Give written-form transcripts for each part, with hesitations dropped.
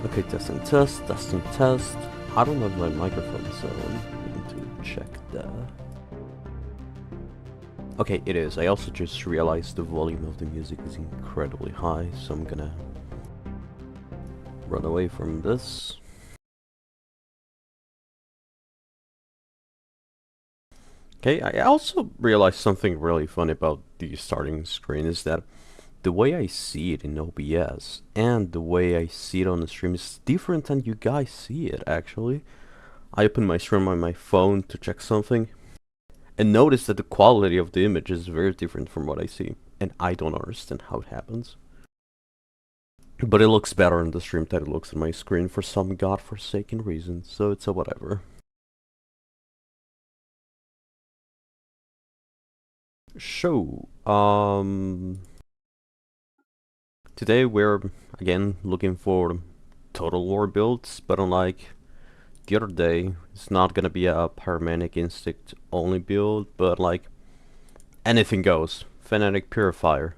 Okay, testing test, testing test. I don't know if my microphone's on. I need to check that. Okay, it is. I also just realized the volume of the music is incredibly high, so I'm gonna run away from this. Okay, I also realized something really fun about the starting screen is that the way I see it in OBS and the way I see it on the stream is different than you guys see it, actually. I open my stream on my phone to check something, and notice that the quality of the image is very different from what I see, and I don't understand how it happens. But it looks better on the stream than it looks on my screen for some godforsaken reason, so it's a whatever. So, today we're again looking for Total War builds, but unlike the other day, it's not gonna be a Pyromanic Instinct only build, but like anything goes. Fanatic Purifier,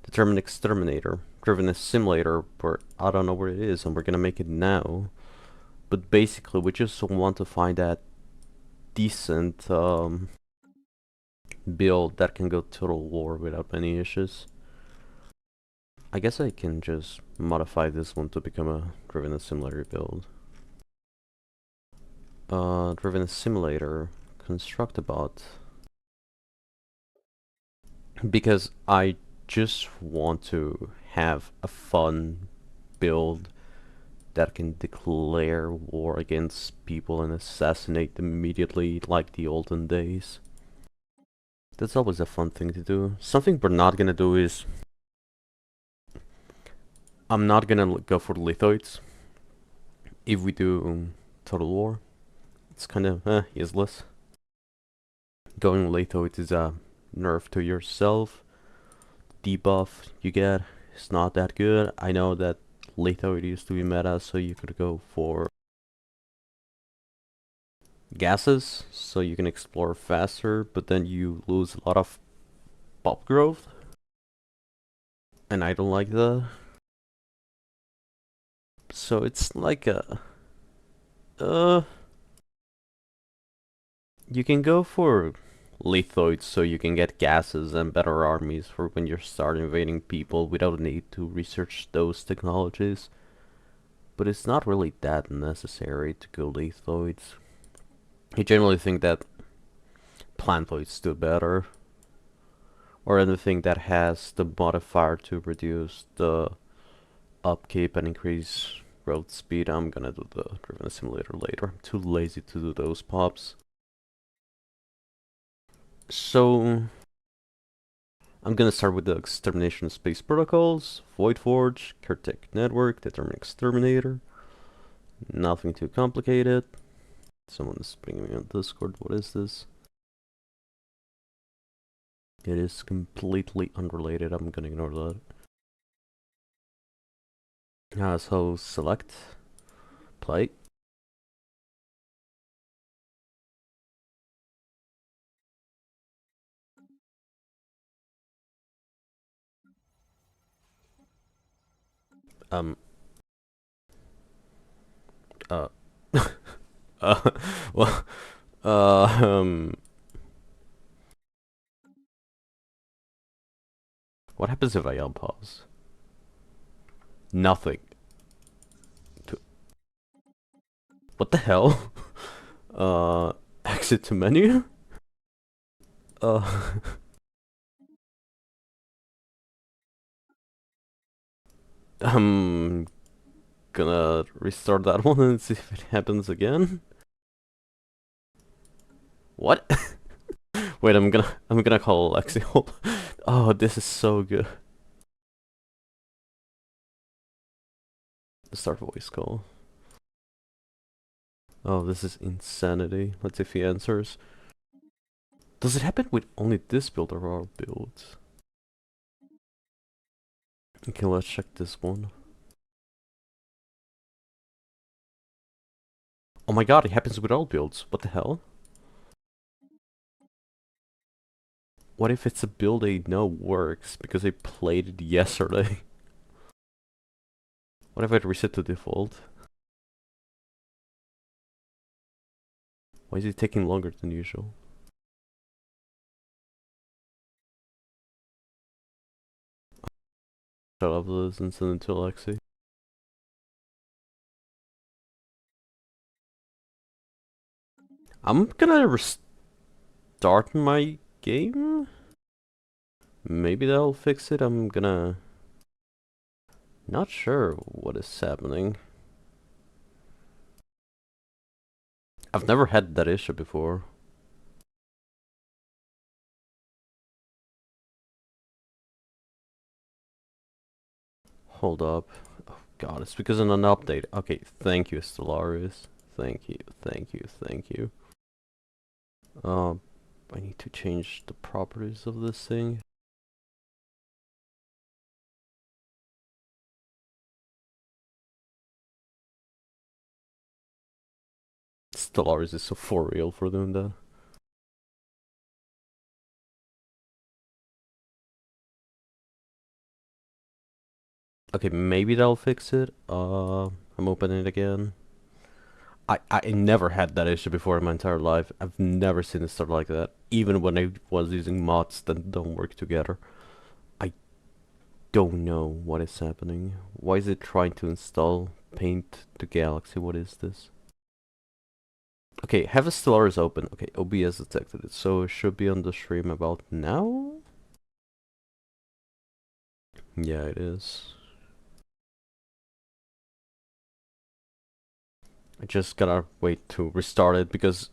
Determined Exterminator, Driven Assimilator, where I don't know where it is, and we're gonna make it now. But basically, we just want to find that decent build that can go Total War without any issues. I guess I can just modify this one to become a Driven Assimilator build. Driven Assimilator, construct a bot. Because I just want to have a fun build that can declare war against people and assassinate them immediately like the olden days. That's always a fun thing to do. Something we're not gonna do is... I'm not gonna go for lithoids. If we do Total War, it's kinda useless. Going lithoids is a nerf to yourself. Debuff you get is not that good. I know that lithoid used to be meta, so you could go for gases, so you can explore faster, but then you lose a lot of pop growth. And I don't like that. So it's like a... You can go for lithoids so you can get gases and better armies for when you start invading people without need to research those technologies. But it's not really that necessary to go lithoids. I generally think that plantoids do better. Or anything that has the modifier to reduce the upkeep and increase road speed. I'm gonna do the Driven Assimilator later. I'm too lazy to do those pops. So I'm gonna start with the Extermination Space Protocols, Void Forge, Cartech Network, Determined Exterminator. Nothing too complicated. Someone is pinging me on Discord. What is this? It is completely unrelated. I'm gonna ignore that. So select, play. Um. Uh. Well. What happens if I unpause? Nothing. What the hell? Exit to menu? I'm gonna restart that one and see if it happens again. What? Wait, I'm gonna call Alexi. Oh, this is so good. The start voice call. Oh, this is insanity. Let's see if he answers. Does it happen with only this build or all builds? Okay, let's check this one. Oh my god, it happens with all builds. What the hell? What if it's a build I know works because I played it yesterday? What if I reset to default? Why is it taking longer than usual? Shut up, Liz, and send it to Alexi. I'm gonna restart my game? Maybe that'll fix it. I'm gonna... Not sure what is happening. I've never had that issue before. Hold up. Oh god, it's because of an update. Okay, thank you, Stellaris. Thank you, thank you, thank you. I need to change the properties of this thing. Stellaris is so for real for doing that. Okay, maybe that'll fix it. I'm opening it again. I never had that issue before in my entire life. I've never seen it start like that. Even when I was using mods that don't work together. I don't know what is happening. Why is it trying to install Paint the Galaxy? What is this? Okay, have a Stellaris open. Okay, OBS detected it, so it should be on the stream about now? Yeah, it is. I just gotta wait to restart it because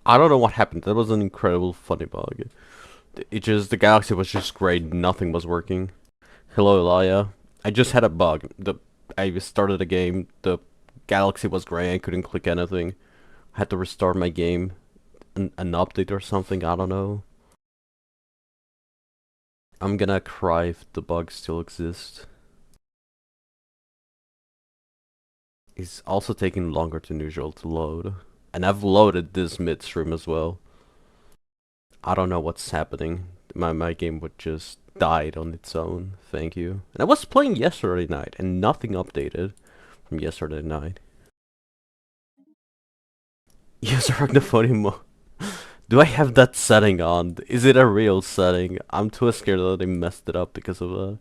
I don't know what happened. That was an incredible funny bug. The Galaxy was just great. Nothing was working. Hello, Elia. I just had a bug. I started a game. The Galaxy was gray. I couldn't click anything. I had to restart my game. An update or something. I don't know. I'm gonna cry if the bug still exists. It's also taking longer than usual to load. And I've loaded this midstream as well. I don't know what's happening. My game would just died on its own. Thank you. And I was playing yesterday night and nothing updated from yesterday night. Use arachnophobia mode. Do I have that setting on? Is it a real setting? I'm too scared that they messed it up because of that.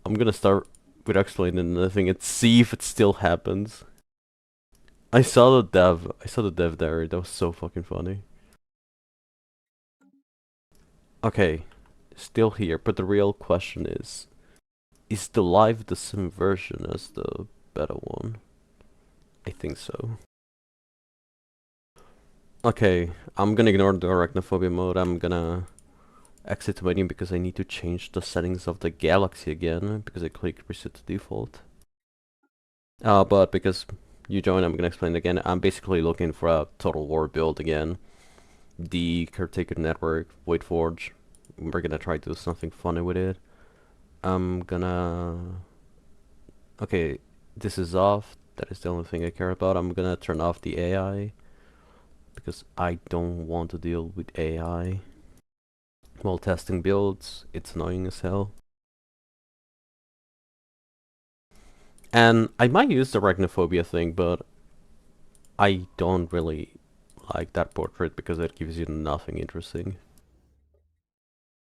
I'm gonna start with explaining nothing and see if it still happens. I saw the dev there. That was so fucking funny. Okay, still here, but the real question is the live the same version as the beta one? I think so. Okay, I'm gonna ignore the arachnophobia mode. I'm gonna exit the menu because I need to change the settings of the Galaxy again because I clicked reset to default. But because you joined, I'm gonna explain it again. I'm basically looking for a Total War build again. The Caretaker Network, Void Forge. We're gonna try to do something funny with it. I'm gonna... Okay, this is off. That is the only thing I care about. I'm gonna turn off the AI because I don't want to deal with AI while testing builds. It's annoying as hell. And I might use the arachnophobia thing, but I don't really like that portrait because it gives you nothing interesting.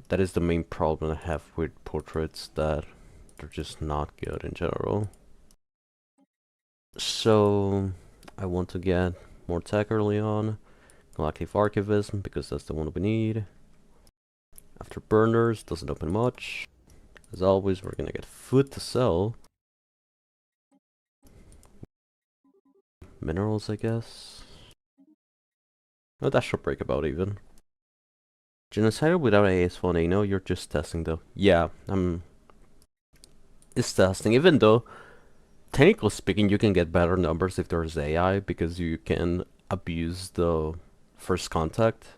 That is the main problem I have with portraits, that they're just not good in general. So I want to get more tech early on. Galactic Archivism because that's the one we need. Afterburners doesn't open much. As always, we're gonna get food to sell. Minerals, I guess. Oh, that should break about even. Genocider without AS1A, no, you're just testing though. Yeah, it's testing, even though, technically speaking, you can get better numbers if there's AI, because you can abuse the first contact,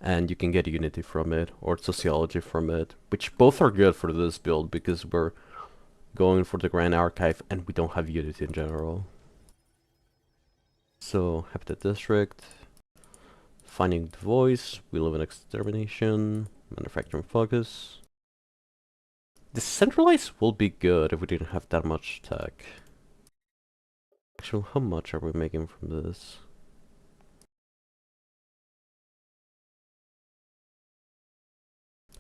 and you can get Unity from it, or Sociology from it, which both are good for this build, because we're going for the Grand Archive, and we don't have Unity in general. So, Habitat District, Finding the Voice, We Live in Extermination, Manufacturing Focus. Decentralized will be good if we didn't have that much tech. Actually, how much are we making from this?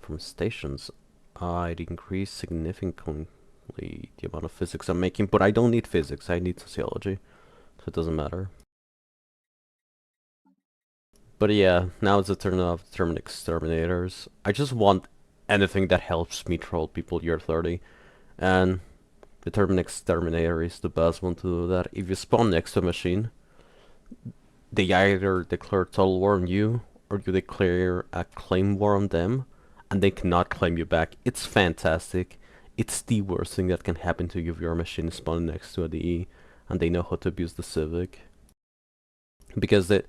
From stations, I'd increase significantly the amount of physics I'm making, but I don't need physics, I need sociology, so it doesn't matter. But yeah, now it's the turn of Termin Exterminators. I just want anything that helps me troll people year 30, and the Termin Exterminator is the best one to do that. If you spawn next to a machine, they either declare total war on you, or you declare a claim war on them, and they cannot claim you back. It's fantastic. It's the worst thing that can happen to you if your machine is spawning next to a DE, and they know how to abuse the civic. Because you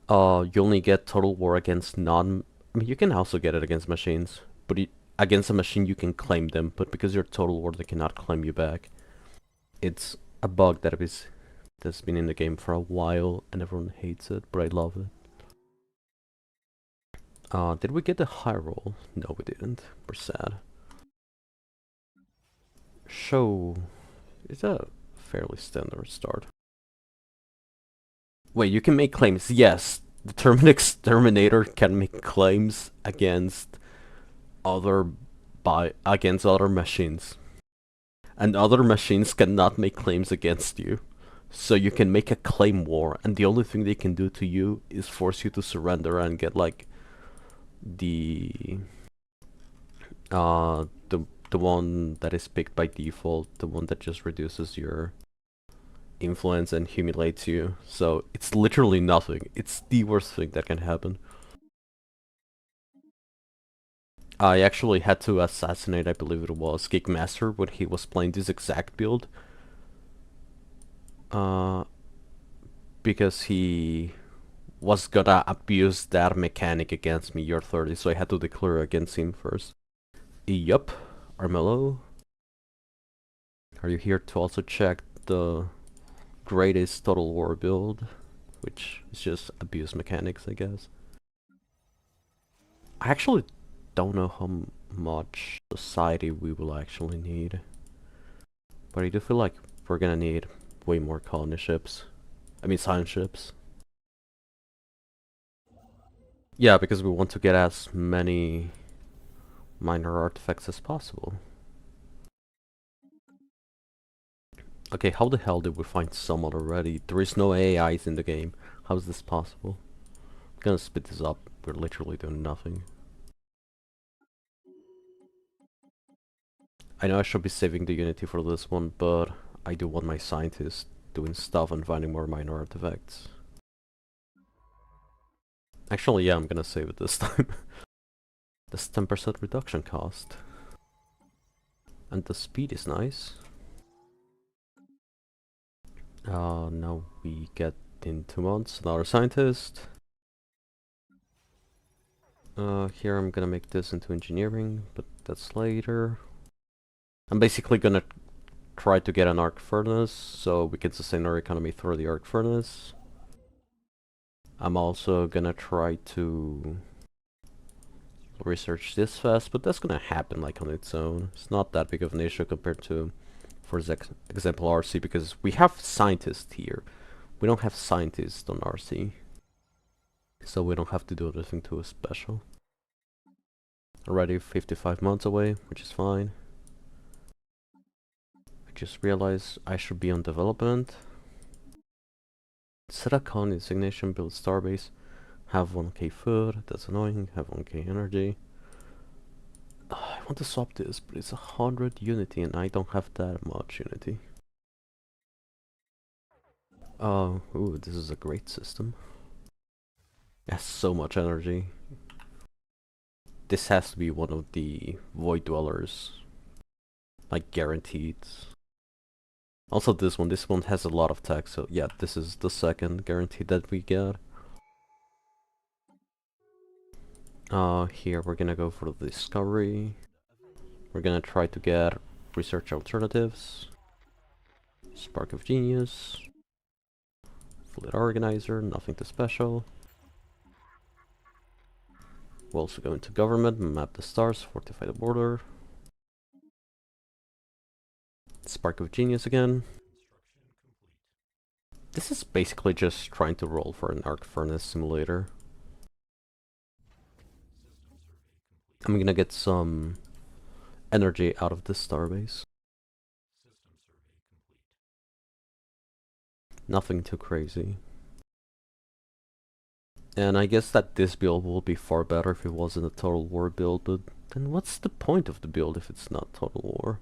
only get total war against non... I mean, you can also get it against machines, but against a machine you can claim them, but because you're total war they cannot claim you back. It's a bug that's been in the game for a while, and everyone hates it, but I love it. Did we get the high roll? No, we didn't. We're sad. Show is a fairly standard start. Wait, you can make claims. Yes, the Termin Exterminator can make claims against other machines, and other machines cannot make claims against you. So you can make a claim war, and the only thing they can do to you is force you to surrender and get like the the one that is picked by default, the one that just reduces your influence and humiliates you. So it's literally nothing. It's the worst thing that can happen. I actually had to assassinate, I believe it was, Geekmaster when he was playing this exact build. Because he was gonna abuse that mechanic against me year 30, so I had to declare against him first. Yup, Armello. Are you here to also check the greatest Total War build? Which is just abuse mechanics, I guess. I actually don't know how much society we will actually need. But I do feel like we're gonna need way more colony ships. I mean science ships. Yeah, because we want to get as many minor artifacts as possible. Okay, how the hell did we find someone already? There is no AIs in the game. How is this possible? I'm gonna split this up. We're literally doing nothing. I know I should be saving the Unity for this one, but I do want my scientists doing stuff and finding more minor artifacts. Actually, yeah, I'm gonna save it this time. That's 10% reduction cost. And the speed is nice. Now we get in 2 months another scientist. Here I'm gonna make this into engineering, but that's later. I'm basically gonna try to get an arc furnace, so we can sustain our economy through the arc furnace. I'm also gonna try to research this fast, but that's gonna happen like on its own. It's not that big of an issue compared to, for example, RC, because we have scientists here. We don't have scientists on RC, so we don't have to do anything too special. Already 55 months away, which is fine. I just realized I should be on development. Set a colony designation, build starbase, have 1k food, that's annoying, have 1k energy. I want to swap this, but it's 100 unity and I don't have that much unity. Oh, ooh, this is a great system. It has so much energy. This has to be one of the Void Dwellers. Like, guaranteed. Also this one has a lot of tech, so yeah, this is the second guarantee that we get. Here we're gonna go for the discovery. We're gonna try to get research alternatives. Spark of Genius. Fluid Organizer, nothing too special. We'll also go into government, map the stars, fortify the border. Spark of Genius again. This is basically just trying to roll for an arc furnace simulator. I'm gonna get some energy out of this starbase. Nothing too crazy. And I guess that this build will be far better if it wasn't a Total War build, but then what's the point of the build if it's not Total War?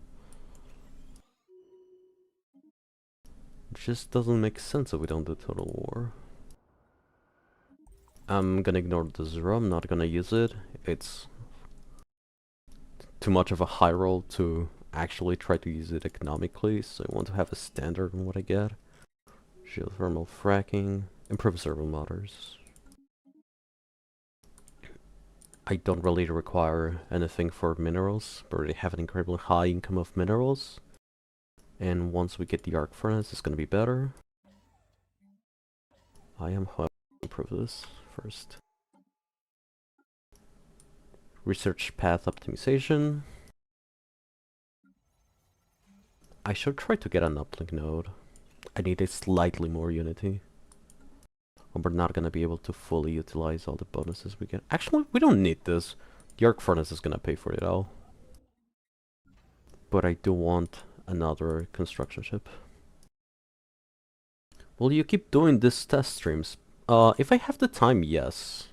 It just doesn't make sense if we don't do Total War. I'm gonna ignore the zero, I'm not gonna use it. It's too much of a high roll to actually try to use it economically, so I want to have a standard on what I get. Geothermal fracking, improve servo motors. I don't really require anything for minerals, but we have an incredibly high income of minerals. And once we get the arc furnace, it's gonna be better. I am hoping to improve this first. Research path optimization. I should try to get an uplink node. I need a slightly more unity. We're not gonna be able to fully utilize all the bonuses we get. Actually, we don't need this. The arc furnace is gonna pay for it all. But I do want another construction ship. Will you keep doing this test streams? If I have the time, yes.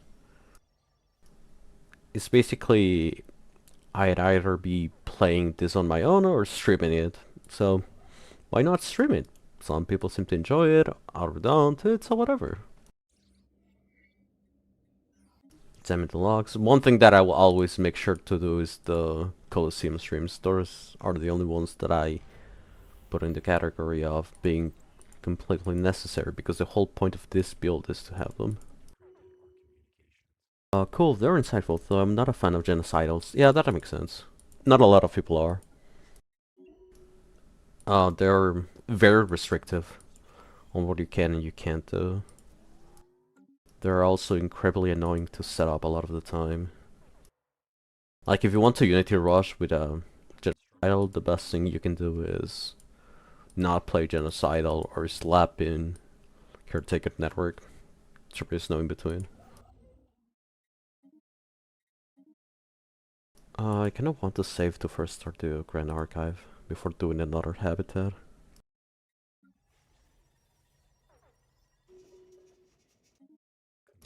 It's basically I'd either be playing this on my own or streaming it. So why not stream it? Some people seem to enjoy it, others don't. It's a whatever. Examine the logs. One thing that I will always make sure to do is the Colosseum streams. Those are the only ones that I put in the category of being completely necessary, because the whole point of this build is to have them. Cool, they're insightful, though I'm not a fan of genocidals. Yeah, that makes sense. Not a lot of people are. They're very restrictive on what you can and you can't do. They're also incredibly annoying to set up a lot of the time. Like, if you want to Unity Rush with a genocidal, the best thing you can do is not play genocidal or slap in caretaker network. There is no in between. I kind of want to save to first start the Grand Archive before doing another habitat.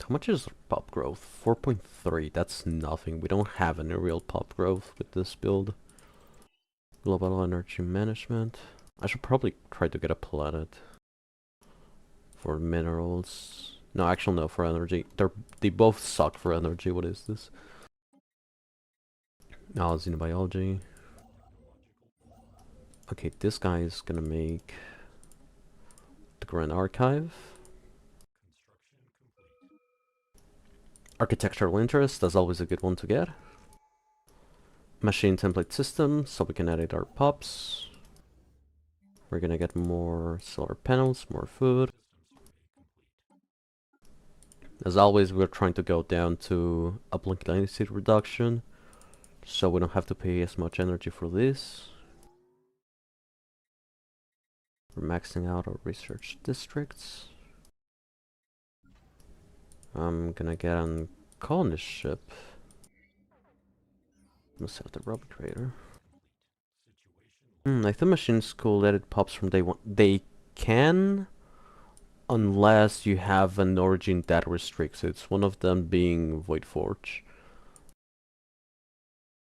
How much is pop growth? 4.3, that's nothing. We don't have any real pop growth with this build. Global energy management. I should probably try to get a planet for minerals. No, actually no, for energy. They both suck for energy. What is this? Oh, xenobiology. Okay, this guy is gonna make the Grand Archive. Architectural interest, that's always a good one to get. Machine template system, so we can edit our pops. We're gonna get more solar panels, more food. As always, we're trying to go down to uplink density reduction, so we don't have to pay as much energy for this. We're maxing out our research districts. I'm gonna get a colonist ship. Must have the robot trader. I think machines could edit pops from day one. They can, unless you have an origin that restricts it. One of them being Void Forge.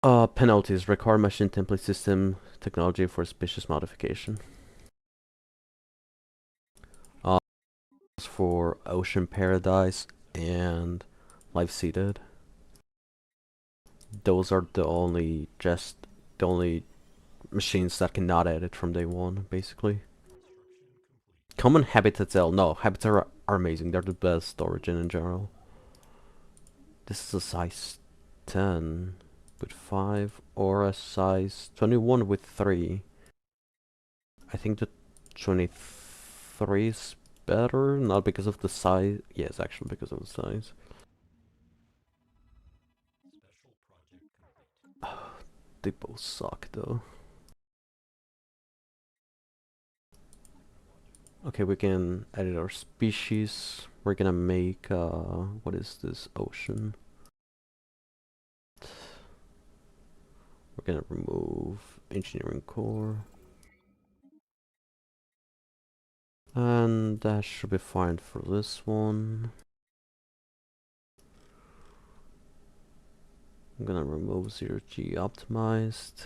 Penalties require machine template system technology for species modification. For Ocean Paradise and Life Seeded. Those are the only machines that cannot edit from day one, basically. Common habitats L. No, habitats are amazing. They're the best origin in general. This is a size 10 with 5 or a size 21 with 3. I think the 23 is better, not because of the size. Yes, actually because of the size. They both suck though. Okay, we can edit our species. We're gonna make, what is this? Ocean. We're gonna remove engineering core. And that should be fine for this one. I'm gonna remove 0G optimized.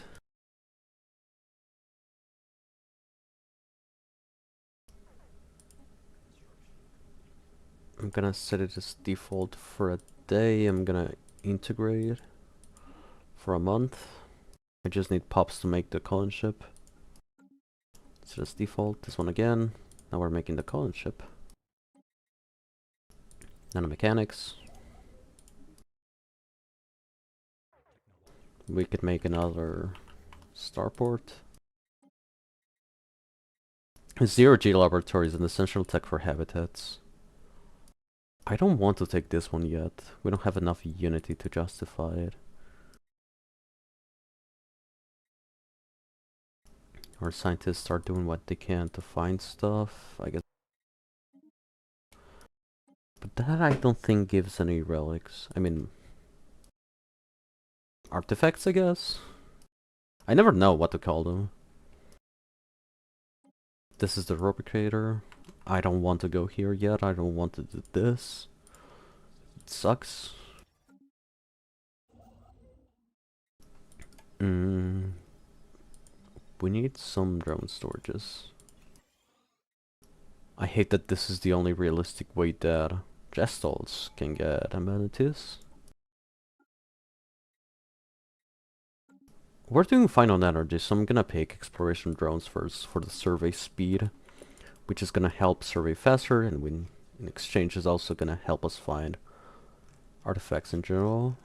I'm gonna set it as default for a day. I'm gonna integrate for a month. I just need pops to make the colon ship. Set as default. This one again. Now we're making the colon ship. Nanomechanics. We could make another starport. 0G laboratory is an essential tech for habitats. I don't want to take this one yet. We don't have enough unity to justify it. Our scientists are doing what they can to find stuff, I guess. But that I don't think gives any relics. I mean, artifacts, I guess? I never know what to call them. This is the robot creator. I don't want to go here yet. I don't want to do this. It sucks. We need some drone storages. I hate that this is the only realistic way that Gestals can get amenities. We're doing fine on energy, so I'm gonna pick exploration drones first for the survey speed, which is gonna help survey faster, and in exchange is also gonna help us find artifacts in general.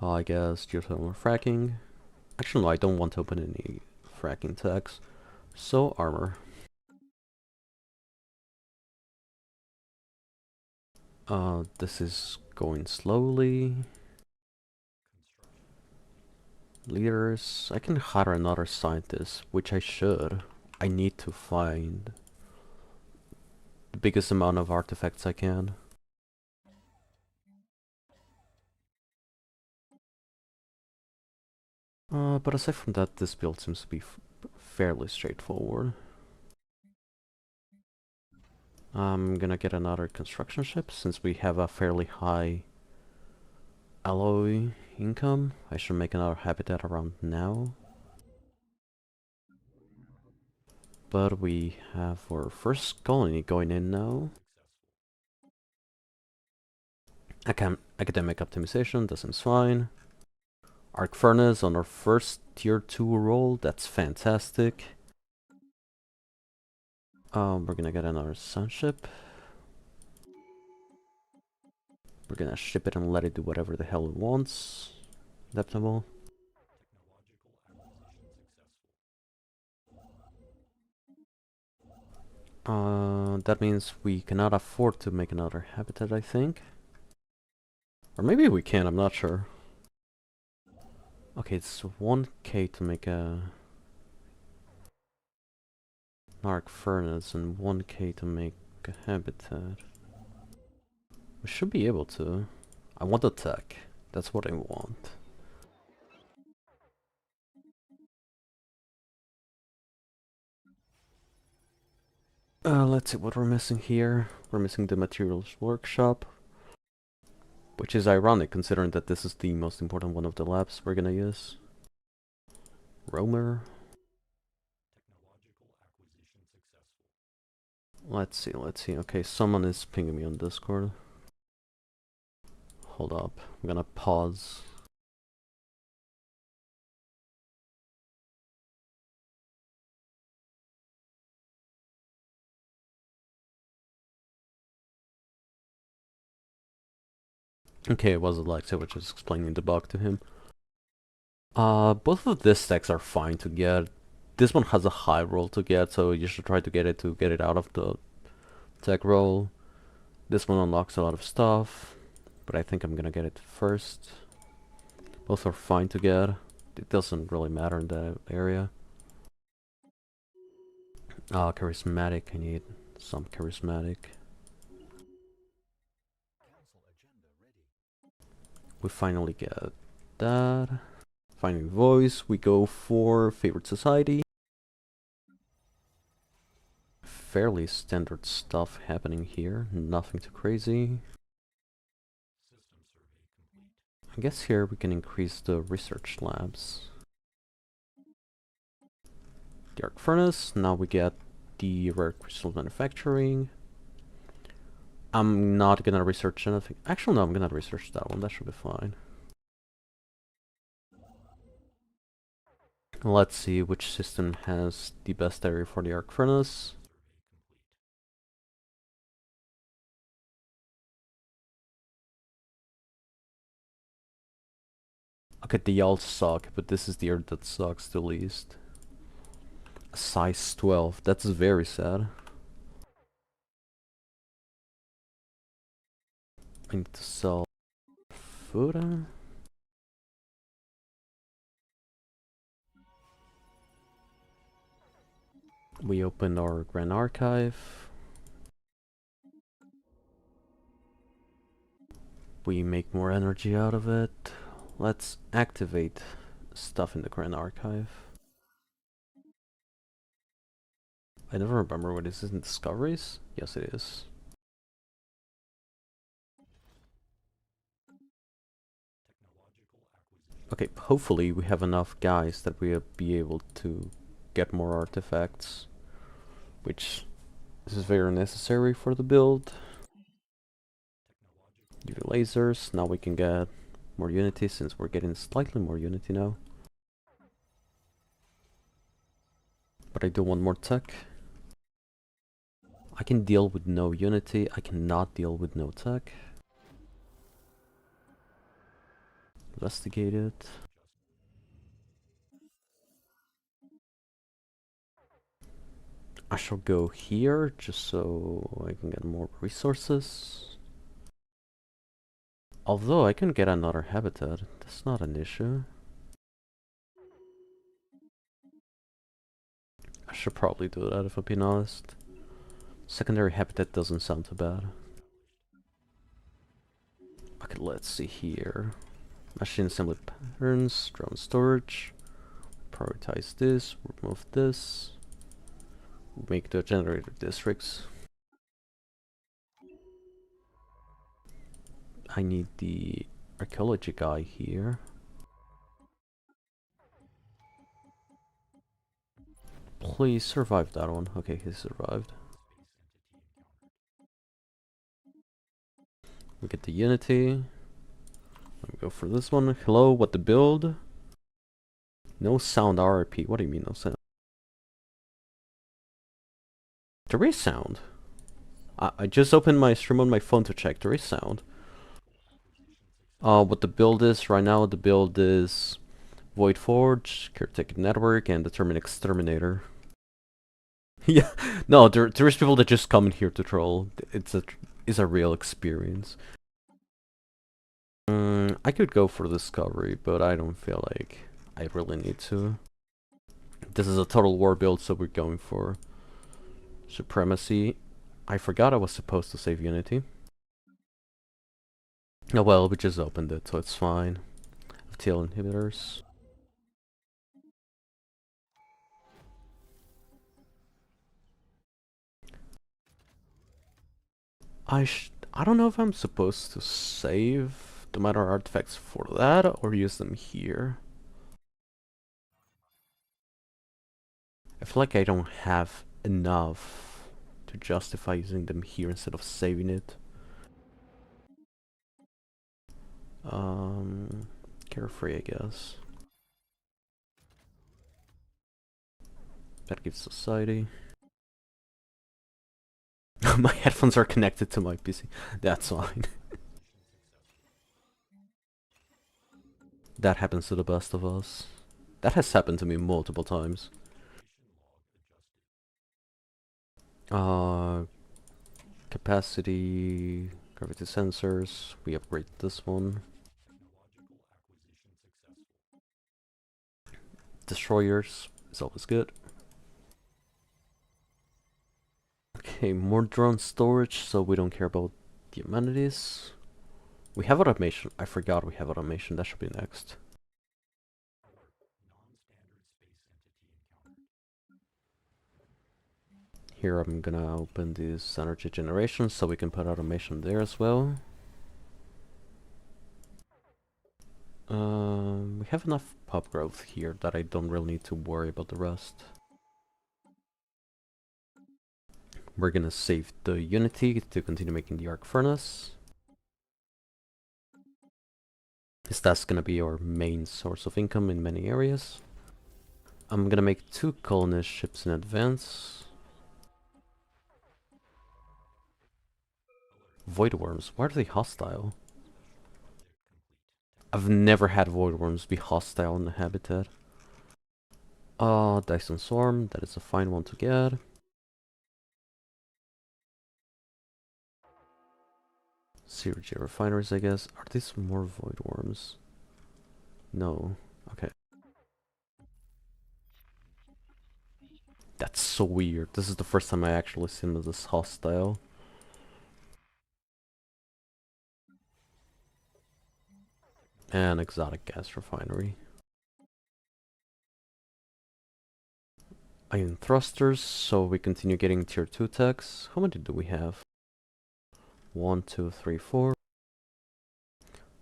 I guess geothermal fracking. Actually, no, I don't want to open any fracking tags. So, armor. This is going slowly. Leaders. I can hire another scientist, which I should. I need to find the biggest amount of artifacts I can. But aside from that, this build seems to be fairly straightforward. I'm gonna get another construction ship, since we have a fairly high alloy income. I should make another habitat around now. But we have our first colony going in now. Academic optimization, that seems fine. Arc furnace on our first tier 2 roll, that's fantastic. We're gonna get another sunship. We're gonna ship it and let it do whatever the hell it wants. Adaptable. That means we cannot afford to make another habitat, I think. Or maybe we can, I'm not sure. Okay, it's 1k to make a arc furnace and 1k to make a habitat. We should be able to. I want the tech. That's what I want. Let's see what we're missing here. We're missing the materials workshop, which is ironic considering that this is the most important one of the labs we're gonna use. Roamer. Let's see. Okay, someone is pinging me on Discord. Hold up. I'm gonna pause. Okay, it was Alexa, which is explaining the bug to him. Both of these stacks are fine to get. This one has a high roll to get, so you should try to get it out of the tech roll. This one unlocks a lot of stuff, but I think I'm gonna get it first. Both are fine to get. It doesn't really matter in that area. Charismatic. I need some charismatic. We finally get that. Finding voice. We go for favorite society. Fairly standard stuff happening here. Nothing too crazy. I guess here we can increase the research labs. The arc furnace. Now we get the rare crystal manufacturing. I'm not gonna research anything. Actually, no, I'm gonna research that one. That should be fine. Let's see which system has the best area for the arc furnace. Okay, they all suck, but this is the area that sucks the least. Size 12. That's very sad. I need to sell food. We open our Grand Archive. We make more energy out of it. Let's activate stuff in the Grand Archive. I never remember what this is in Discoveries. Yes, it is. Okay, hopefully we have enough guys that we'll be able to get more artifacts, which is very necessary for the build. UV lasers, now we can get more unity since we're getting slightly more unity now. But I do want more tech. I can deal with no unity, I cannot deal with no tech. Investigate it. I shall go here just so I can get more resources. Although I can get another habitat, that's not an issue. I should probably do that if I'm being honest. Secondary habitat doesn't sound too bad. Okay, let's see here. Machine assembly patterns, drone storage. Prioritize this, remove this. Make the generator districts. I need the archaeology guy here. Please survive that one. Okay, he survived. We get the unity. Let me go for this one. Hello, what the build? No sound RRP. What do you mean no sound? There is sound. I just opened my stream on my phone to check. There is sound. What the build is right now, the build is Void Forge, Caretaker Network, and Determined Exterminator. Yeah, no, there's people that just come in here to troll. It's a real experience. I could go for Discovery, but I don't feel like I really need to. This is a Total War build, so we're going for Supremacy. I forgot I was supposed to save Unity. Oh well, we just opened it, so it's fine. FTL inhibitors. I don't know if I'm supposed to save the matter artifacts for that or use them here. I feel like I don't have enough to justify using them here instead of saving it. Carefree, I guess. That gives society. My headphones are connected to my PC. That's fine. That happens to the best of us. That has happened to me multiple times. Capacity, gravity sensors. We upgrade this one. Destroyers is always good. Okay, more drone storage, so we don't care about the amenities. We have automation. I forgot we have automation. That should be next. Here I'm gonna open this energy generation so we can put automation there as well. We have enough pop growth here that I don't really need to worry about the rest. We're gonna save the Unity to continue making the arc furnace, because that's gonna be our main source of income in many areas. I'm gonna make 2 colonist ships in advance. Void worms, why are they hostile? I've never had void worms be hostile in the habitat. Dyson Swarm, that is a fine one to get. CRG refineries, I guess. Are these more void worms? No. Okay. That's so weird. This is the first time I actually seen this hostile. And exotic gas refinery. Iron thrusters, so we continue getting tier 2 techs. How many do we have? 1, 2, 3, 4.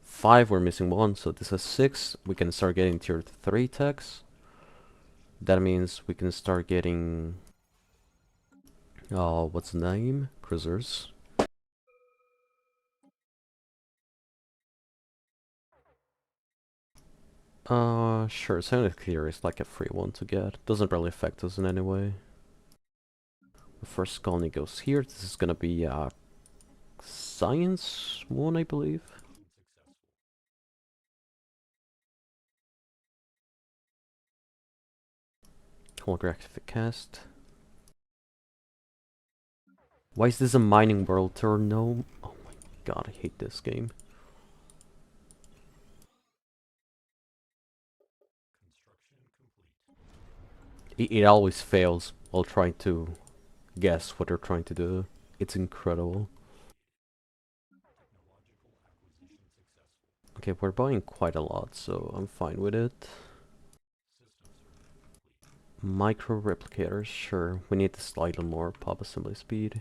5, we're missing 1, so this is 6. We can start getting tier 3 techs. That means we can start getting... what's the name? Cruisers. Sure, Sonic Clear is like a free one to get. Doesn't really affect us in any way. The first colony goes here. This is gonna be a science one, I believe. Holographic cast. Why is this a mining world turn? No. Oh my god, I hate this game. It always fails while trying to guess what they're trying to do. It's incredible. Okay, we're buying quite a lot, so I'm fine with it. Micro replicators, sure. We need slightly more pop assembly speed.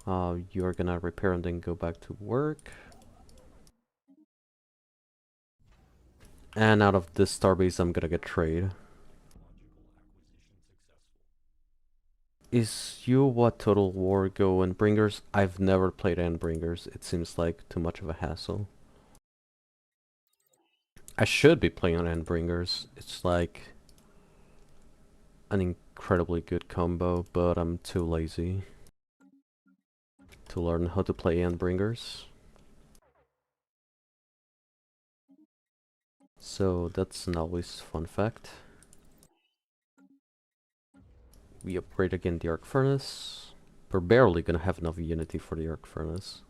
You're gonna repair and then go back to work. And out of this starbase, I'm gonna get trade. Is you what Total War Go Endbringers? I've never played Endbringers. It seems like too much of a hassle. I should be playing on Endbringers. It's like an incredibly good combo, but I'm too lazy to learn how to play Endbringers. So that's an always fun fact. We upgrade again the arc furnace. We're barely gonna have enough unity for the arc furnace.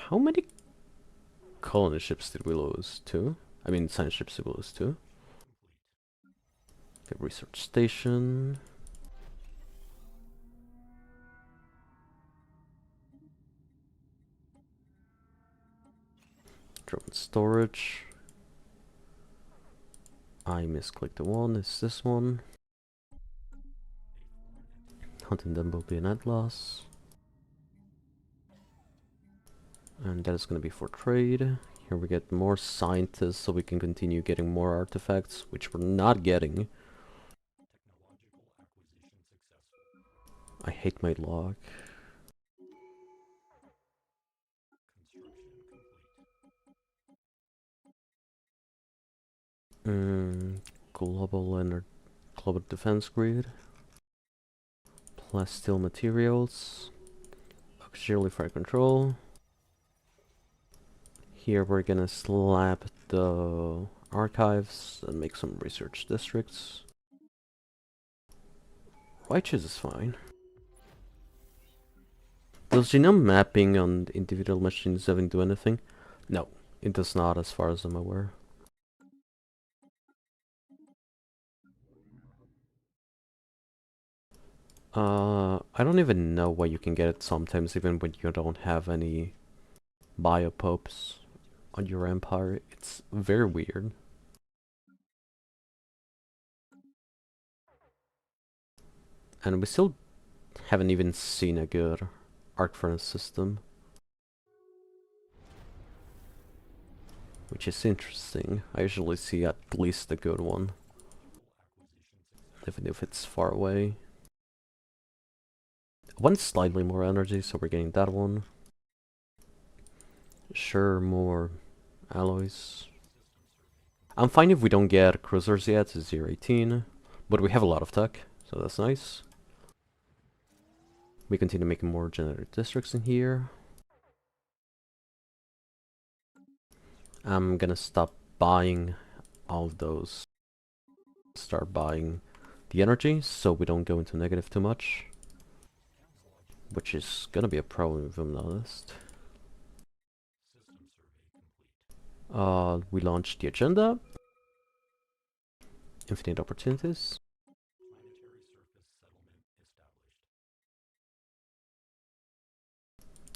How many colony ships did we lose? 2? I mean science ships did we lose? 2? Okay, research station. Drone storage. I misclicked the one, it's this one. Hunting them will be an Atlas. And that is going to be for trade. Here we get more scientists so we can continue getting more artifacts, which we're not getting. I hate my log. Global defense grid. Plasteel materials. Auxiliary fire control. Here we're gonna slap the archives and make some research districts. Righteous is fine. Does genome mapping on individual machines even do anything? No, it does not as far as I'm aware. I don't even know why you can get it sometimes even when you don't have any biopopes on your empire. It's very weird. And we still haven't even seen a good arc furnace system. Which is interesting. I usually see at least a good one. Even if it's far away. One's slightly more energy, so we're getting that one. Sure, more alloys. I'm fine if we don't get cruisers yet, it's 018. But we have a lot of tech, so that's nice. We continue making more generator districts in here. I'm gonna stop buying all of those. Start buying the energy, so we don't go into negative too much. Which is gonna be a problem if I'm honest. We launched the agenda. Infinite opportunities.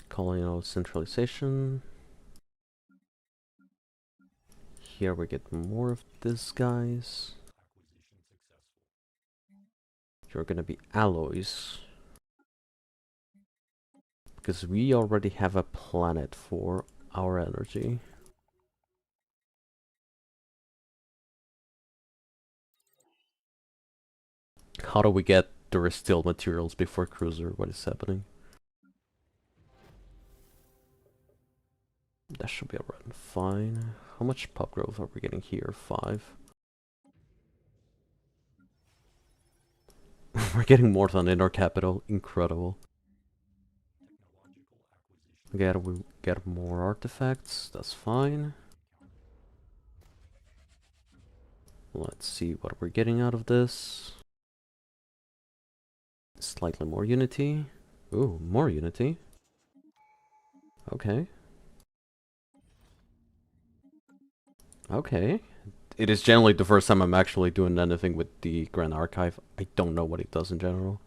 Calling out centralization. Here we get more of this, guys. You're gonna be alloys. Because we already have a planet for our energy. How do we get the restilled materials before cruiser? What is happening? That should be around fine. How much pop growth are we getting here? 5. We're getting more than in our capital. Incredible. Again, we get more artifacts. That's fine. Let's see what we're getting out of this. Slightly more unity. Ooh, more unity. Okay. Okay. It is generally the first time I'm actually doing anything with the Grand Archive. I don't know what it does in general.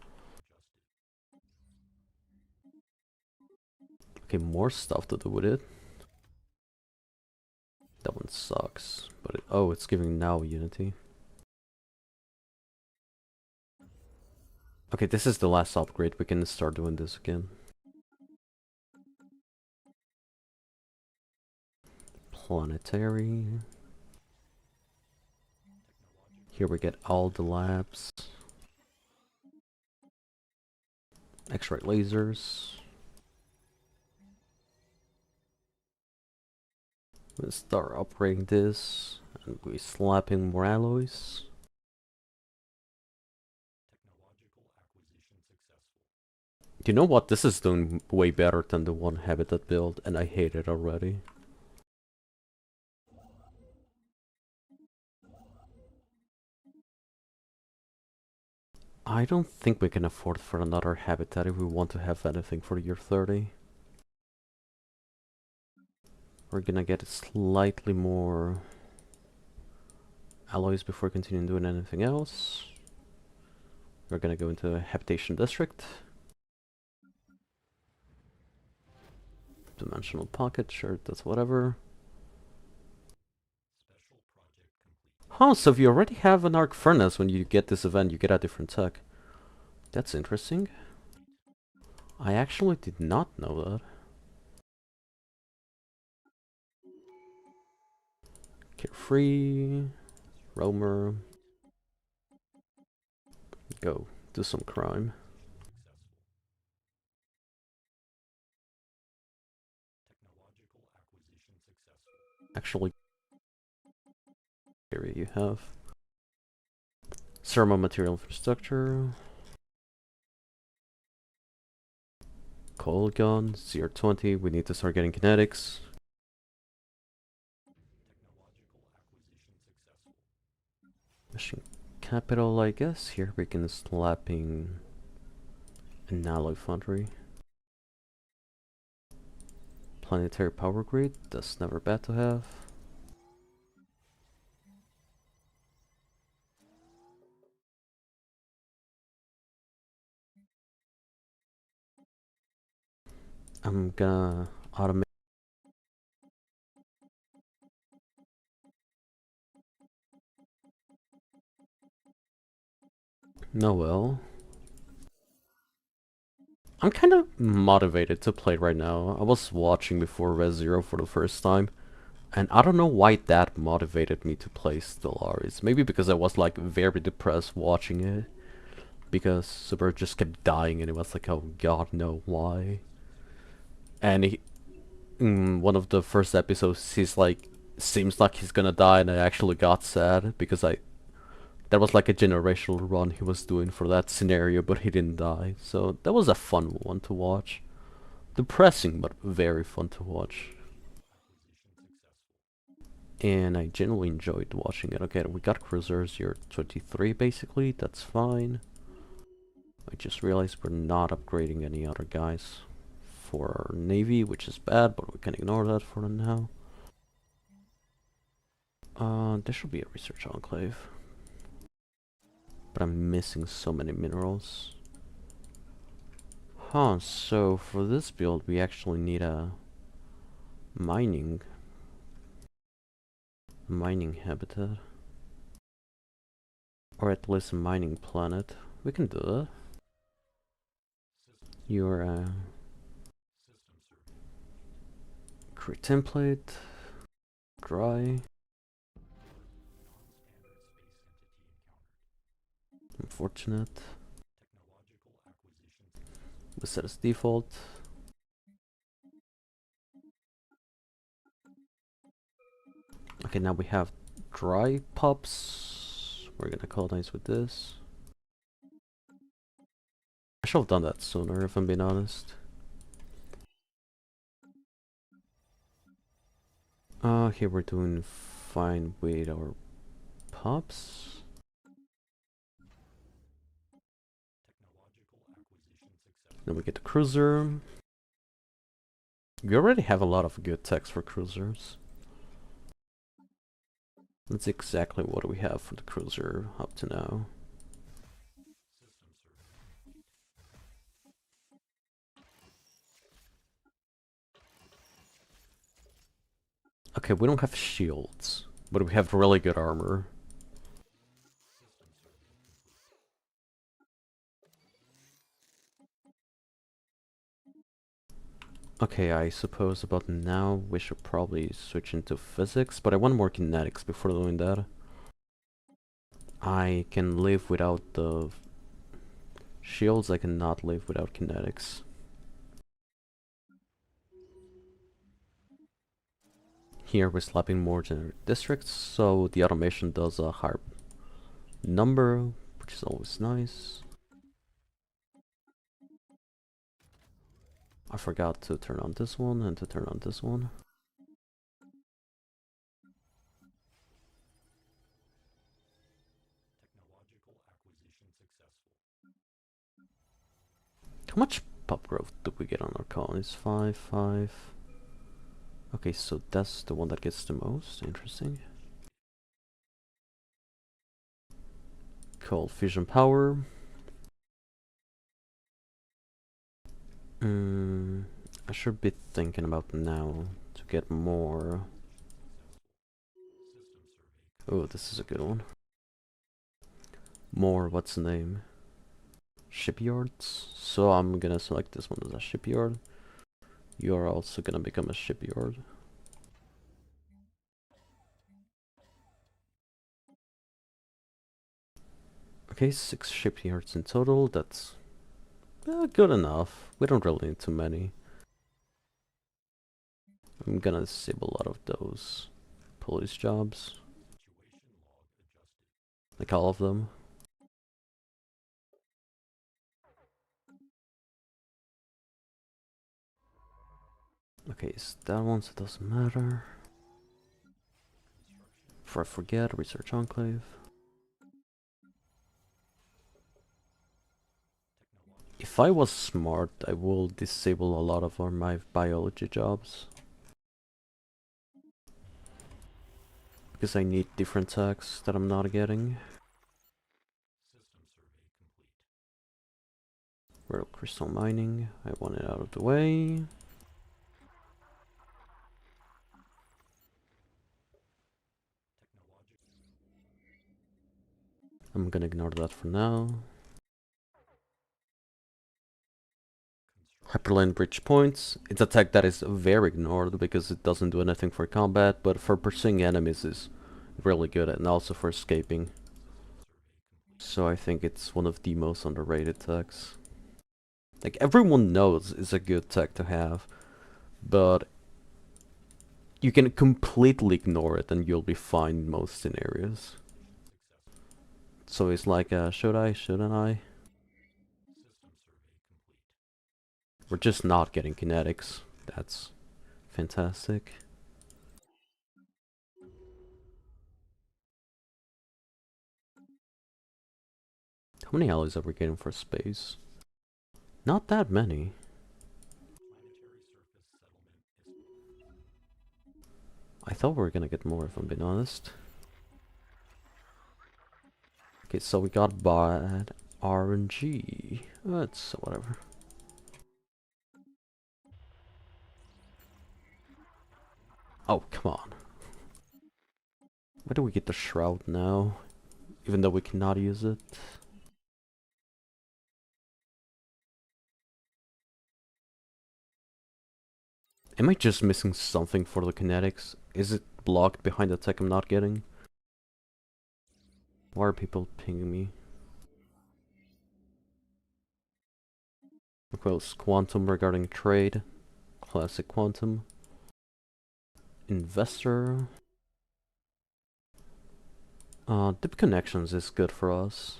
Okay, more stuff to do with it. That one sucks. But oh, it's giving now unity. Okay, this is the last upgrade. We can start doing this again. Planetary. Here we get all the labs. X-ray lasers. We'll start upgrading this. And we slap in more alloys. You know what? This is doing way better than the one habitat build, and I hate it already. I don't think we can afford for another habitat if we want to have anything for year 30. We're gonna get slightly more alloys before continuing doing anything else. We're gonna go into a habitation district. Dimensional pocket, sure, that's whatever. Huh, so if you already have an arc furnace when you get this event, you get a different tech. That's interesting. I actually did not know that. Carefree, roamer. Go do some crime. Actually, here you have thermal material infrastructure. Cold gun, CR20, we need to start getting kinetics. Mission capital, I guess. Here we can slapping an alloy foundry. Planetary power grid, that's never bad to have. I'm gonna automate. No, well. I'm kind of motivated to play right now. I was watching before Res Zero for the first time, and I don't know why that motivated me to play Stellaris. Maybe because I was like very depressed watching it, because Super just kept dying, and it was like, oh god, no, why? And in one of the first episodes, he's like, seems like he's gonna die, and I actually got sad because that was like a generational run he was doing for that scenario, but he didn't die. So that was a fun one to watch. Depressing, but very fun to watch. And I genuinely enjoyed watching it. Okay, we got cruisers here, 23 basically, that's fine. I just realized we're not upgrading any other guys for our navy, which is bad, but we can ignore that for now. There should be a research enclave. But I'm missing so many minerals. Huh, so for this build we actually need a mining habitat. Or at least a mining planet. We can do that. Your create template, dry. Unfortunate. We set as default. Okay, now we have dry pups. We're gonna colonize with this. I should have done that sooner, if I'm being honest. Here we're doing fine with our pups. Then we get the cruiser. We already have a lot of good techs for cruisers. That's exactly what we have for the cruiser up to now. Okay, we don't have shields, but we have really good armor. Okay, I suppose about now we should probably switch into physics, but I want more kinetics before doing that. I can live without the shields, I cannot live without kinetics. Here we're slapping more generic districts, so the automation does a higher number, which is always nice. I forgot to turn on this one and to turn on this one. How much pop growth do we get on our colonies? 5, 5. Okay, so that's the one that gets the most. Interesting. Cold fusion power. I should be thinking about now to get more. Oh, this is a good one. More, what's the name? Shipyards. So I'm gonna select this one as a shipyard. You're also gonna become a shipyard. Okay, 6 shipyards in total. That's good enough. We don't really need too many. I'm gonna disable a lot of those police jobs. Like all of them. Okay, it's that one, so it doesn't matter. Before I forget, research enclave. If I was smart, I will disable a lot of my biology jobs. Because I need different tags that I'm not getting. Rare crystal mining, I want it out of the way. I'm gonna ignore that for now. Hyperlane Bridge Points. It's a tech that is very ignored because it doesn't do anything for combat, but for pursuing enemies is really good, and also for escaping. So I think it's one of the most underrated techs. Like, everyone knows it's a good tech to have, but you can completely ignore it and you'll be fine in most scenarios. So it's like, should I, shouldn't I? We're just not getting kinetics. That's fantastic. How many allies are we getting for space? Not that many. I thought we were gonna get more, if I'm being honest. Okay, so we got bad RNG. It's whatever. Oh, come on. Where do we get the shroud now? Even though we cannot use it. Am I just missing something for the kinetics? Is it blocked behind the tech I'm not getting? Why are people pinging me? Equals quantum regarding trade. Classic quantum. Investor. Dip connections is good for us.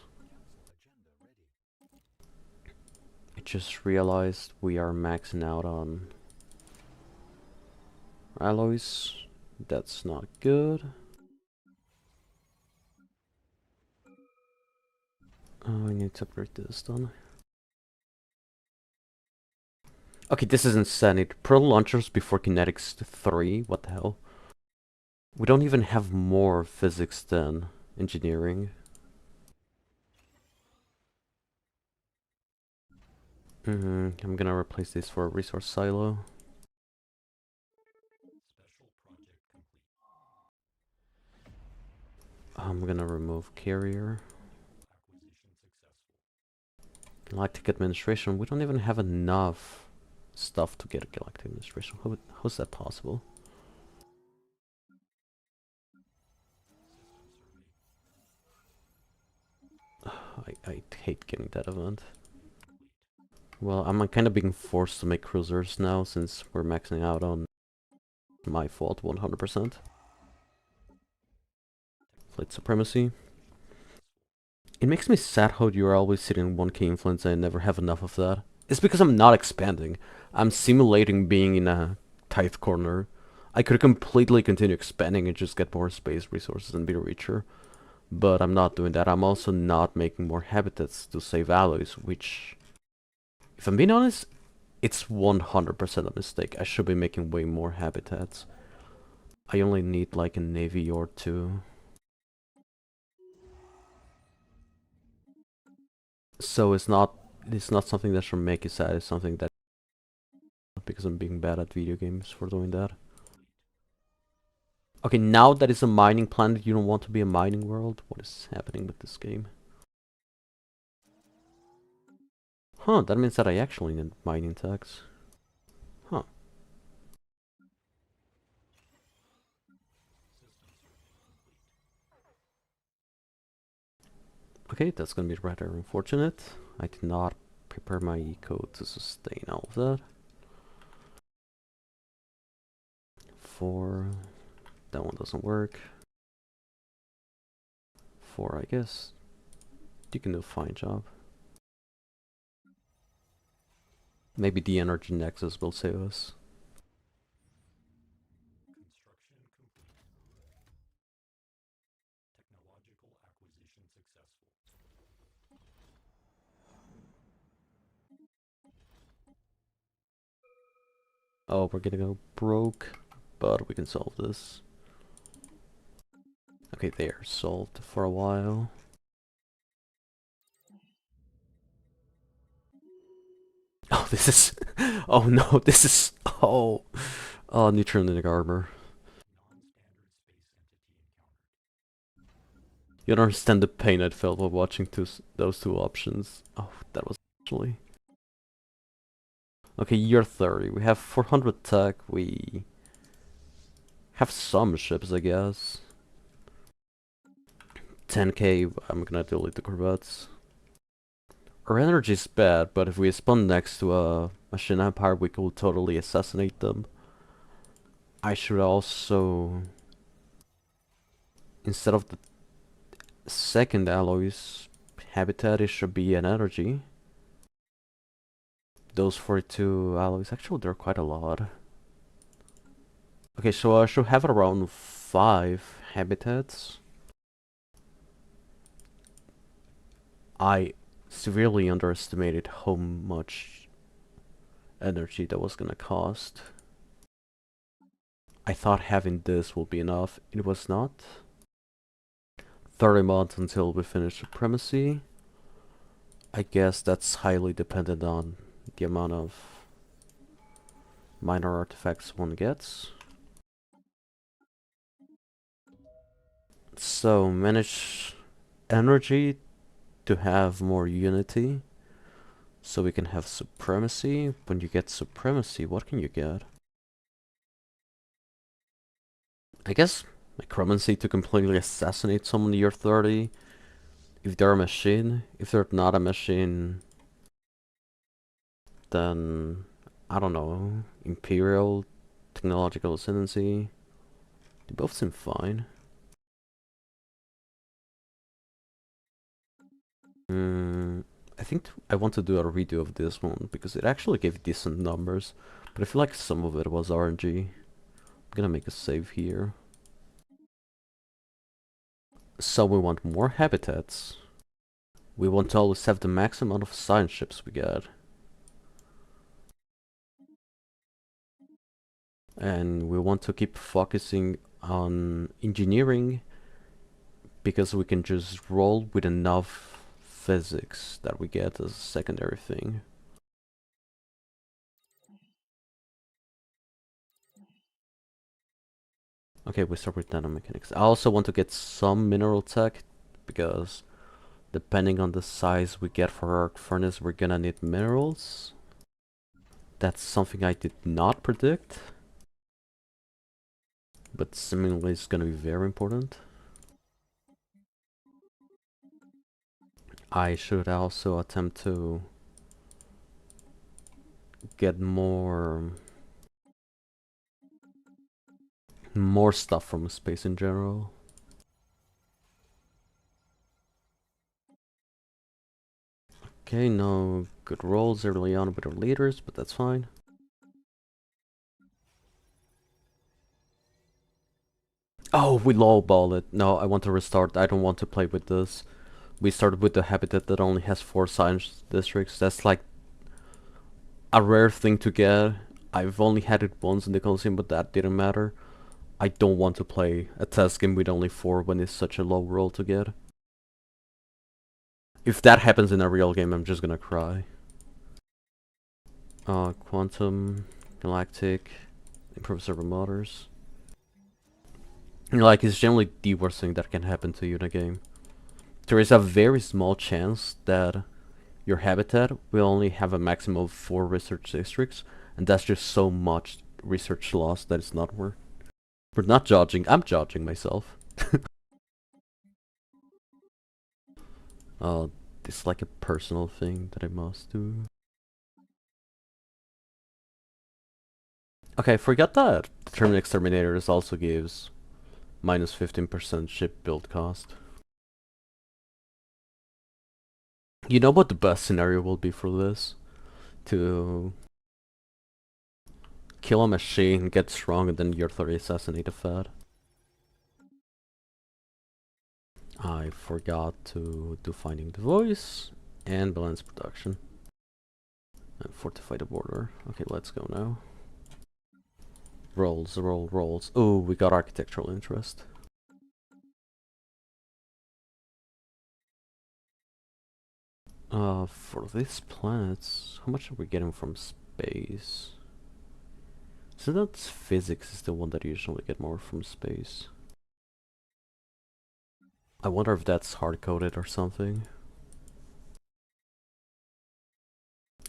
I just realized we are maxing out on alloys. That's not good. Oh, I need to upgrade this done. Okay, this is insanity. Pro launchers before kinetics 3? What the hell? We don't even have more physics than engineering. I'm gonna replace this for a resource silo. I'm gonna remove carrier. Galactic administration. We don't even have enough stuff to get a galactic administration. How's that possible? I hate getting that event. Well, I'm kind of being forced to make cruisers now since we're maxing out on my fault 100%. Fleet supremacy. It makes me sad how you're always sitting 1k influence and I never have enough of that. It's because I'm not expanding. I'm simulating being in a tight corner. I could completely continue expanding and just get more space resources and be a reacher. But I'm not doing that. I'm also not making more habitats to save alloys, which, if I'm being honest, it's 100% a mistake. I should be making way more habitats. I only need like a navy or two. So it's not something that should make you sad. It's something that, because I'm being bad at video games for doing that. Okay, now that it's a mining planet, you don't want to be a mining world? What is happening with this game? Huh, that means that I actually need mining tax. Huh. Okay, that's gonna be rather unfortunate. I did not prepare my eco to sustain all of that. 4. That one doesn't work. 4, I guess. You can do a fine job. Maybe the energy nexus will save us. Oh, we're gonna go broke, but we can solve this. Okay, they are solved for a while. Oh, this is... Oh no, this is... Oh, neutronic armor. You don't understand the pain I felt while watching those two options. Oh, that was actually... Okay, year 30. We have 400 tech. We have some ships, I guess. 10k, I'm gonna delete the corvettes. Our energy's bad, but if we spawn next to a machine empire, we could totally assassinate them. I should also... Instead of the second alloys habitat, it should be an energy. Those 42 alloys, actually they're quite a lot. Okay, so I should have around 5 habitats. I severely underestimated how much energy that was gonna cost. I thought having this would be enough. It was not. 30 months until we finish Supremacy. I guess that's highly dependent on the amount of minor artifacts one gets. So manage energy to have more unity, so we can have Supremacy. When you get Supremacy, what can you get? I guess Necromancy to completely assassinate someone in year 30. If they're a machine. If they're not a machine, then I don't know. Imperial, Technological Ascendancy. They both seem fine. I think I want to do a redo of this one because it actually gave decent numbers, but I feel like some of it was RNG. I'm gonna make a save here. So we want more habitats. We want to always have the max amount of science ships we get. And we want to keep focusing on engineering because we can just roll with enough physics that we get as a secondary thing. Okay, we start with nanomechanics. I also want to get some mineral tech because depending on the size we get for our furnace, we're gonna need minerals. That's something I did not predict, but seemingly it's gonna be very important. I should also attempt to get more stuff from space in general. Okay, no good rolls early on with our leaders, but that's fine. Oh, we lowball it. No, I want to restart. I don't want to play with this. We started with the habitat that only has 4 science districts. That's like a rare thing to get. I've only had it once in the Coliseum, but that didn't matter. I don't want to play a test game with only 4 when it's such a low roll to get. If that happens in a real game, I'm just gonna cry. Quantum, Galactic, Improved Servo Motors. Like, it's generally the worst thing that can happen to you in a game. There is a very small chance that your habitat will only have a maximum of 4 research districts, and that's just so much research loss that it's not worth. We're not judging, I'm judging myself. It's like a personal thing that I must do. Okay, forget that. Determined Exterminators also gives minus 15% ship build cost. You know what the best scenario will be for this? To kill a machine, get strong, and then year 30 assassinate a Fed. I forgot to do Finding the Voice and balance production. And fortify the border. Okay, let's go now. Rolls, rolls. Oh, we got architectural interest. For these planets, how much are we getting from space? So that's physics is the one that you usually get more from space. I wonder if that's hard-coded or something.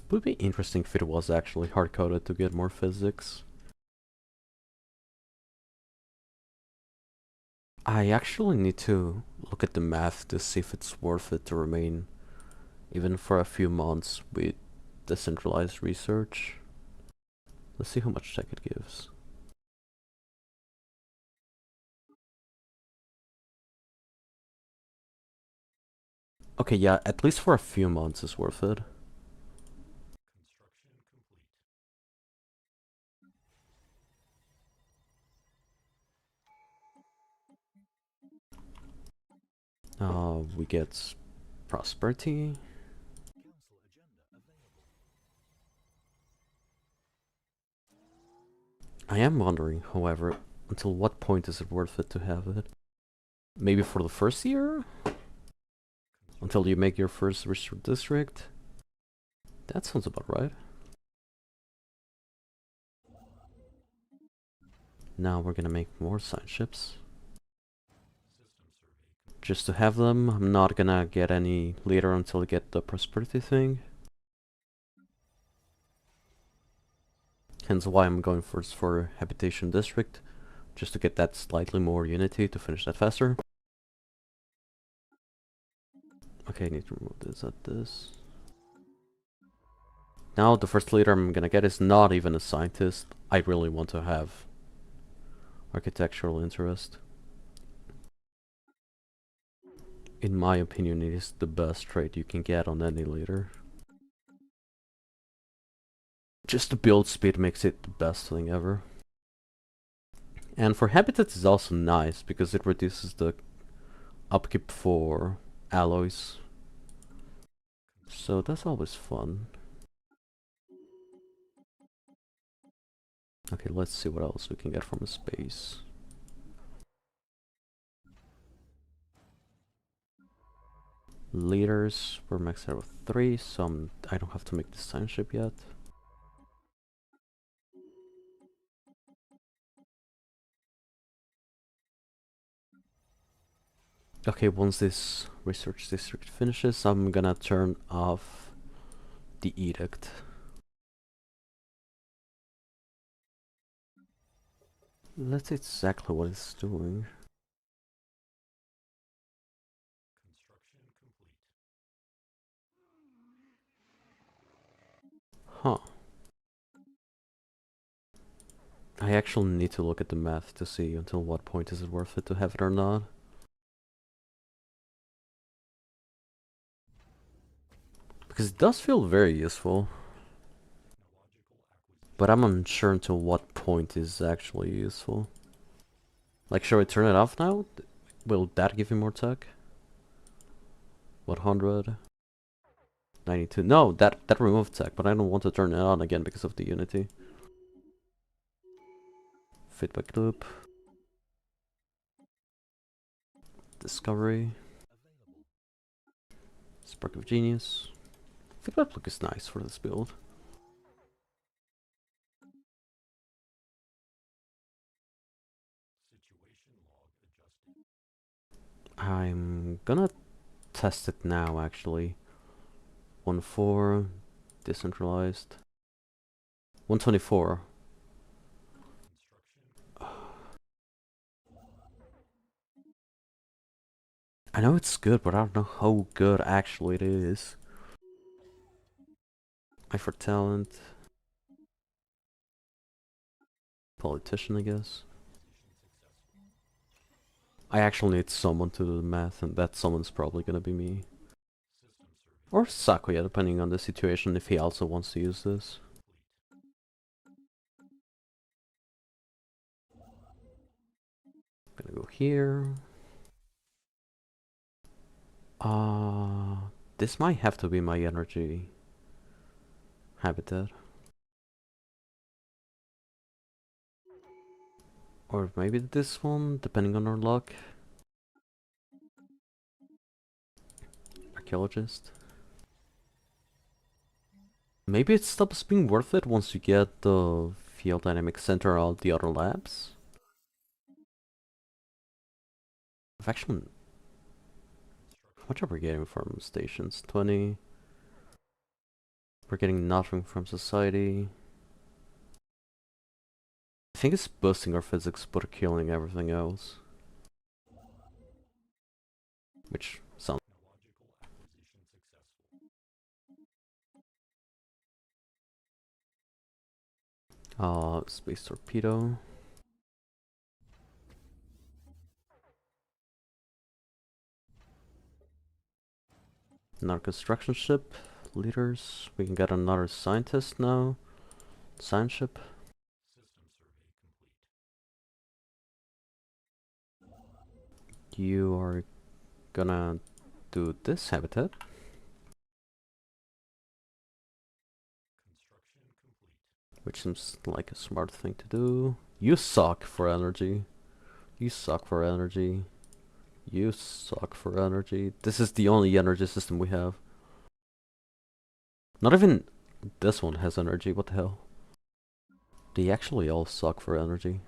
Would be interesting if it was actually hard-coded to get more physics. I actually need to look at the math to see if it's worth it to remain even for a few months with decentralized research. Let's see how much tech it gives. Okay, yeah, at least for a few months is worth it. We get prosperity. I am wondering, however, until what point is it worth it to have it? Maybe for the first year? Until you make your first research district? That sounds about right. Now we're gonna make more science ships. Just to have them. I'm not gonna get any later until I get the prosperity thing. Hence why I'm going first for habitation district. Just to get that slightly more unity to finish that faster. Okay, I need to remove this at this. Now the first leader I'm gonna get is not even a scientist. I really want to have architectural interest. In my opinion, it is the best trait you can get on any leader. Just the build speed makes it the best thing ever. And for habitats is also nice because it reduces the upkeep for alloys. So that's always fun. Okay, let's see what else we can get from space. Leaders, we're maxed out with 3, so I don't have to make the science ship yet. Okay, once this research district finishes, I'm gonna turn off the edict. Let's see exactly what it's doing. Huh. I actually need to look at the math to see until what point is it worth it to have it or not. Because it does feel very useful. But I'm unsure until what point is actually useful. Like, should I turn it off now? Will that give you more tech? 100? 92? No, that removed tech, but I don't want to turn it on again because of the unity. Feedback loop. Discovery. Spark of Genius. Feedback loop is nice for this build. I'm gonna test it now, actually. 1.4, decentralized. 124. I know it's good, but I don't know how good actually it is. Eye for talent. Politician, I guess. I actually need someone to do the math, and that someone's probably gonna be me. Or Sakuya, depending on the situation, if he also wants to use this. Gonna go here. This might have to be my energy habitat. Or maybe this one, depending on our luck. Archaeologist. Maybe it stops being worth it once you get the field dynamic center of the other labs. I've actually much are we getting from stations? 20. We're getting nothing from society. I think it's boosting our physics but killing everything else. Which sounds... Space torpedo. Another construction ship. Leaders. We can get another scientist now. Science ship. You are gonna do this habitat. Which seems like a smart thing to do. You suck for energy. You suck for energy. You suck for energy. This is the only energy system we have. Not even this one has energy. What the hell? They actually all suck for energy.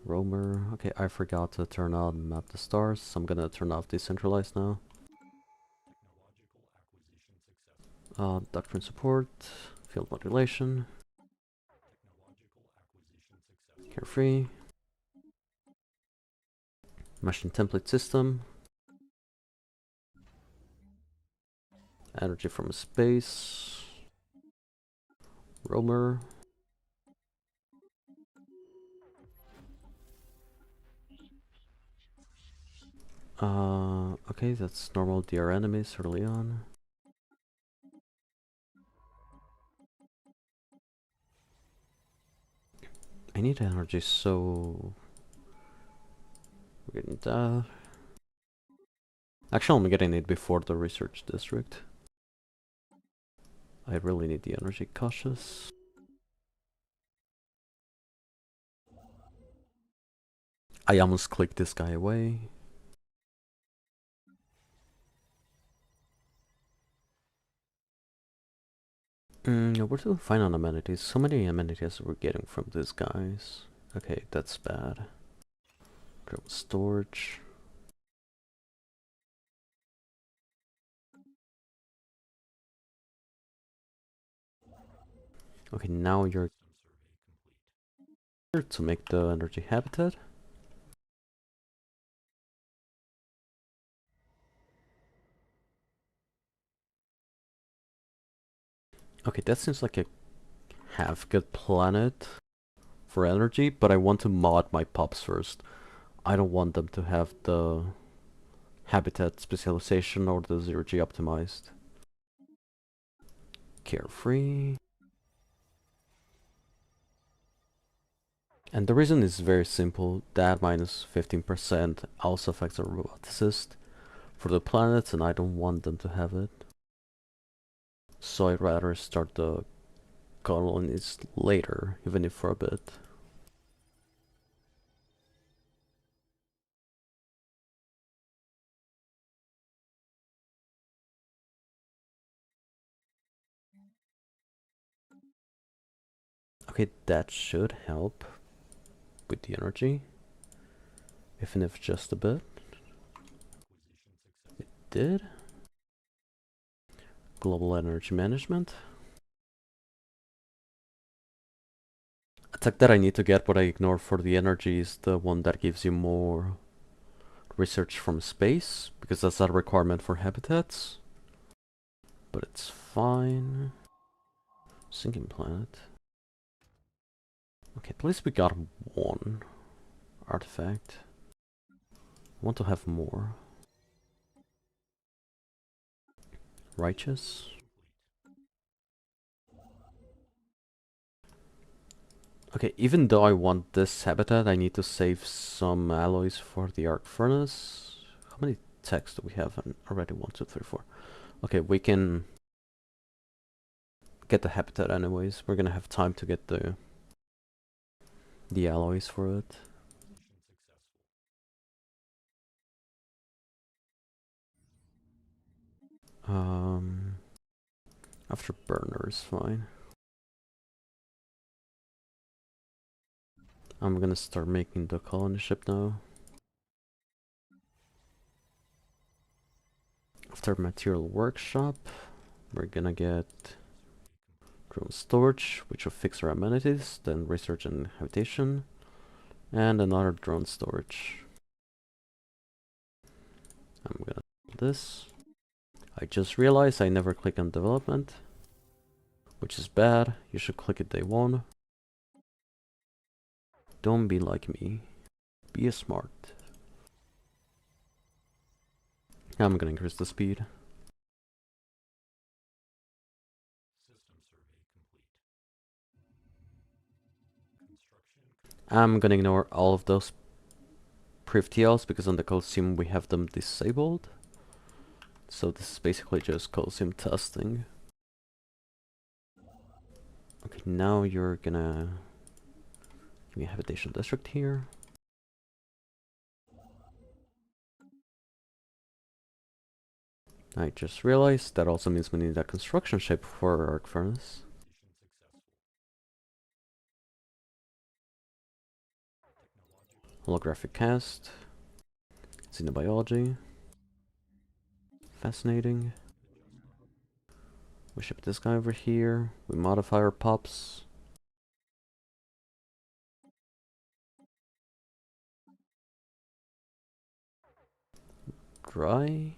Roamer. Okay, I forgot to turn on Map the Stars, so I'm gonna turn off Decentralized now. Doctrine support. Field modulation. Carefree. Machine template system. Energy from space. Roamer. Okay, that's normal DR enemies early on. I need energy, so we're getting that. Actually, I'm getting it before the research district. I really need the energy cautious. I almost clicked this guy away. We're doing fine on amenities. So many amenities we're getting from these guys. Okay, that's bad. Grab storage. Okay, now you're here to make the energy habitat. Okay, that seems like a half good planet for energy, but I want to mod my pups first. I don't want them to have the habitat specialization or the zero-G optimized. Carefree. And the reason is very simple. That minus 15% also affects our roboticist for the planets, and I don't want them to have it. So I'd rather start the colonies later, even if for a bit. Okay, that should help with the energy, even if just a bit. It did. Global energy management. A tech that I need to get, but I ignore for the energy, is the one that gives you more research from space, because that's not a requirement for habitats. But it's fine. Sinking planet. Okay, at least we got one artifact. I want to have more. Righteous. Okay, even though I want this habitat, I need to save some alloys for the arc furnace. How many techs do we have already? 1, 2, 3, 4. Okay, we can get the habitat anyways. We're gonna have time to get the alloys for it. Afterburner is fine. I'm gonna start making the colony ship now. After material workshop, we're gonna get drone storage, which will fix our amenities, then research and habitation, and another drone storage. I'm gonna do this. I just realized I never click on development, which is bad. You should click it day one. Don't be like me. Be smart. I'm gonna increase the speed. I'm gonna ignore all of those PrivTLs because on the Coliseum we have them disabled. So this is basically just Coliseum testing. Okay, now you're gonna give me a habitation district here. I just realized that also means we need a construction ship for our arc furnace. Holographic cast. Xenobiology. Fascinating. We ship this guy over here. We modify our pops. Dry.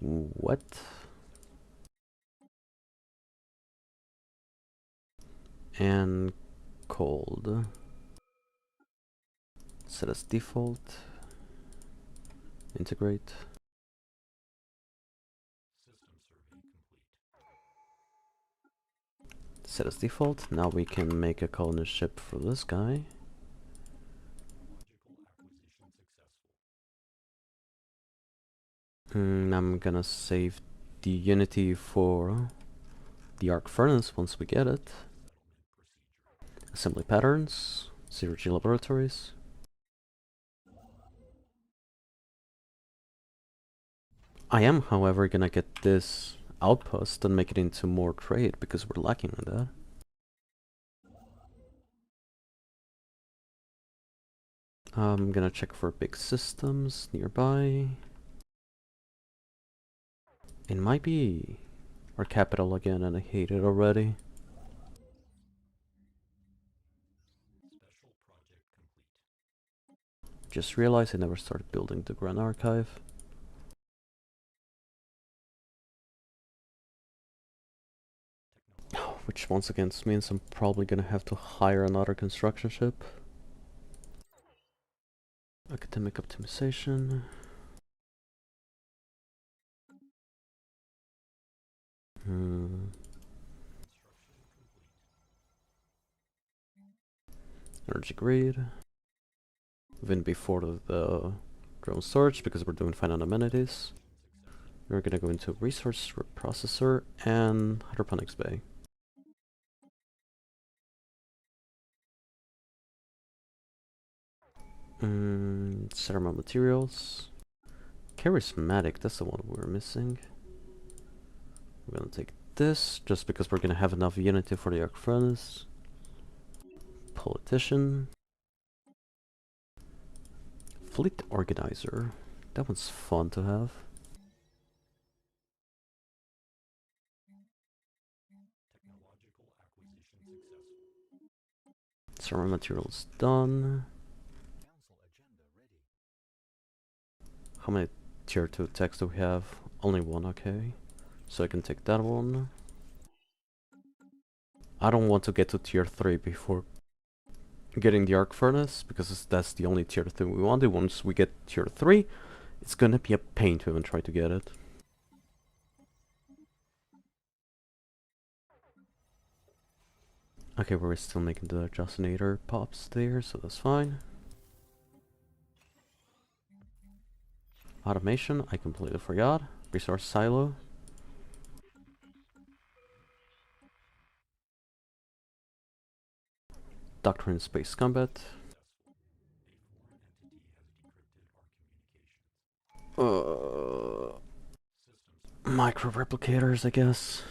Wet. And cold. Set as default. Integrate. Set as default. Now we can make a colonist ship for this guy. I'm gonna save the Unity for the arc furnace once we get it. Assembly patterns. 0G laboratories. I am, however, gonna get this outpost and make it into more trade because we're lacking on that. I'm gonna check for big systems nearby. It might be our capital again, and I hate it already. Just realized I never started building the Grand Archive. Which once again means I'm probably gonna have to hire another construction ship. Academic optimization. Energy grid. Even before the drone storage because we're doing finite amenities. We're gonna go into resource processor and hydroponics bay. Ceramic materials. Charismatic, that's the one we were missing. We're gonna take this just because we're gonna have enough unity for the arc furnace. Politician. Fleet organizer. That one's fun to have. Ceramic materials done. How many tier 2 techs do we have? Only one, okay. So I can take that one. I don't want to get to tier 3 before getting the arc furnace, because that's the only tier 2 we wanted. Once we get tier 3, it's gonna be a pain to even try to get it. Okay, we're still making the Jacinator pops there, so that's fine. Automation, I completely forgot. Resource silo. Doctrine Space Combat. Micro replicators, I guess.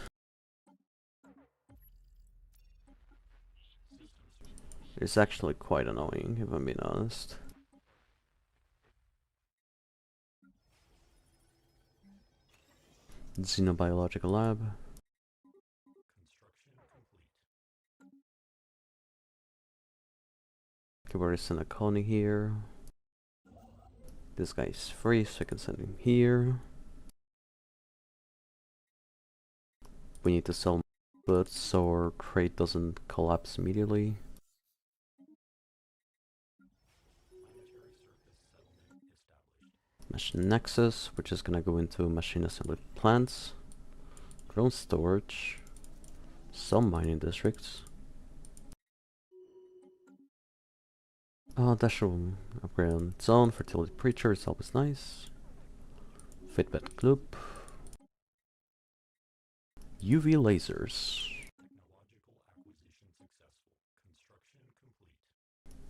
It's actually quite annoying, if I'm being honest. Xenobiological lab. Okay, we're send a colony here. This guy is free, so I can send him here. We need to sell goods so our trade doesn't collapse immediately. Machine Nexus, which is gonna go into machine assembly plants. Drone storage. Some mining districts. Dash room upgrade on its own. Fertility Preacher is always nice. Fitbit Club. UV lasers.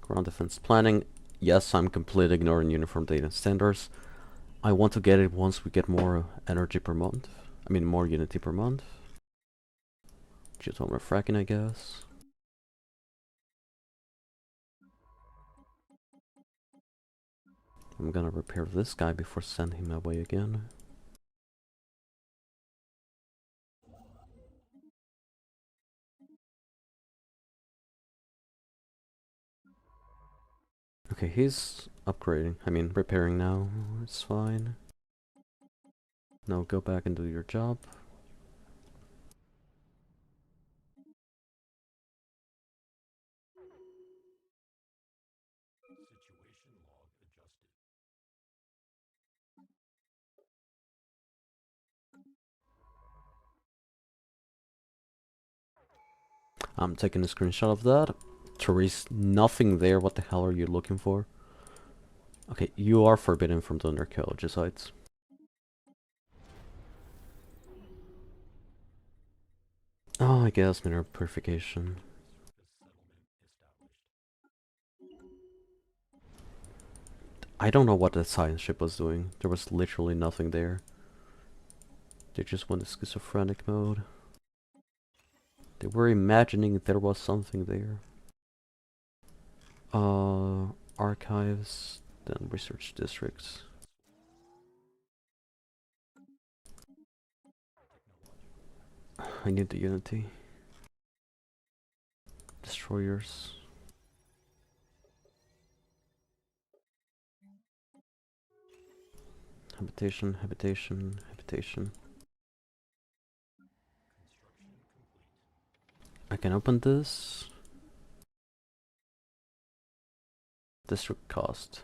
Ground defense planning. Yes, I'm completely ignoring uniform data standards. I want to get it once we get more energy per month. I mean, more unity per month. Geothermal fracking, I guess. I'm gonna repair this guy before sending him away again. Okay, he's upgrading. I mean, repairing now. It's fine. Now go back and do your job. I'm taking a screenshot of that. Therese, nothing there. What the hell are you looking for? Okay, you are forbidden from the Undercology sites. Oh, I guess mineral purification. I don't know what that science ship was doing. There was literally nothing there. They just went to schizophrenic mode. They were imagining there was something there. Archives, then research districts. I need the unity. Destroyers. Habitation, habitation, habitation. I can open this. District cost.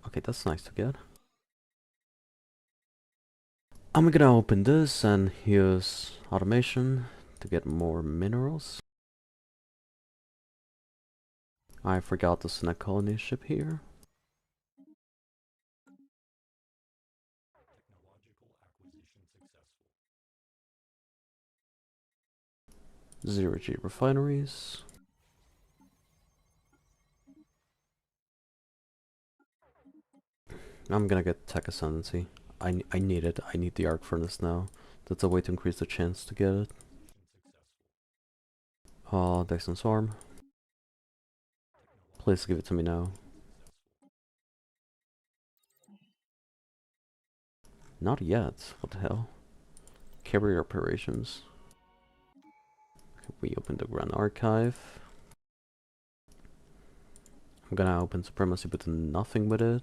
Okay, that's nice to get. I'm gonna open this and use automation to get more minerals. I forgot to send a colony ship here. Zero G refineries. I'm gonna get tech ascendancy. I need it. I need the arc furnace now. That's a way to increase the chance to get it. Devouring Swarm. Please give it to me now. Not yet. What the hell? Carrier operations. We open the Grand Archive. I'm gonna open Supremacy but nothing with it.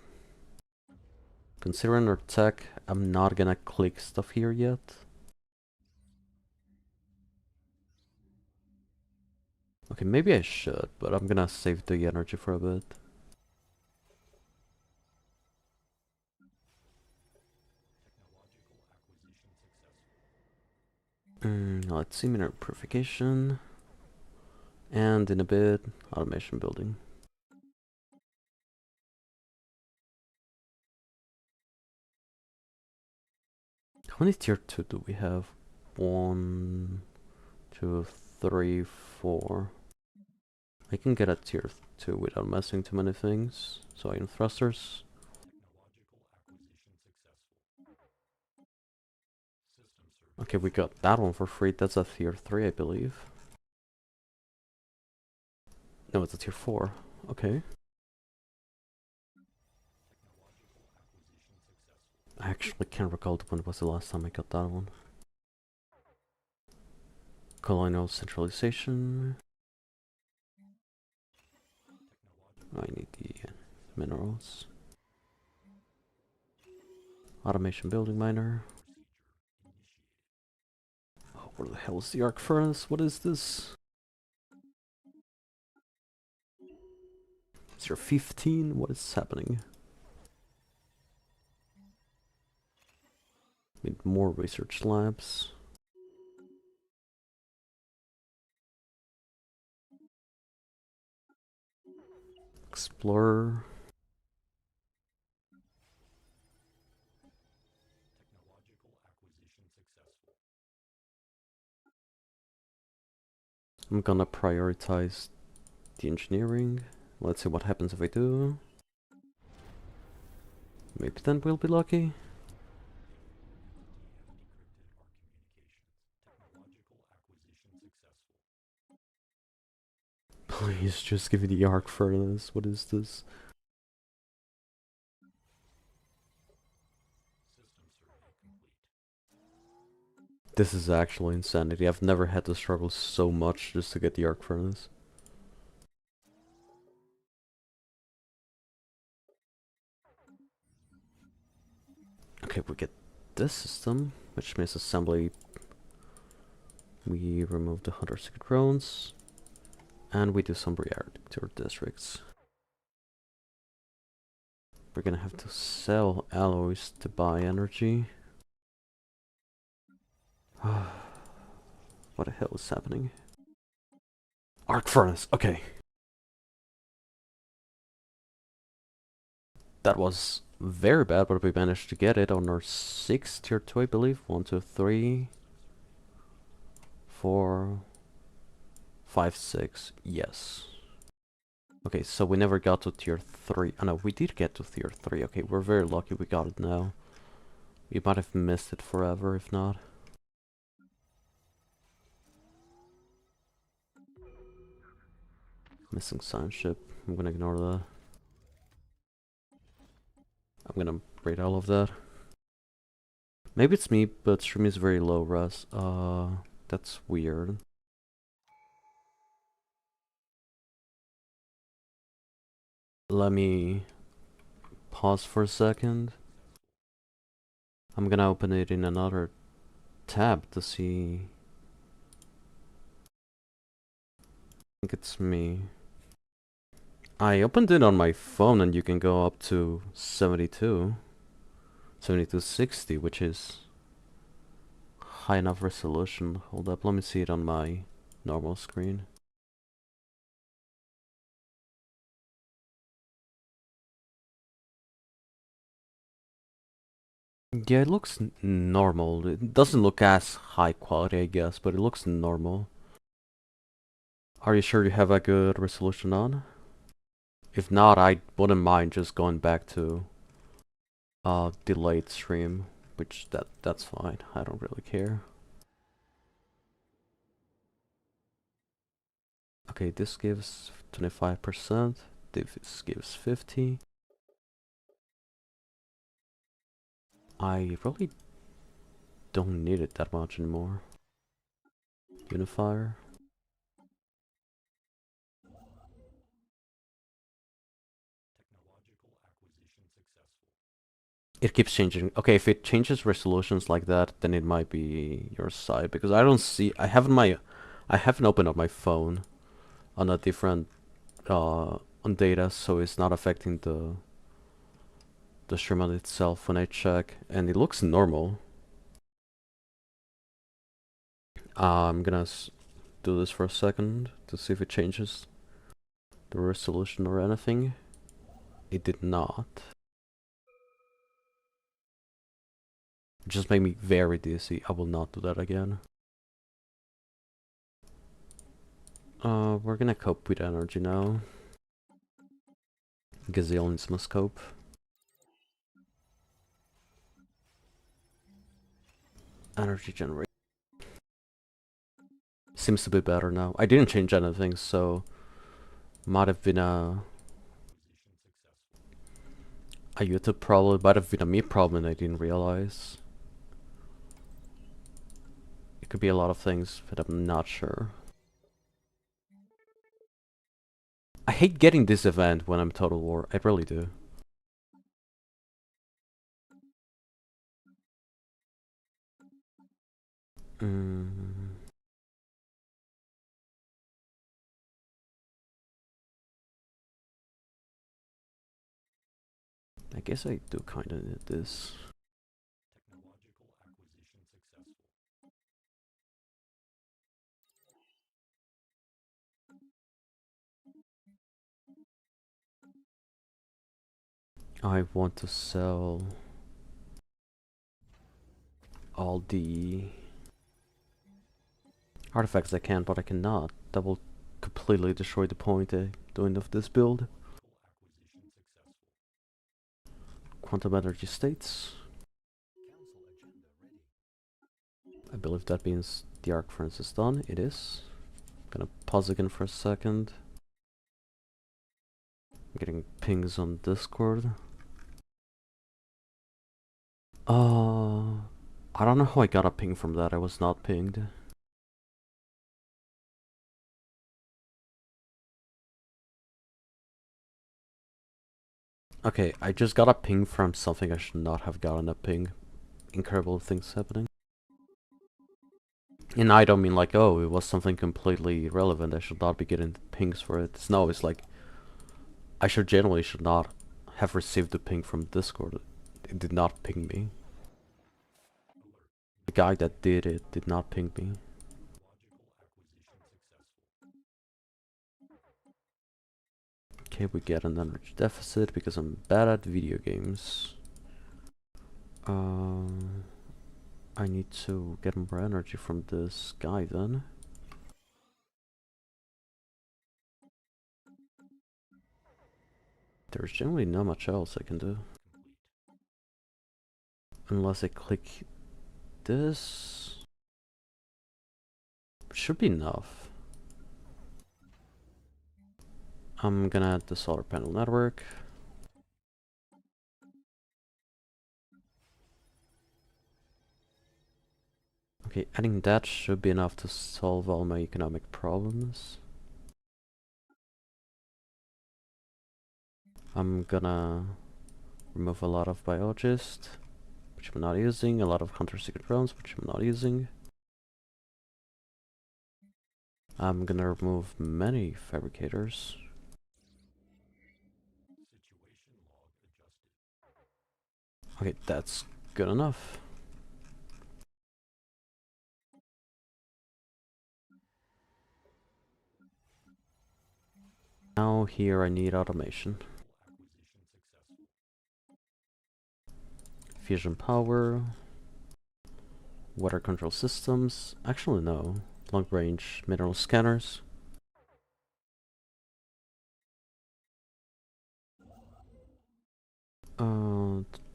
Considering our tech, I'm not gonna click stuff here yet. Okay, maybe I should, but I'm gonna save the energy for a bit. Let's see, mineral purification. And in a bit, automation building. How many tier 2 do we have? 1, 2, 3, 4. I can get a tier 2 without messing too many things. So ion thrusters. Okay, we got that one for free. That's a tier 3, I believe. No, it's a tier 4. Okay. I actually can't recall when was the last time I got that one. Colonial centralization. I need the minerals. Automation building miner. Oh, where the hell is the arc furnace? What is this? 015? What is happening? Need more research labs. Explorer. I'm gonna prioritize the engineering. Let's see what happens if I do. Maybe then we'll be lucky. Please just give me the arc furnace. What is this? This is actually insanity. I've never had to struggle so much just to get the arc furnace. Okay, we get this system, which means assembly. We remove the 100 secret drones, and we do some reactor districts. We're gonna have to sell alloys to buy energy. What the hell is happening? Arc furnace, okay. That was very bad, but we managed to get it on our 6th tier 2, I believe. 1, 2, 3, 4, 5, 6. Yes. Okay, so we never got to tier 3. Oh no, we did get to tier 3. Okay, we're very lucky we got it now. We might have missed it forever if not. Missing science ship. I'm gonna ignore that. I'm gonna rate all of that. Maybe it's me, but stream is very low res. That's weird. Let me pause for a second. I'm gonna open it in another tab to see. I think it's me. I opened it on my phone and you can go up to 7260, which is high enough resolution. Hold up, let me see it on my normal screen. Yeah, it looks normal. It doesn't look as high quality, I guess, but it looks normal. Are you sure you have a good resolution on? If not, I wouldn't mind just going back to delayed stream, which that's fine. I don't really care. Okay, this gives 25%. This gives 50. I really don't need it that much anymore. Unifier. It keeps changing. Okay, if it changes resolutions like that, then it might be your side because I don't see. I haven't opened up my phone on a different on data, so it's not affecting the stream on itself when I check, and it looks normal. I'm gonna do this for a second to see if it changes the resolution or anything. It did not. It just made me very dizzy. I will not do that again. We're gonna cope with energy now. Gazillions must cope. Energy generation. Seems to be better now. I didn't change anything, so Might have been a YouTube problem, might have been a me problem and I didn't realize. It could be a lot of things, but I'm not sure. I hate getting this event when I'm Total War, I really do. I guess I do kinda need this. I want to sell all the artifacts I can, but I cannot. That will completely destroy the point of doing of this build. Quantum energy states. I believe that means the arc furnace is done. It is. I'm gonna pause again for a second. I'm getting pings on Discord. I don't know how I got a ping from that. I was not pinged. Okay, I just got a ping from something I should not have gotten a ping. Incredible things happening. And I don't mean like, oh, it was something completely irrelevant, I should not be getting pings for it. No, it's like, I generally should not have received a ping from Discord. It did not ping me. The guy that did it did not ping me. Okay, we get an energy deficit because I'm bad at video games. I need to get more energy from this guy then. There's generally not much else I can do. Unless I click this. Should be enough. I'm gonna add the solar panel network. Okay, adding that should be enough to solve all my economic problems. I'm gonna remove a lot of biologists, which I'm not using, a lot of hunter secret drones, which I'm not using. I'm gonna remove many fabricators. Okay, that's good enough. Now here I need automation. Fusion power. Water control systems. Actually no. Long range mineral scanners.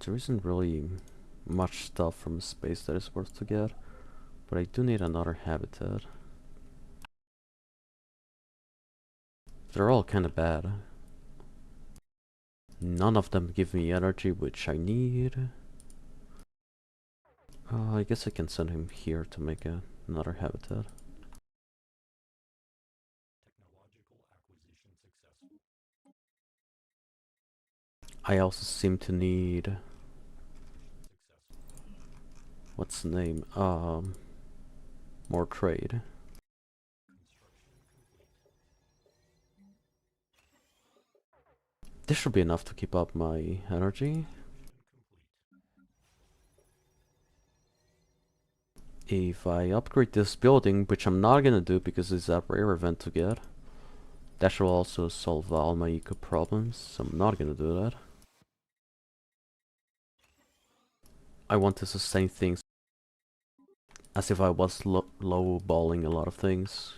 There isn't really much stuff from space that is worth to get, but I do need another habitat. They're all kinda bad. None of them give me energy, which I need. I guess I can send him here to make another habitat. I also seem to need... what's the name? More trade. This should be enough to keep up my energy. If I upgrade this building, which I'm not gonna do because it's a rare event to get, that should also solve all my eco problems, so I'm not gonna do that. I want to sustain things as if I was low-balling a lot of things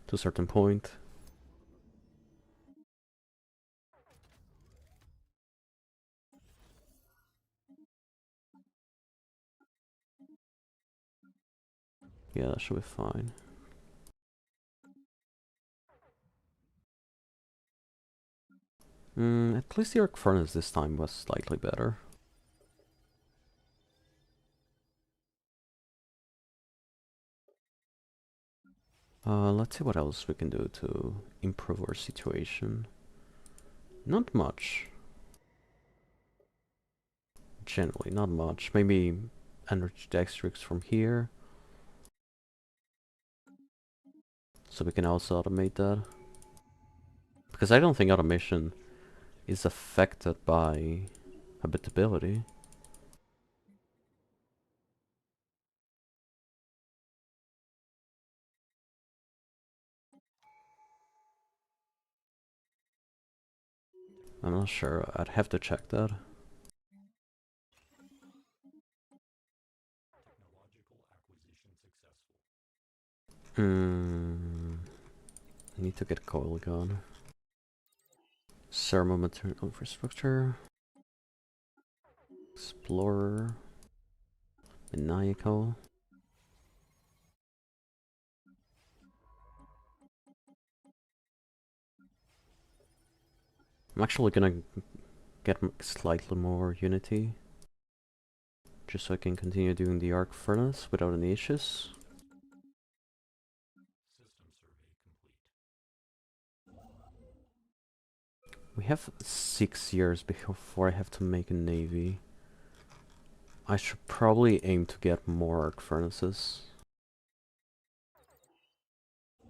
to a certain point. Yeah, that should be fine. At least the arc furnace this time was slightly better. Let's see what else we can do to improve our situation. Not much. Generally, not much. Maybe energy dextrix from here. So we can also automate that. Because I don't think automation is affected by habitability. I'm not sure. I'd have to check that. I need to get coil gun. Thermal material infrastructure. Explorer. Maniacal. I'm actually gonna get slightly more unity. Just so I can continue doing the arc furnace without any issues. We have 6 years before I have to make a navy. I should probably aim to get more arc furnaces.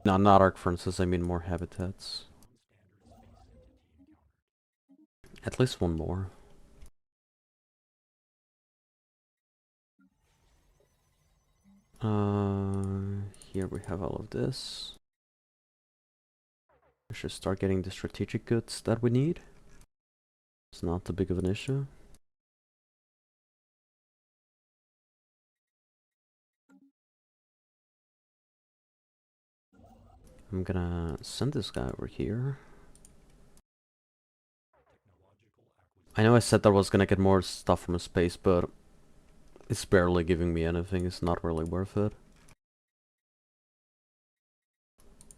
No, not arc furnaces, I mean more habitats. At least one more. Here we have all of this. We should start getting the strategic goods that we need. It's not too big of an issue. I'm gonna send this guy over here. I know I said that I was gonna get more stuff from space, but it's barely giving me anything. It's not really worth it.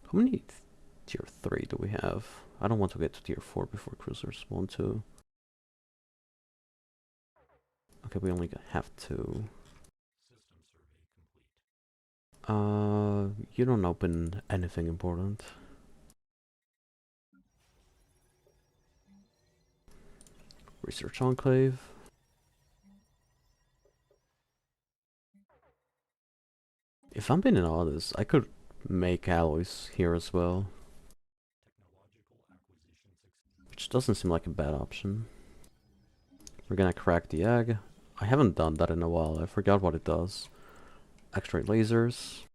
How many tier 3 do we have? I don't want to get to tier 4 before cruisers want to. Okay, we only have 2. You don't open anything important. Research Enclave. If I'm being honest, I could make alloys here as well. Which doesn't seem like a bad option. We're gonna crack the egg. I haven't done that in a while, I forgot what it does. X-ray lasers.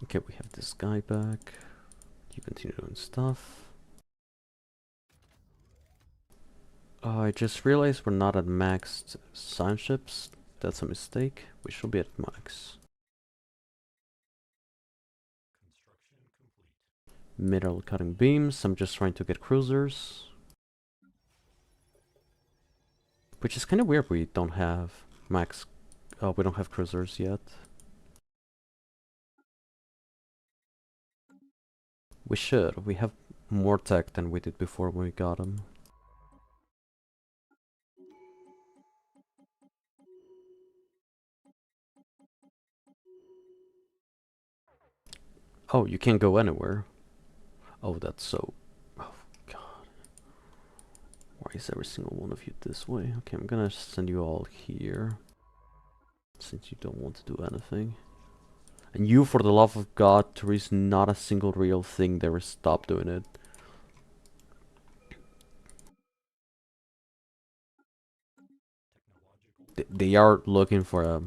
Okay, we have this guy back. You continue doing stuff. I just realized we're not at maxed science ships. That's a mistake. We should be at max. Middle cutting beams. I'm just trying to get cruisers. Which is kind of weird we don't have max... we don't have cruisers yet. We should. We have more tech than we did before when we got them. Oh, you can't go anywhere. Oh, that's so... Oh, God. Why is every single one of you this way? Okay, I'm gonna send you all here. Since you don't want to do anything. And you, for the love of God, there is not a single real thing there. Stop doing it. They are looking for a...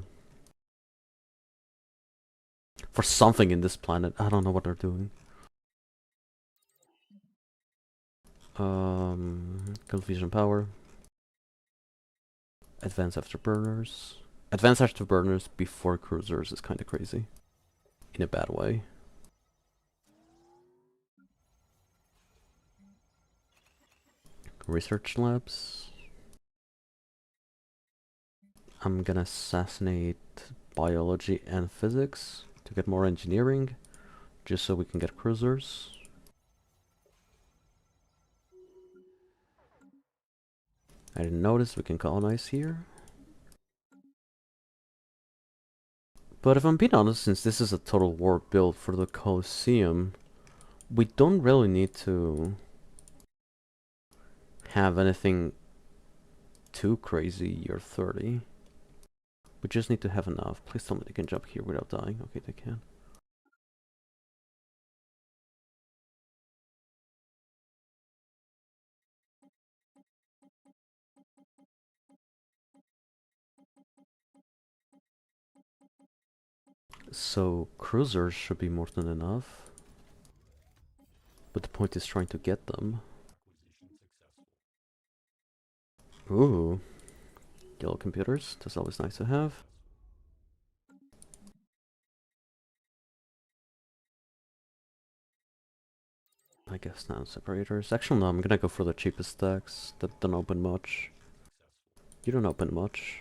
for something in this planet. I don't know what they're doing. Confusion power. Advanced afterburners. Advanced afterburners before cruisers is kind of crazy. In a bad way. Research labs. I'm gonna assassinate biology and physics to get more engineering, just so we can get cruisers. I didn't notice we can colonize here. But if I'm being honest, since this is a total war build for the Colosseum, we don't really need to have anything too crazy year 30. We just need to have enough. Please tell me they can jump here without dying. Okay, they can. So, cruisers should be more than enough. But the point is trying to get them. Ooh. Yellow computers. That's always nice to have. I guess now separators. Actually, no, I'm gonna go for the cheapest stacks that don't open much. You don't open much.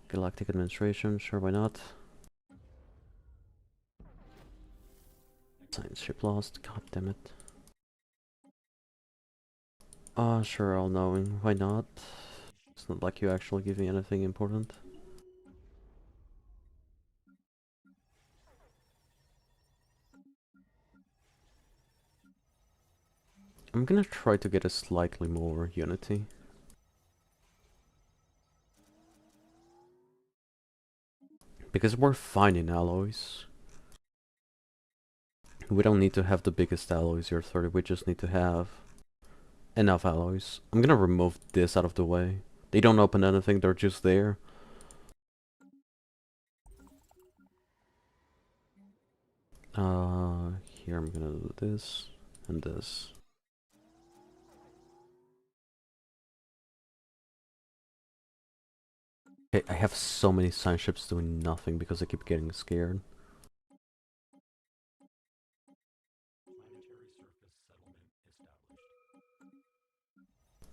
Galactic Administration, sure, why not? Science ship lost, god damn it. Sure, all knowing, why not? It's not like you actually give me anything important. I'm gonna try to get a slightly more unity. Because we're finding alloys. We don't need to have the biggest alloys year 30, we just need to have enough alloys. I'm gonna remove this out of the way. They don't open anything, they're just there. Here I'm gonna do this and this. Okay, I have so many science ships doing nothing because I keep getting scared.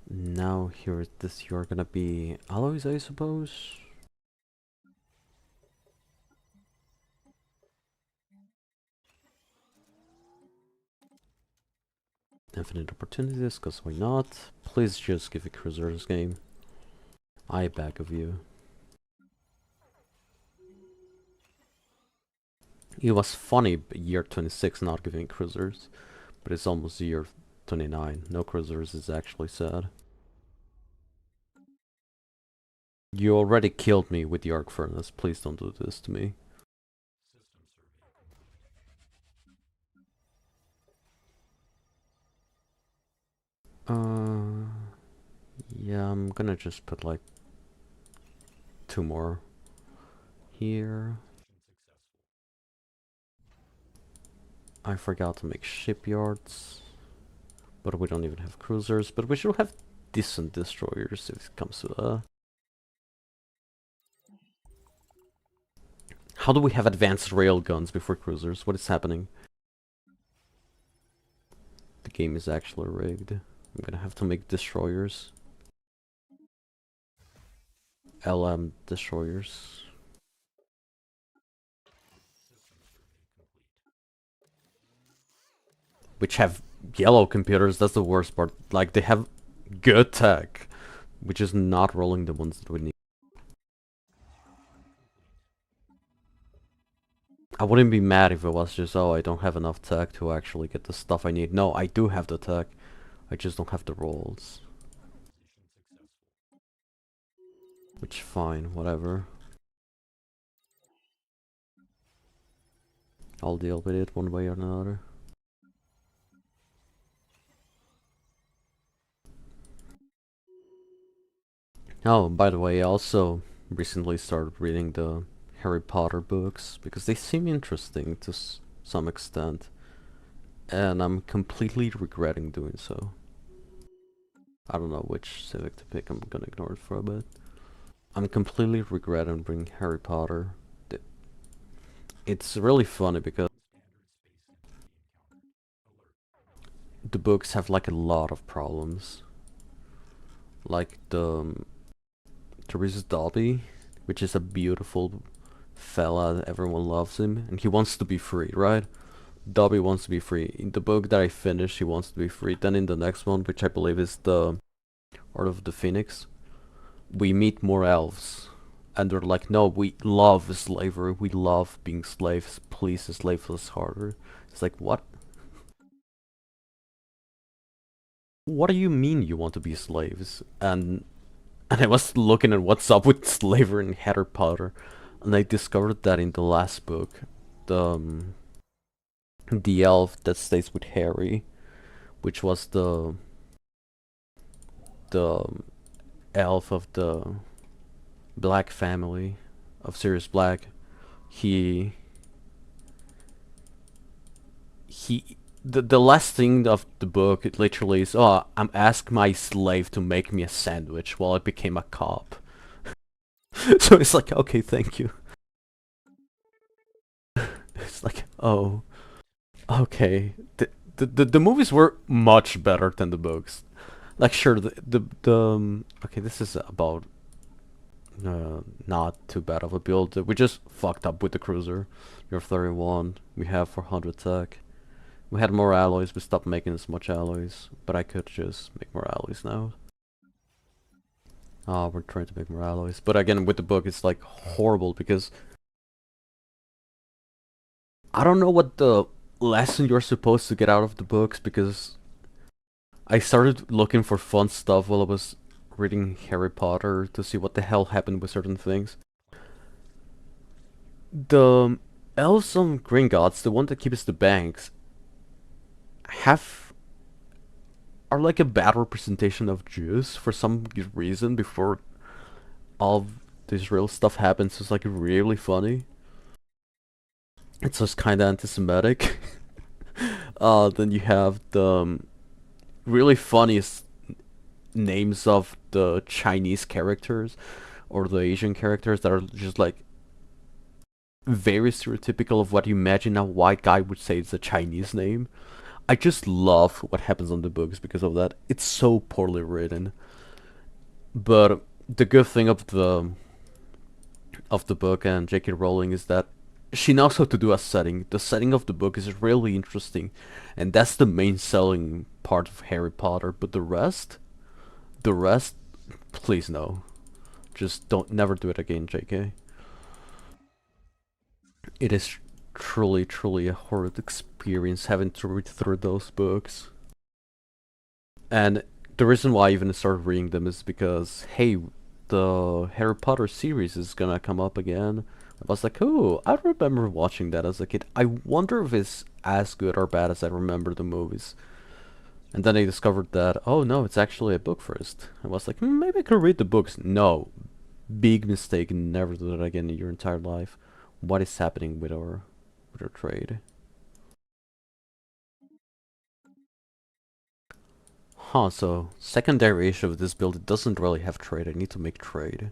Now here, you're gonna be alloys, I suppose? Infinite opportunities, cause why not? Please just give a cruiser this game. I beg of you. It was funny year 26 not giving cruisers, but it's almost year 29. No cruisers is actually sad. You already killed me with the arc furnace, please don't do this to me. Yeah, I'm gonna just put like 2 more here. I forgot to make shipyards, but we don't even have cruisers, but we should have decent destroyers if it comes to How do we have advanced rail guns before cruisers? What is happening? The game is actually rigged. I'm gonna have to make destroyers. LM destroyers. Which have yellow computers, that's the worst part. Like, they have good tech, which is not rolling the ones that we need. I wouldn't be mad if it was just, oh, I don't have enough tech to actually get the stuff I need. No, I do have the tech. I just don't have the rolls. Which, fine, whatever. I'll deal with it one way or another. Oh, by the way, I also recently started reading the Harry Potter books because they seem interesting to some extent, and I'm completely regretting doing so. I don't know which civic to pick, I'm gonna ignore it for a bit. I'm completely regretting bringing Harry Potter. It's really funny because the books have like a lot of problems. Like the there is Dobby, which is a beautiful fella. Everyone loves him, and he wants to be free, right? Dobby wants to be free. In the book that I finished, he wants to be free. Then in the next one, which I believe is the Order of the Phoenix, we meet more elves. And they're like, no, we love slavery. We love being slaves. Please enslave us harder. It's like, what? What do you mean you want to be slaves? And I was looking at what's up with slavery in Harry Potter, and I discovered that in the last book, the the elf that stays with Harry, which was the elf of the Black family of Sirius Black, he the last thing of the book, it literally is, oh, I'm asked my slave to make me a sandwich while I became a cop. So it's like, okay, thank you. It's like, oh, okay. The movies were much better than the books. Like, sure, okay, this is about not too bad of a build. We just fucked up with the cruiser. You're 31. We have 400 tech. We had more alloys. We stopped making as much alloys, but I could just make more alloys now. Oh, we're trying to make more alloys, but again, with the book, it's like horrible because I don't know what the lesson you're supposed to get out of the books, because I started looking for fun stuff while I was reading Harry Potter to see what the hell happened with certain things. The elves on Gringotts, the one that keeps the banks, are like a bad representation of Jews for some good reason before all this real stuff happens. It's like really funny. It's just kinda anti-Semitic. Then you have the really funniest names of the Chinese characters or the Asian characters that are just like very stereotypical of what you imagine a white guy would say it's a Chinese name. I just love what happens on the books because of that. It's so poorly written. But the good thing of the book and J.K. Rowling is that she knows how to do a setting. The setting of the book is really interesting, and that's the main selling part of Harry Potter. But the rest, please no. Just don't never do it again, J.K. It is truly, truly a horrid experience having to read through those books. And the reason why I even started reading them is because, hey, the Harry Potter series is gonna come up again. I was like, oh, I remember watching that as a kid. I wonder if it's as good or bad as I remember the movies. And then I discovered that, oh no, it's actually a book first. I was like, maybe I could read the books. No. Big mistake, never do that again in your entire life. What is happening with our trade? Huh, so secondary issue of this build, it doesn't really have trade. I need to make trade.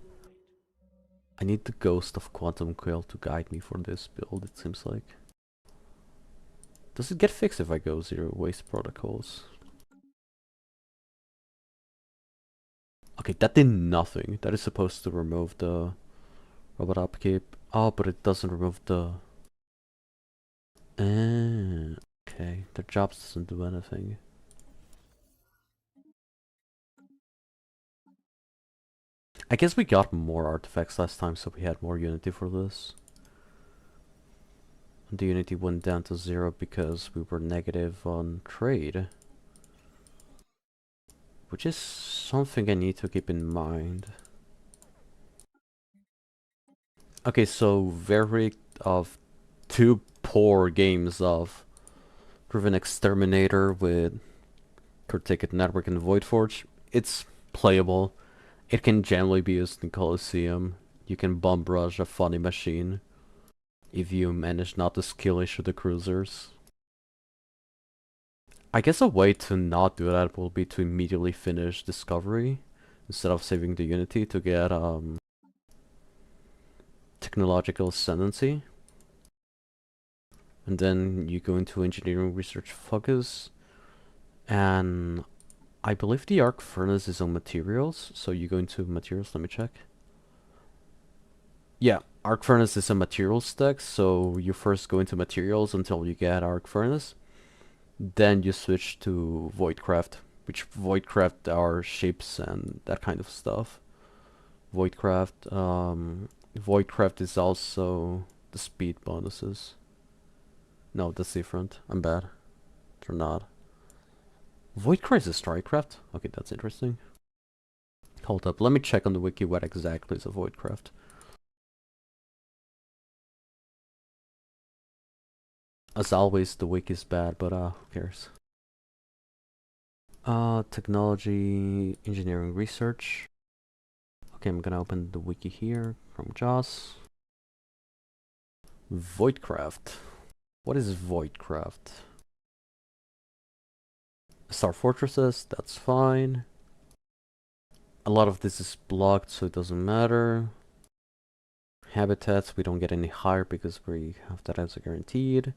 I need the Ghost of Quantum Coil to guide me for this build, it seems like. Does it get fixed if I go zero waste protocols? Okay, that did nothing. That is supposed to remove the robot upkeep. Oh, but it doesn't remove the... okay, the jobs doesn't do anything. I guess we got more artifacts last time, so we had more unity for this. And the unity went down to 0 because we were negative on trade. Which is something I need to keep in mind. Okay, so verdict of 2 poor games of Driven Exterminator with Ticket Network and Voidforge. It's playable. It can generally be used in Colosseum. You can bomb rush a funny machine if you manage not to skill issue the cruisers. I guess a way to not do that will be to immediately finish Discovery instead of saving the Unity to get Technological Ascendancy. And then you go into Engineering Research Focus, and I believe the Arc Furnace is on Materials, so you go into Materials, let me check. Yeah, arc furnace is a material stack, so you first go into materials until you get arc furnace. Then you switch to voidcraft, which voidcraft are ships and that kind of stuff. Voidcraft, voidcraft is also the speed bonuses. No, that's different. I'm bad. They're not. Voidcraft is strikecraft? Okay, that's interesting. Hold up, let me check on the wiki what exactly is a voidcraft. As always, the wiki is bad, but who cares? Technology, engineering, research. Okay, I'm gonna open the wiki here from JAWS. Voidcraft. What is Voidcraft? Star Fortresses, that's fine. A lot of this is blocked, so it doesn't matter. Habitats, we don't get any higher because we have that as a guaranteed.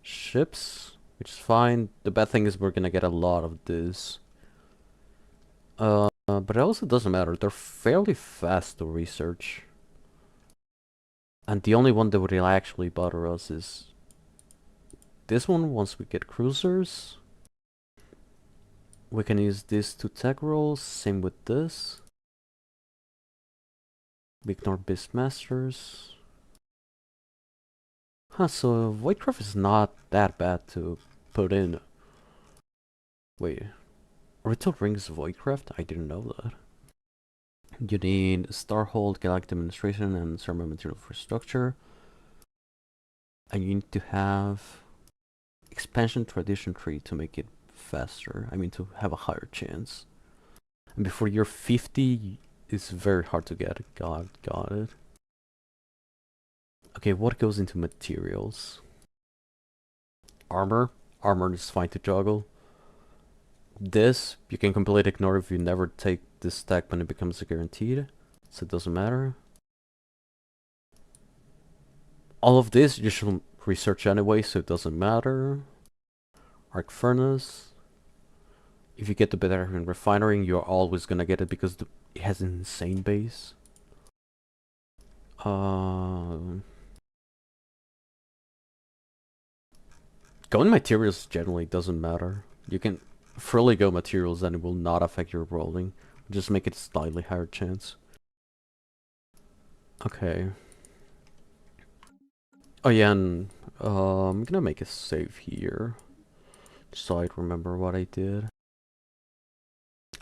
Ships, which is fine. The bad thing is we're gonna get a lot of this. But it also doesn't matter. They're fairly fast to research. And the only one that would actually bother us is this one. Once we get cruisers, we can use this to tech rolls. Same with this. We ignore Beastmasters. Huh, so Voidcraft is not that bad to put in. Wait, Ritual Rings Voidcraft? I didn't know that. You need Starhold, Galactic Administration, and Thermal Material for Structure. And you need to have Expansion Tradition Tree to make it faster. I mean, to have a higher chance. And before you're 50, it's very hard to get. Got it. Okay, what goes into materials? Armor. Armor is fine to juggle. This, you can completely ignore if you never take this stack when it becomes a guaranteed. So it doesn't matter. All of this you should research anyway, so it doesn't matter. Arc Furnace. If you get the better in refinery, you're always gonna get it because it has an insane base. Going materials generally doesn't matter. You can freely go materials and it will not affect your rolling. Just make it a slightly higher chance. Okay. Oh yeah, and I'm gonna make a save here. So I remember what I did.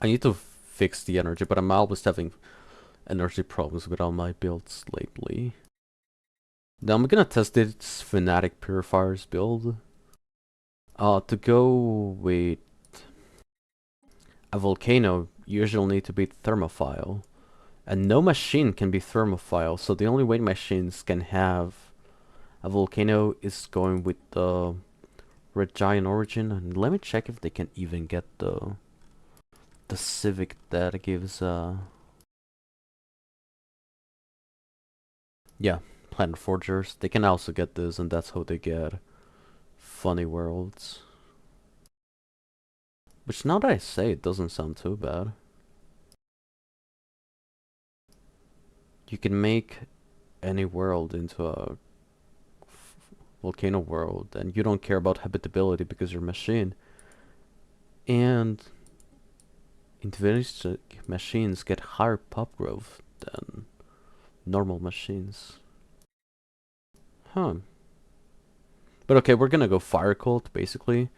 I need to fix the energy, but I'm always having energy problems with all my builds lately. Now I'm gonna test this Fanatic Purifier's build. To go with a volcano, you usually need to be thermophile. And no machine can be thermophile, so the only way machines can have a volcano is going with the Red Giant Origin. And let me check if they can even get the civic that gives yeah, Planet Forgers. They can also get this, and that's how they get Funny Worlds. Which now that I say it doesn't sound too bad. You can make any world into a volcano world, and you don't care about habitability because you're a machine. And individualistic machines get higher pop growth than normal machines. Huh. But okay, we're gonna go Fire Cult, basically.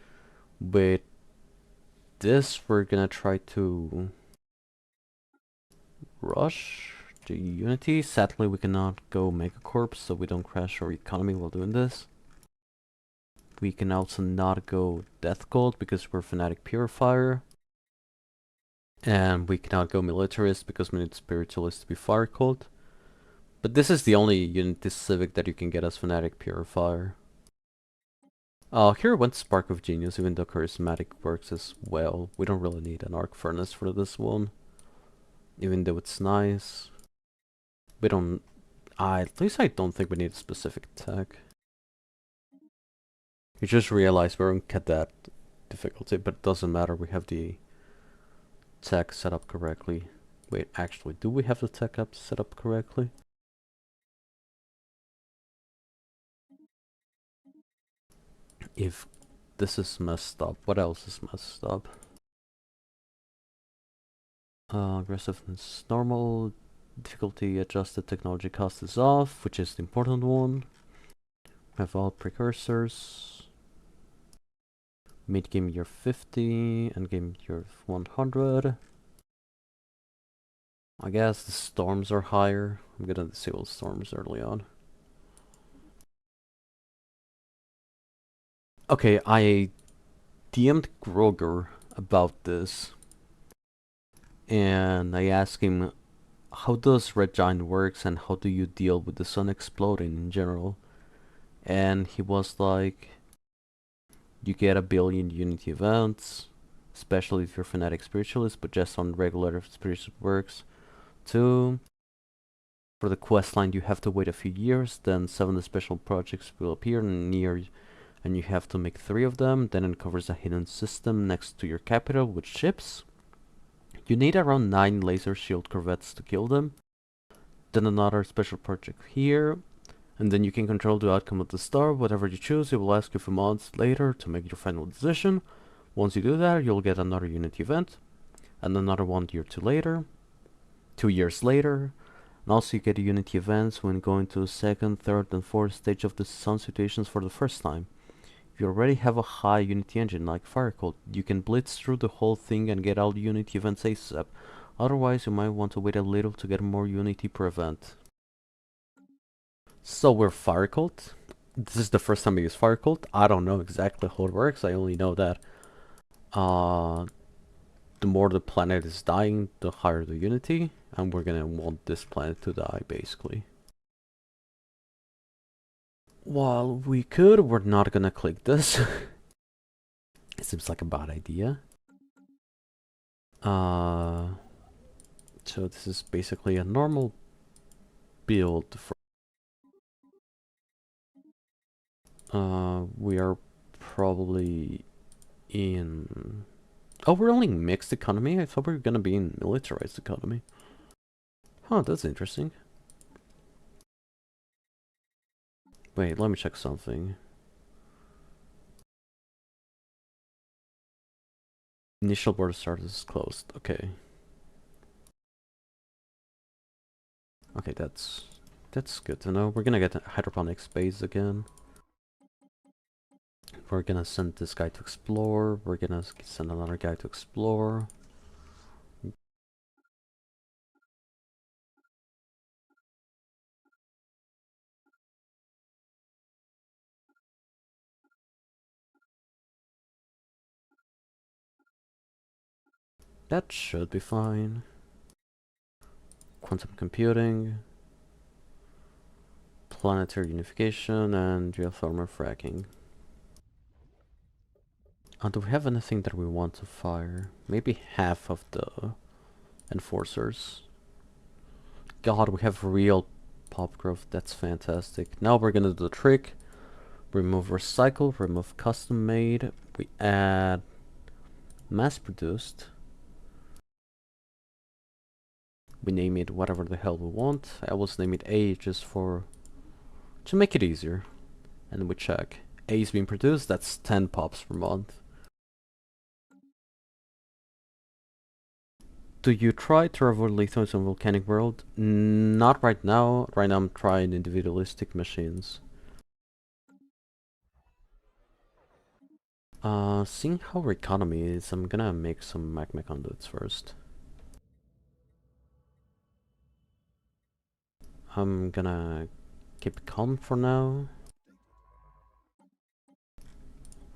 With this, we're gonna try to rush the Unity. Sadly, we cannot go Megacorp, so we don't crash our economy while doing this. We can also not go Death Cult because we're Fanatic Purifier. And we cannot go Militarist because we need Spiritualist to be Fire Cult. But this is the only Unity Civic that you can get as Fanatic Purifier. Here went Spark of Genius, even though Charismatic works as well. We don't really need an Arc Furnace for this one. Even though it's nice. We don't... at least I don't think we need a specific tech. You just realize we're on Cadet difficulty, but it doesn't matter, we have the tech set up correctly. Wait, actually, do we have the tech up set up correctly? If this is messed up, what else is messed up? Aggressiveness normal, difficulty adjusted, technology cost is off, which is the important one. Have all precursors. Mid game year 50 and game year 100. I guess the storms are higher. I'm gonna disable storms early on. Okay, I DM'd Groger about this, and I asked him, how does Red Giant works and how do you deal with the sun exploding in general? And he was like, you get 1,000,000,000 Unity events, especially if you're Fanatic Spiritualist, but just on regular Spiritual works. 2, for the quest line you have to wait a few years, then 7 special projects will appear near, and you have to make 3 of them. Then it covers a hidden system next to your capital with ships. You need around 9 laser shield corvettes to kill them. Then another special project here, and then you can control the outcome of the star. Whatever you choose, it will ask you a few months later to make your final decision. Once you do that, you'll get another Unity event, and another one 2 years later. And also you get Unity events when going to the 2nd, 3rd, and 4th stage of the sun situations for the first time. If you already have a high Unity engine like Firecode, you can blitz through the whole thing and get all the Unity events ASAP. Otherwise, you might want to wait a little to get more Unity per event. So we're Firecode. This is the first time I use Firecode. I don't know exactly how it works. I only know that the more the planet is dying, the higher the Unity, and we're gonna want this planet to die, basically. While we could, we're not gonna click this. It seems like a bad idea. So this is basically a normal build for we are probably in... Oh, we're only mixed economy? I thought we were gonna be in militarized economy. Huh, that's interesting. Wait, let me check something. Initial border start is closed. Okay. Okay, that's good to know. We're gonna get hydroponic space again. We're gonna send this guy to explore. We're gonna send another guy to explore. That should be fine. Quantum computing, planetary unification, and geothermal fracking. Do we have anything that we want to fire? Maybe half of the enforcers. God, we have real pop growth. That's fantastic. Now we're gonna do the trick. Remove recycle, remove custom made. We add mass produced. We name it whatever the hell we want. I always name it A just to make it easier. And we check. A is being produced, that's 10 pops per month. Do you try Terravore Lethos on Volcanic World? Not right now. Right now I'm trying individualistic machines. Seeing how our economy is, I'm gonna make some magma conduits first. I'm gonna keep calm for now.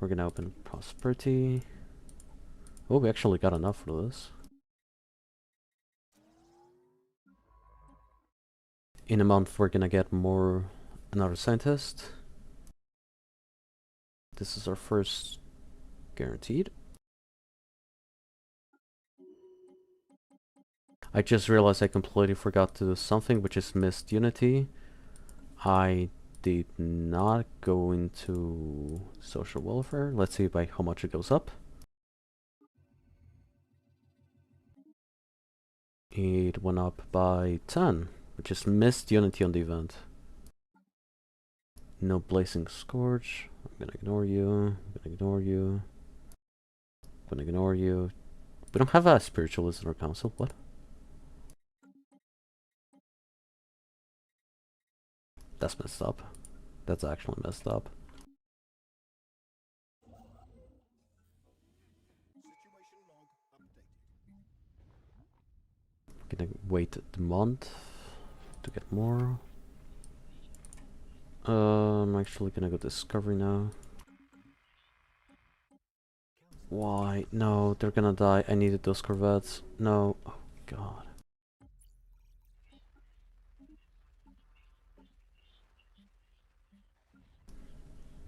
We're gonna open prosperity. Oh, we actually got enough for this. In a month we're gonna get another scientist. This is our first guaranteed. I just realized I completely forgot to do something, which is missed Unity. I did not go into social welfare. Let's see by how much it goes up. It went up by 10, which is missed Unity on the event. No Blazing Scourge. I'm gonna ignore you. I'm gonna ignore you. I'm gonna ignore you. We don't have a spiritualist in our council. What? That's messed up. That's actually messed up. Gonna wait the month to get more. I'm actually gonna go discovery now. Why? No, they're gonna die. I needed those corvettes. No. Oh god.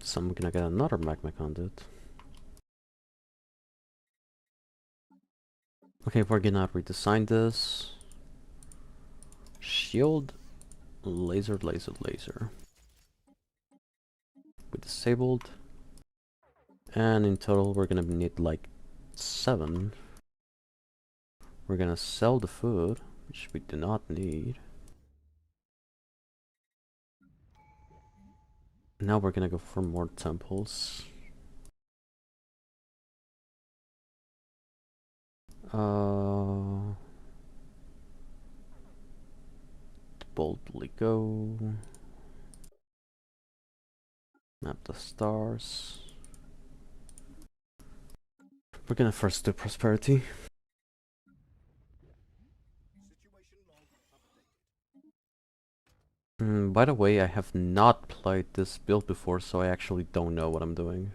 So I'm gonna get another magma conduit. Okay, we're gonna redesign this. Shield, laser, laser, laser. We disabled. And in total we're gonna need like 7. We're gonna sell the food, which we do not need. Now we're gonna go for more temples. Boldly go. Map the stars. We're gonna first do prosperity. By the way, I have not played this build before, so I actually don't know what I'm doing.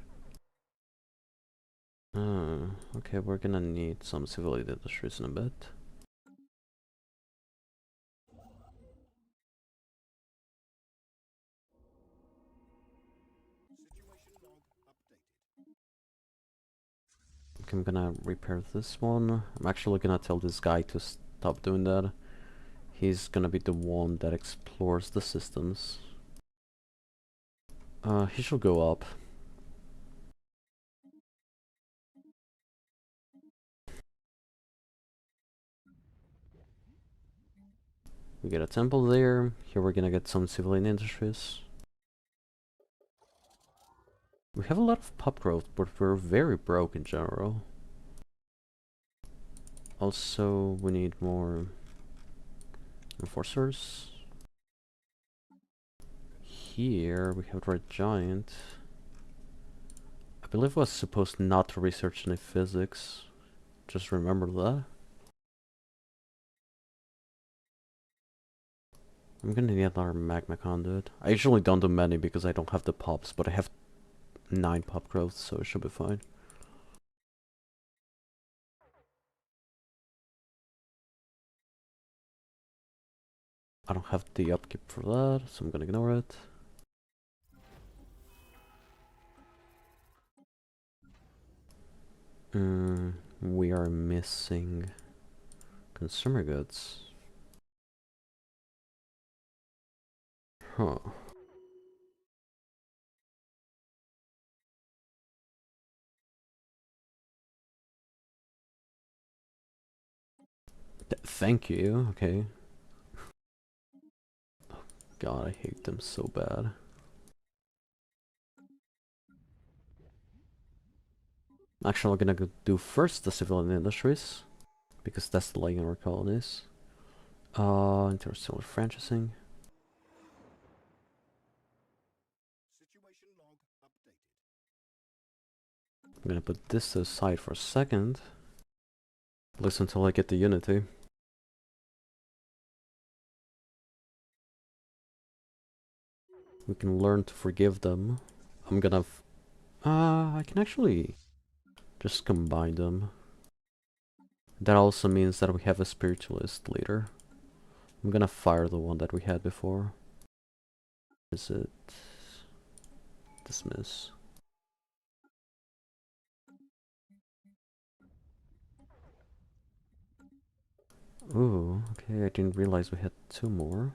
Okay, we're gonna need some civilian industries in a bit. Okay, I'm gonna repair this one. I'm actually gonna tell this guy to stop doing that. He's gonna be the one that explores the systems. He should go up. We get a temple there. Here we're gonna get some civilian industries. We have a lot of pop growth, but we're very broke in general. Also, we need more enforcers. Here we have Red Giant. I believe I was supposed not to research any physics. Just remember that. I'm gonna need another magma conduit. I usually don't do many because I don't have the pops, but I have 9 pop growth, so it should be fine. I don't have the upkeep for that, so I'm gonna ignore it. We are missing consumer goods. Huh. Thank you, okay. God, I hate them so bad. Actually, I'm gonna go do first the civilian industries, because that's the laying our colonies. Interstellar franchising. I'm gonna put this aside for a second. At least until I get the unity. We can learn to forgive them. I'm gonna... I can actually just combine them. That also means that we have a spiritualist leader. I'm gonna fire the one that we had before. Is it... dismiss. Ooh, okay, I didn't realize we had 2 more.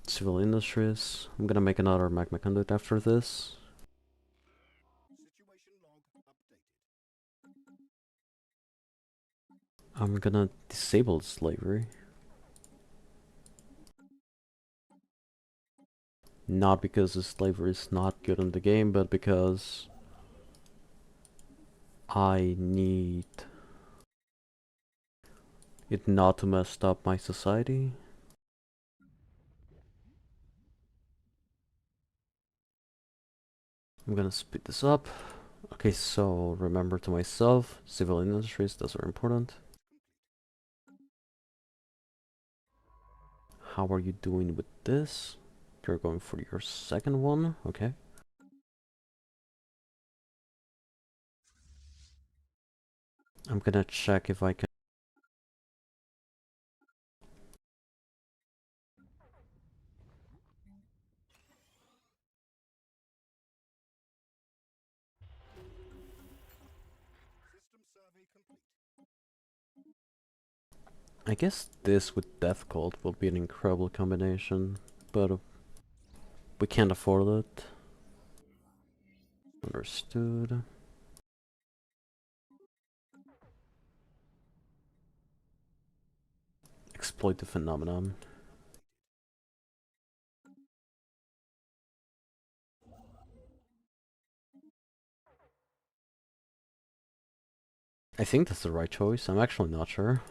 Civil industries. I'm gonna make another magma conduit after this. I'm gonna disable slavery. Not because the slavery is not good in the game, but because I need it not to mess up my society. I'm gonna speed this up. Okay, so remember to myself, civilian industries, those are important. How are you doing with this? You're going for your second one, okay. I'm gonna check if I can. I guess this with Death Cult will be an incredible combination, but we can't afford it. Understood. Exploit the phenomenon. I think that's the right choice. I'm actually not sure.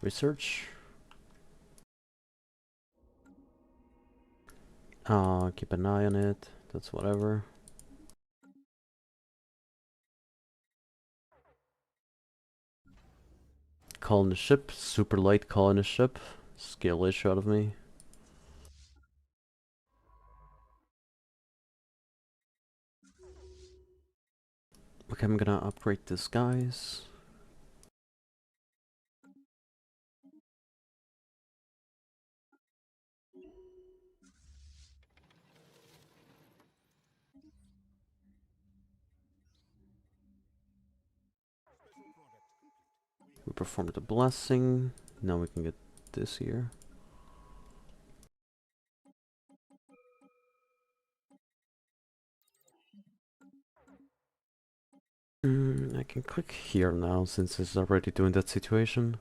Research. Keep an eye on it. That's whatever. Calling the ship. Super light calling the ship. Skill issue out of me. Okay, I'm gonna upgrade this, guys. We performed the blessing. Now we can get this here. I can click here now since it's already doing that situation.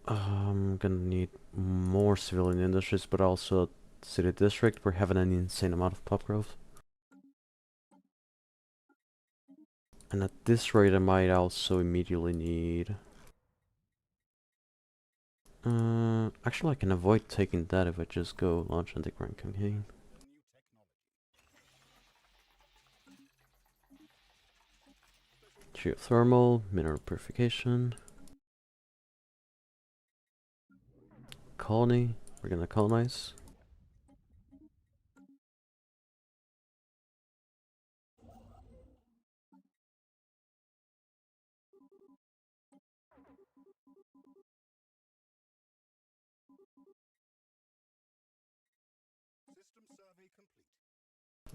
I'm gonna need more civilian industries, but also city district. We're having an insane amount of pop growth. And at this rate, I might also immediately need... actually, I can avoid taking that if I just go launch and take rank campaign. Geothermal, mineral purification. Colony, we're gonna colonize.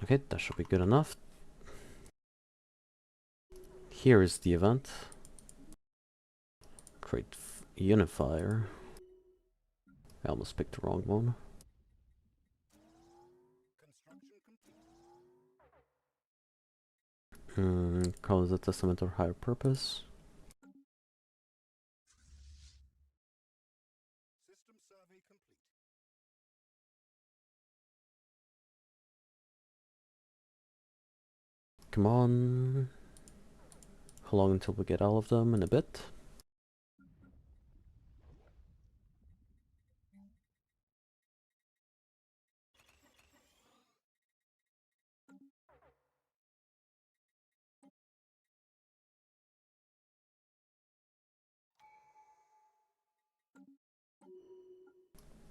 Okay, that should be good enough. Here is the event. Create unifier. I almost picked the wrong one. Call it a testament of higher purpose. Come on. How long until we get all of them? In a bit.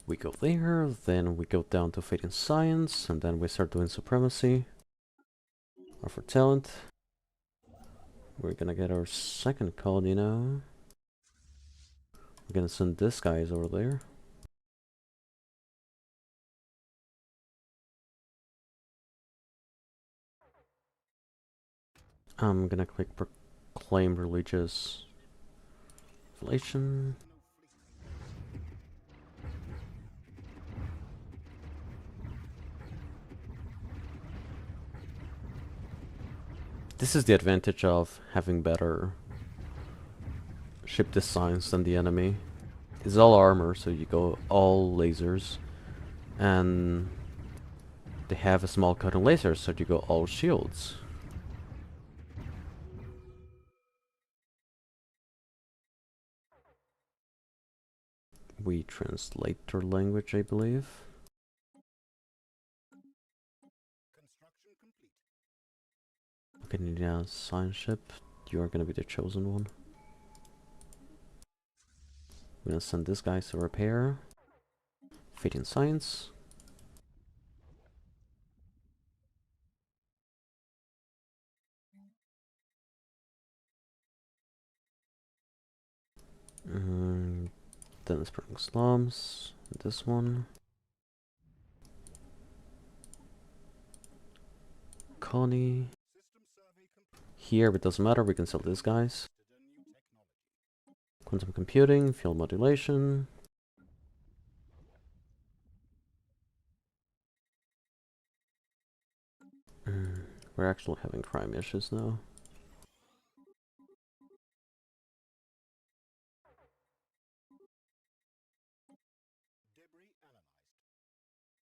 We go there, then we go down to Fate and Science, and then we start doing Supremacy. Or for talent. We're gonna get our second colony now. We're gonna send this guys over there. I'm gonna click Proclaim Religious Revelation. This is the advantage of having better ship designs than the enemy. It's all armor, so you go all lasers. And they have a small cutting laser, so you go all shields. We translate their language, I believe. Okay, need a science ship. You are gonna be the chosen one. I'm gonna send this guy to repair. Fitting science. Then Spring Slums. This one. Connie. Here, but it doesn't matter, we can sell these guys. Quantum computing, field modulation. We're actually having crime issues now.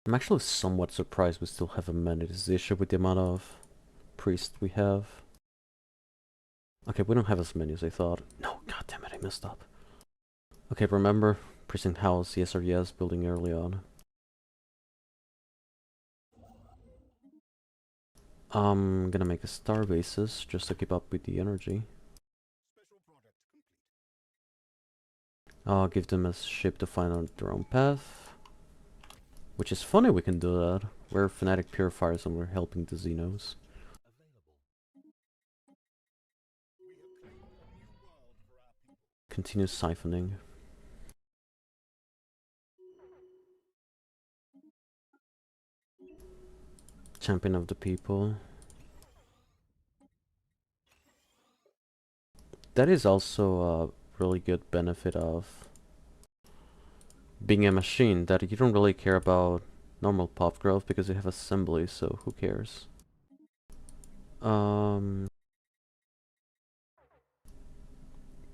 I'm actually somewhat surprised we still have a managed issue with the amount of priests we have. Okay, we don't have as many as I thought. No, god damn it, I messed up. Okay, remember, Precinct House, yes or yes, building early on. I'm gonna make a star basis just to keep up with the energy. I'll give them a ship to find out their own path. Which is funny we can do that. We're Fanatic Purifiers and we're helping the Xenos. Continue siphoning. Champion of the people. That is also a really good benefit of being a machine, that you don't really care about normal pop growth because you have assembly, so who cares?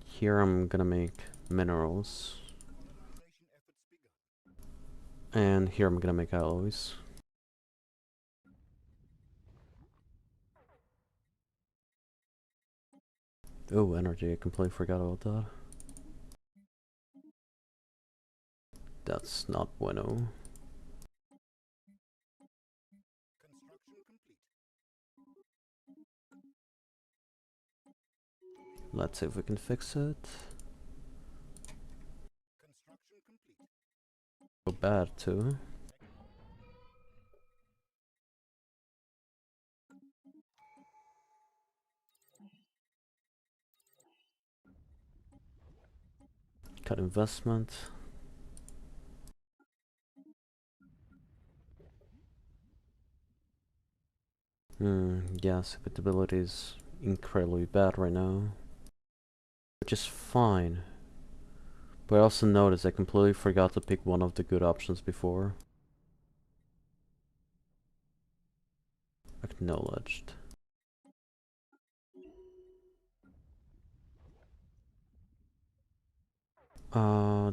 Here I'm gonna make minerals. And here I'm gonna make alloys. Oh, energy, I completely forgot about that. That's not bueno. Let's see if we can fix it. So bad too. Cut investment. Yes, compatibility is incredibly bad right now. Which is fine. But I also noticed I completely forgot to pick one of the good options before. Acknowledged.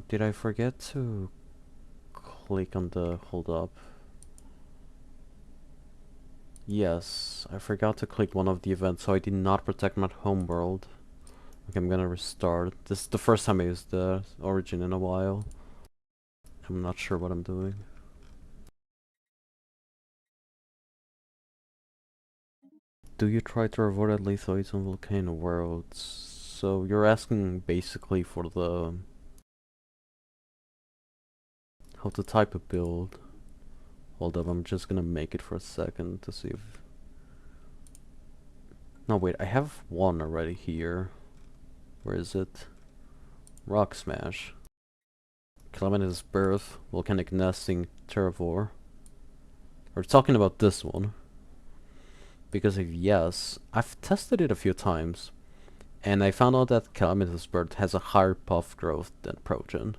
Did I forget to click on the hold up? Yes, I forgot to click one of the events, so I did not protect my homeworld. Okay, I'm gonna restart. This is the first time I used the origin in a while. I'm not sure what I'm doing. Do you try to avoid lithoids on volcano worlds? So you're asking basically for the how to type a build. Hold up, I'm just gonna make it for a second to see if... No wait, I have one already here. Where is it? Rock Smash. Calamitous Birth, Volcanic Nesting, Terravore. We're talking about this one. Because if yes, I've tested it a few times. And I found out that Calamitous Birth has a higher puff growth than Progen.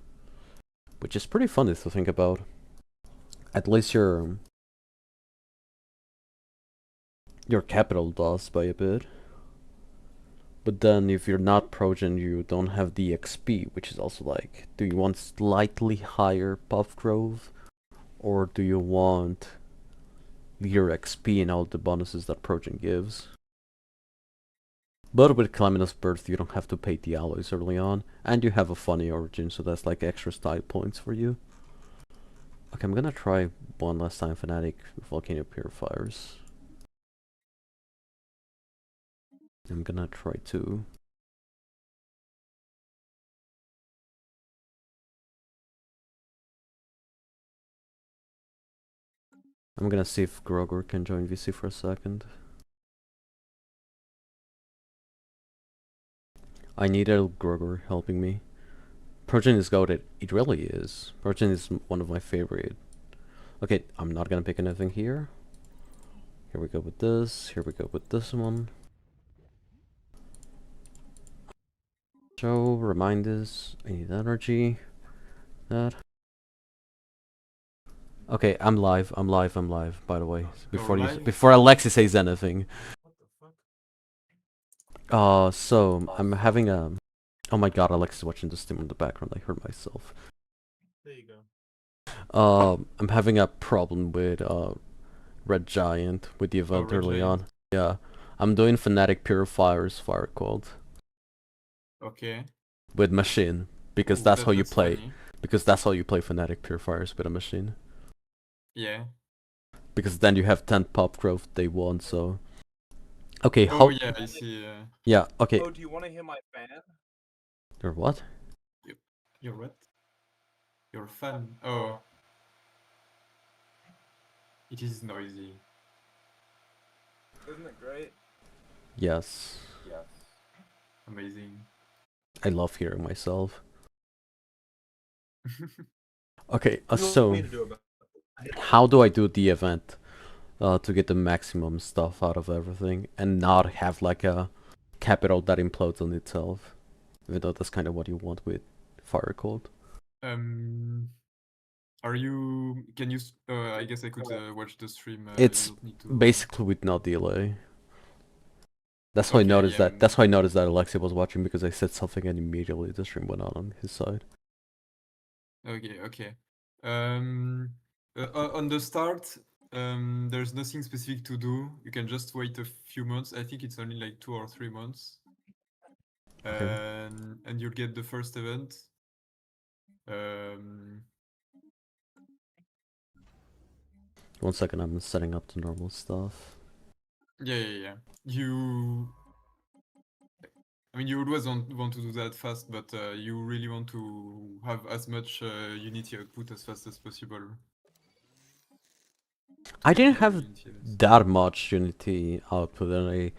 Which is pretty funny to think about. At least your capital does by a bit. But then if you're not Progen, you don't have the XP, which is also like, do you want slightly higher buff growth? Or do you want your XP and all the bonuses that Progen gives? But with Calamitous Birth, you don't have to pay the alloys early on, and you have a funny origin, so that's like extra style points for you. Okay, I'm gonna try one last time Fanatic Volcano Purifiers. I'm gonna try two. I'm gonna see if Grogor can join VC for a second. I need a Grogor helping me. Progen is goated. It really is. Progen is one of my favorite. Okay, I'm not gonna pick anything here. Here we go with this. Here we go with this one. So, reminders. I need energy. That. Okay, I'm live. I'm live. I'm live. By the way, before Alexi says anything. What the fuck? So I'm having a. Oh my God, Alexi is watching the stream in the background. I heard myself. There you go. I'm having a problem with Red Giant with the event early on. Yeah, I'm doing Fanatic Purifier's Fire Cold. Okay. With machine, because that's how you play. Funny. Because that's how you play Fanatic Purifiers with a machine. Yeah. Because then you have 10 pop growth day one, so. Okay, oh yeah, I see. Yeah, okay. Oh, do you want to hear my fan? You're what? You're what? You're a fan? Oh. It is noisy. Isn't it great? Yes. Yes. Amazing. I love hearing myself. Okay, so how do I do the event to get the maximum stuff out of everything and not have like a capital that implodes on itself? Even though that's kind of what you want with Fire Cold. Are you? Can you? I guess I could watch the stream. It's basically with no delay. That's how Okay, I noticed yeah. that. That's how I noticed that Alexia was watching, because I said something and immediately the stream went on his side. Okay. Okay. On the start, there's nothing specific to do. You can just wait a few months. I think it's only like 2 or 3 months. Okay. And you'll get the first event. One second, I'm setting up the normal stuff. Yeah. I mean, you always want to do that fast, but you really want to have as much Unity output as fast as possible. I didn't have that much Unity output,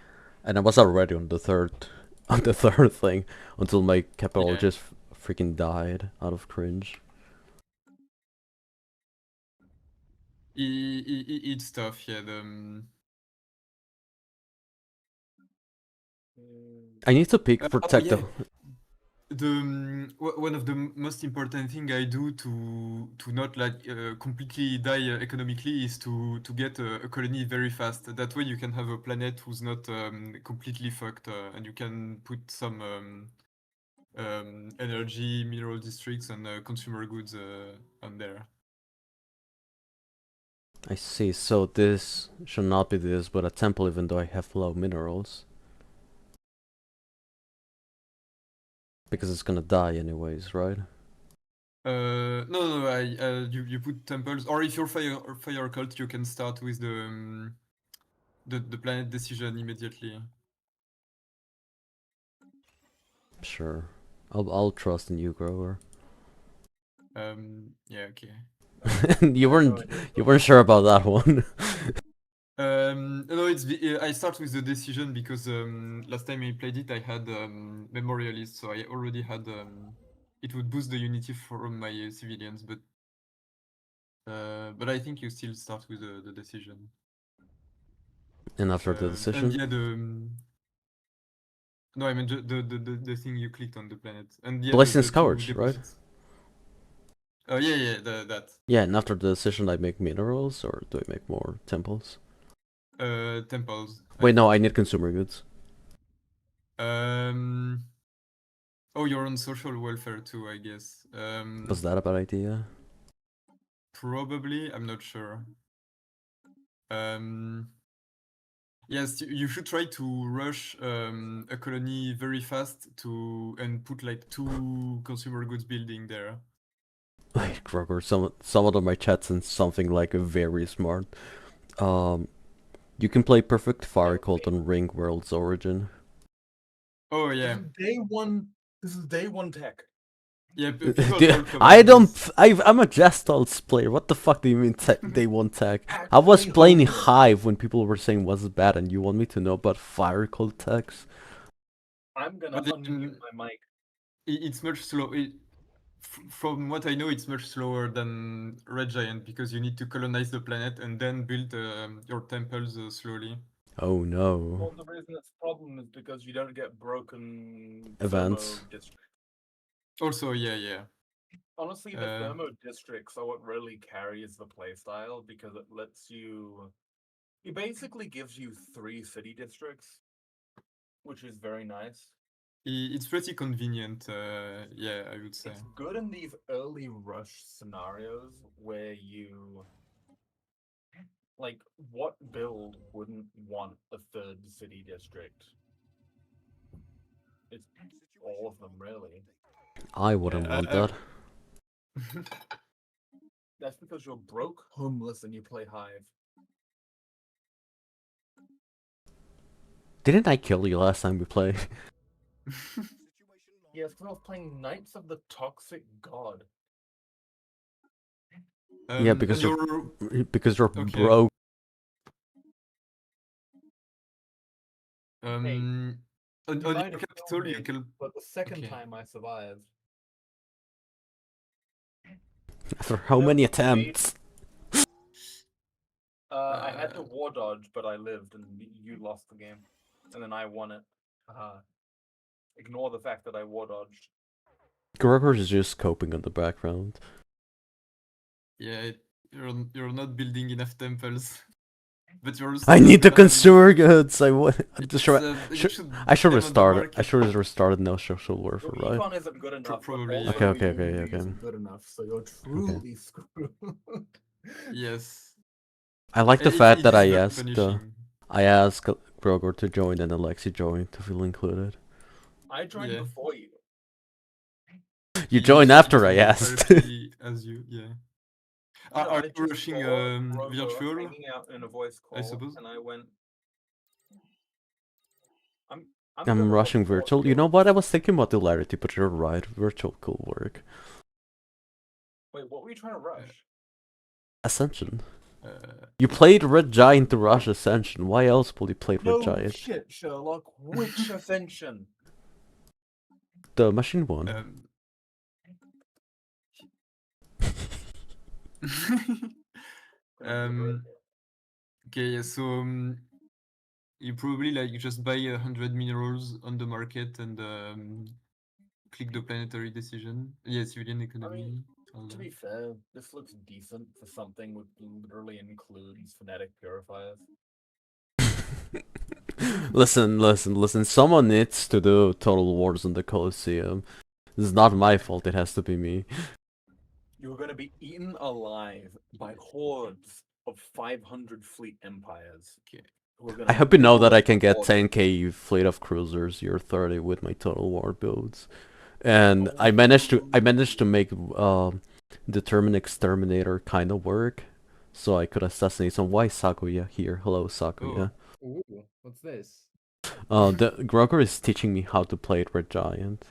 and I was already on the third thing until my capital just freaking died out of cringe. It's tough, yeah. I need to pick protect yeah. One of the most important thing I do to not like completely die economically is to get a colony very fast. That way you can have a planet who's not completely fucked, and you can put some energy, mineral districts, and consumer goods on there. I see. So this should not be this, but a temple, even though I have low minerals. Because it's gonna die anyways, right? No. You put temples, or if you're fire cult, you can start with the planet decision immediately. Sure, I'll trust in you, Grower. Yeah, okay. you weren't sure about that one. No, I start with the decision because last time I played it, I had memorialist, so I already had it would boost the unity from my civilians, but I think you still start with the decision. And after the decision? And yeah, no, I mean the thing you clicked on the planet. And yeah, Blessing Scourge, right? Yeah, that. Yeah, and after the decision I make minerals, or do I make more temples? Temples. Wait, no, I need consumer goods. Um. Oh, you're on social welfare too, I guess. Was that a bad idea? Probably. I'm not sure. Um. Yes, you should try to rush a colony very fast and put like 2 consumer goods building there. Like Gregor, someone of my chats and something like very smart. Um, you can play Perfect Fire Cult on Ring World's Origin. Oh yeah, This is day one tech. yeah. People Dude, talk I about don't. this. I'm a Gestalt player. What the fuck do you mean they want tech? I was Actually, playing hold on. Hive when people were saying what's bad, and you want me to know about Fire Cult techs? I'm gonna But unmute my mic. it's much slow. From what I know, it's much slower than Red Giant because you need to colonize the planet and then build your temples slowly. Oh no. Well, the reason it's a problem is because you don't get broken Events. thermo districts. Also, yeah. Honestly, the thermo districts are what really carries the playstyle because it lets you. It basically gives you 3 city districts, which is very nice. It's pretty convenient, yeah, I would say. It's good in these early rush scenarios where you. Like, what build wouldn't want a 3rd city district? It's all of them, really. I wouldn't want that. That's because you're broke, homeless, and you play Hive. Didn't I kill you last time we played? Yes, because I was playing Knights of the Toxic God. Yeah, because you're okay. broke. On your capital, you can. But the second time I survived. After how many attempts? I had to war dodge, but I lived, and you lost the game, and then I won it. Ignore the fact that I war dodged. Gregor is just coping on the background. Yeah, you're not building enough temples. But you're also I need the consumer goods. I should restart it. I should have restarted no social warfare, right? Econ isn't good enough. Probably. Okay. Isn't good enough, so you're truly screwed. Yes. I like the fact that I asked Gregor to join and Alexi joined to feel included. I joined before you. You joined after I asked. As you, yeah. No, are you rushing virtual? Hanging out in a voice call, I suppose. And I went. I'm rushing virtual. You know what? I was thinking modularity, but you're right. Virtual could work. Wait, what were you trying to rush? Ascension. You played Red Giant to rush Ascension. Why else would you play Red Giant? No shit, Sherlock. Which Ascension? The machine one. Okay, so you probably like just buy 100 minerals on the market and click the planetary decision. Yeah, civilian economy. To be fair, this looks decent for something which literally includes Fanatic Purifiers. Listen. Someone needs to do Total Wars in the Colosseum. This is not my fault. It has to be me. You're gonna be eaten alive by hordes of 500 fleet empires. Okay. I hope you know that I can get 10k fleet of cruisers year 30 with my Total War builds, and I managed to make Determine Exterminator kind of work, so I could assassinate some. Why Sakuya here? Hello Sakuya. Ooh, what's this? The Gregor is teaching me how to play Red Giant.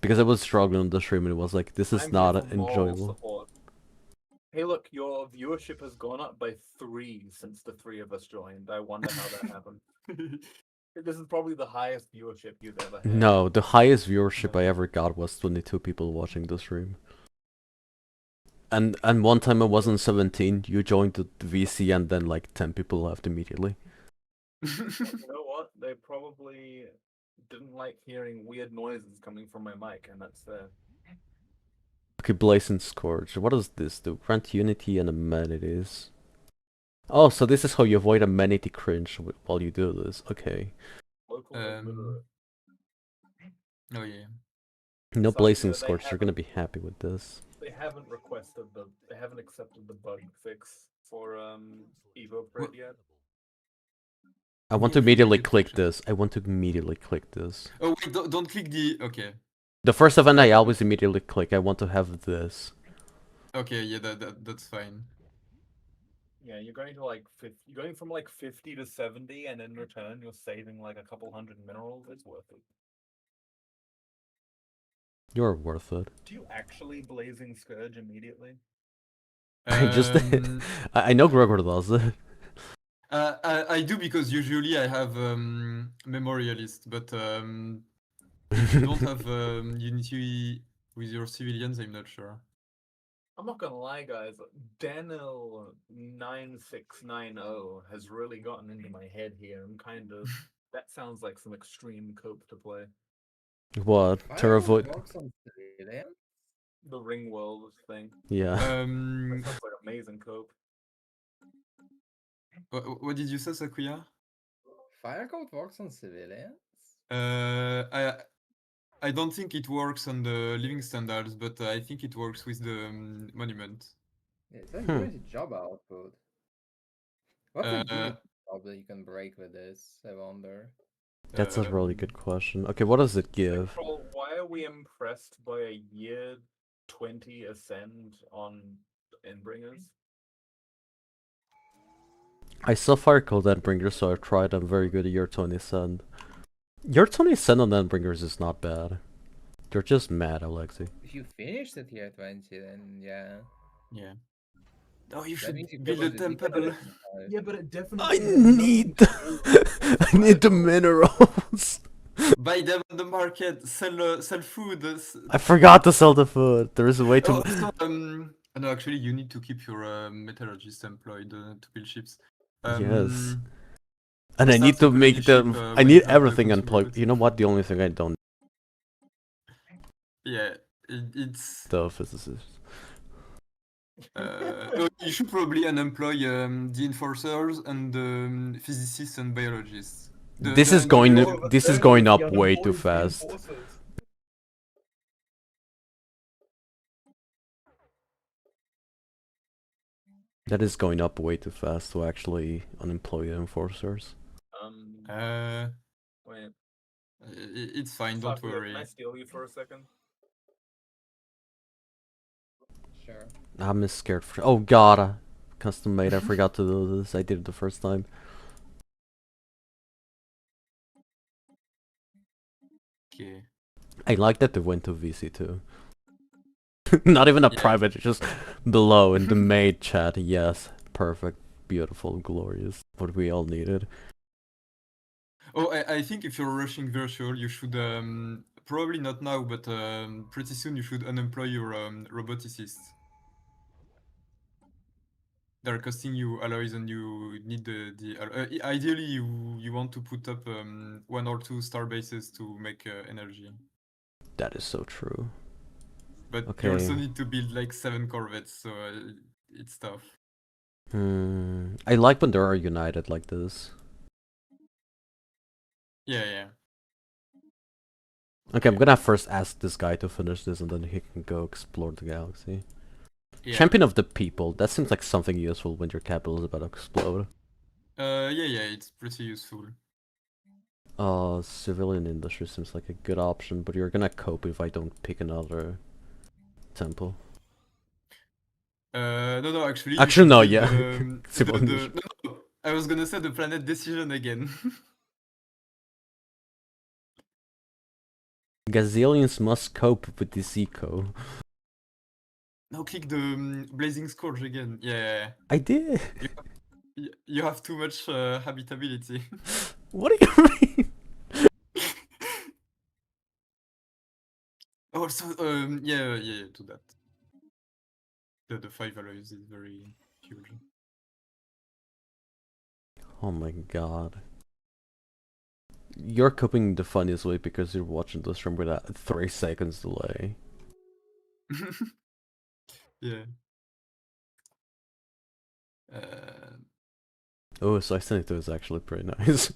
Because I was struggling on the stream and it was like, this is not enjoyable. Hey look, your viewership has gone up by 3 since the 3 of us joined. I wonder how that happened. This is probably the highest viewership you've ever had. No, the highest viewership I ever got was 22 people watching the stream. And one time I was on 17, you joined the VC and then like 10 people left immediately. You know what? They probably didn't like hearing weird noises coming from my mic, and that's there. Okay, Blazing Scourge. What does this do? Grant unity and amenities. Oh, so this is how you avoid amenity cringe while you do this. Okay. Local Um, illiterate. Oh yeah. No Besides, blazing they scorch. You're gonna haven't- be happy with this. They haven't accepted the bug fix for Evo What? Print yet. I want What to was the immediately big click exception? this. I want to immediately click this. Oh wait, don't click the. Okay. The first event I always immediately click. I want to have this. Okay, yeah, that's fine. Yeah, you're going to like you're going from like 50 to 70, and in return you're saving like a couple hundred minerals. It's worth it. You're worth it. Do you actually Blazing Scourge immediately? I just did. Um, I know Gregor does it. I do because usually I have memorialist, but if you don't have unity with your civilians, I'm not sure. I'm not gonna lie, guys. Daniel9690 has really gotten into my head here. I'm kind of. That sounds like some extreme cope to play. What? Terravore? Box on civilian? The Ring World thing. Yeah. That sounds like amazing cope. What did you say, Sakuya? Fire code works on civilians? I don't think it works on the living standards, but I think it works with the monument. Yeah, it's a unity job output. What's a Uh, unity job that you can break with this? I wonder. That's a really good question. Okay, what does it give? Control, why are we impressed by a year 20 ascend on Endbringers? I saw Fire Code Endbringer, so I've tried. I'm very good at year 20 send. Year 20 send on Endbringers is not bad. They're just mad, Alexi. If you finish the tier 20, then yeah. Yeah. Oh, you That should means you build a covered the temple. defense. Yeah, but it definitely. I need I need the minerals. Buy them on the market. Sell food. I forgot to sell the food. There is a way to. Oh, so, no, actually, you need to keep your metallurgist employed to build ships. Yes. And I start need a to colony make ship, them. I when need you have the everything consumer unplugged. goods. You know what? The only thing I don't. Yeah, it's. The physicist. No, you should probably unemploy the enforcers and the physicists and biologists. This is going up way too fast. That is going up way too fast to actually unemploy the enforcers. Wait. It's fine, don't Sakura, worry. Can I steal you for a second? Sure. I'm scared for. Oh god, custom made. I forgot to do this. I did it the first time. Okay. I like that they went to VC too. Not even a private, just below in the maid chat. Yes, perfect, beautiful, glorious. What we all needed. Oh, I think if you're rushing virtual, you should probably not now, but pretty soon you should unemploy your roboticists. They're costing you alloys, and you need the ideally you want to put up 1 or 2 star bases to make energy. That is so true. But Okay. you also need to build like 7 corvettes, so it's tough. I like when they are united like this. Yeah. Okay, I'm gonna first ask this guy to finish this, and then he can go explore the galaxy. Yeah. Champion of the people. That seems like something useful when your capital is about to explode. Yeah, it's pretty useful. Civilian industry seems like a good option, but you're gonna cope if I don't pick another temple. No, actually. Actually, no, yeah. No, I was gonna say the planet decision again. Gazillions must cope with this eco. Now click the Blazing Scourge again. Yeah. I did. You have too much habitability. What do you mean? Also, yeah, do that. The 5 alloys is very huge. Oh my god. You're coping the funniest way because you're watching this from with a 3 seconds delay. Yeah. Oh, so I think it was actually pretty nice.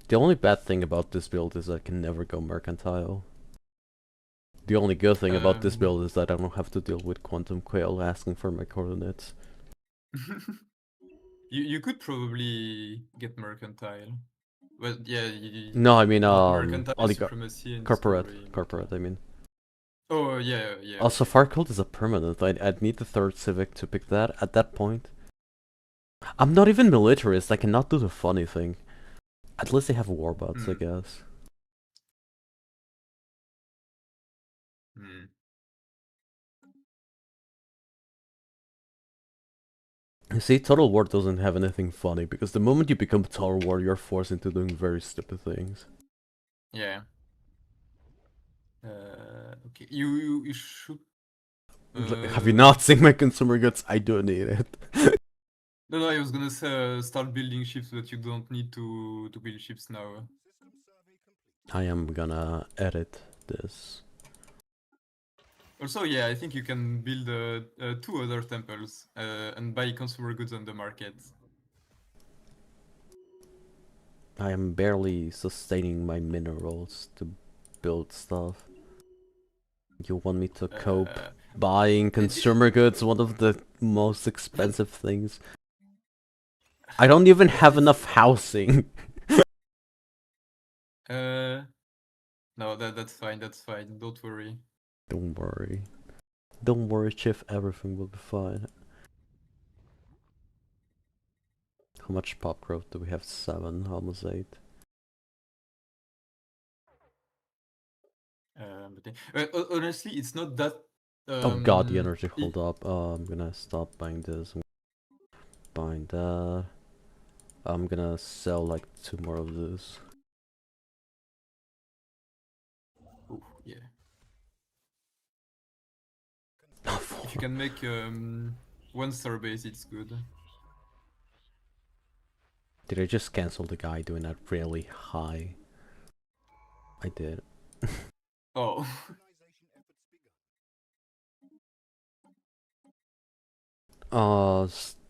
The only bad thing about this build is I can never go mercantile. The only good thing about this build is that I don't have to deal with Quantum Quail asking for my coordinates. You could probably get mercantile. But yeah, No, I mean mercantile supremacy and corporate. I mean. Oh yeah, yeah. Also, Okay. Farcold is a permanent. I'd need the third civic to pick that at that point. I'm not even militarist. I cannot do the funny thing. At least they have warbots, I guess. You see, Total War doesn't have anything funny because the moment you become Total War, you're forced into doing very stupid things. Yeah. Okay. You should. Have you not seen my consumer goods? I do need it. No, I was gonna say start building ships, but you don't need to build ships now. I am gonna edit this. Also, yeah, I think you can build 2 other temples and buy consumer goods on the market. I am barely sustaining my minerals to build stuff. You want me to cope buying consumer goods, one of the most expensive things? I don't even have enough housing. No, that's fine, don't worry. Don't worry. Don't worry, Chief, everything will be fine. How much pop growth do we have? 7, almost 8. But honestly, it's not that... oh god, the energy, hold up. I'm gonna stop buying this. Buying that. I'm gonna sell like 2 more of this. Oh, yeah. If you can make 1 star base, it's good. Did I just cancel the guy doing that really high? I did. Oh.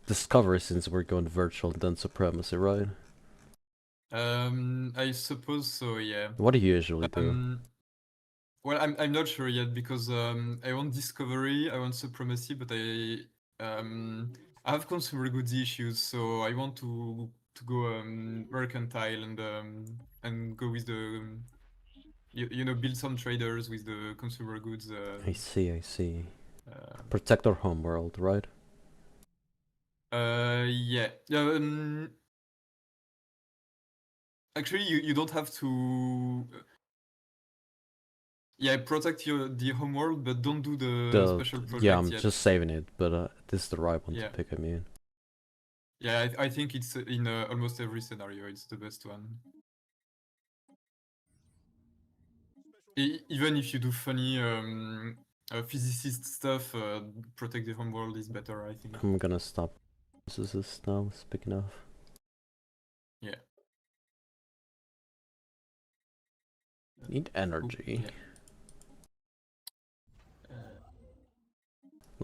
Discover since we're going virtual and then supremacy, right? I suppose so, yeah. What do you usually do? Well, I'm not sure yet because I want discovery, I want supremacy, but I have consumer goods issues, so I want to go mercantile and go with the you know, build some traders with the consumer goods. I see. Protect our homeworld, right? Yeah. Actually, you don't have to. Yeah, protect the homeworld, but don't do the special project yeah, I'm yet. just saving it, but this is the right one to pick, I mean. Yeah, I think it's in almost every scenario, it's the best one. Even if you do funny physicist stuff, protect the homeworld is better, I think. I'm gonna stop physicist now, speaking of. Yeah. Need energy. Yeah.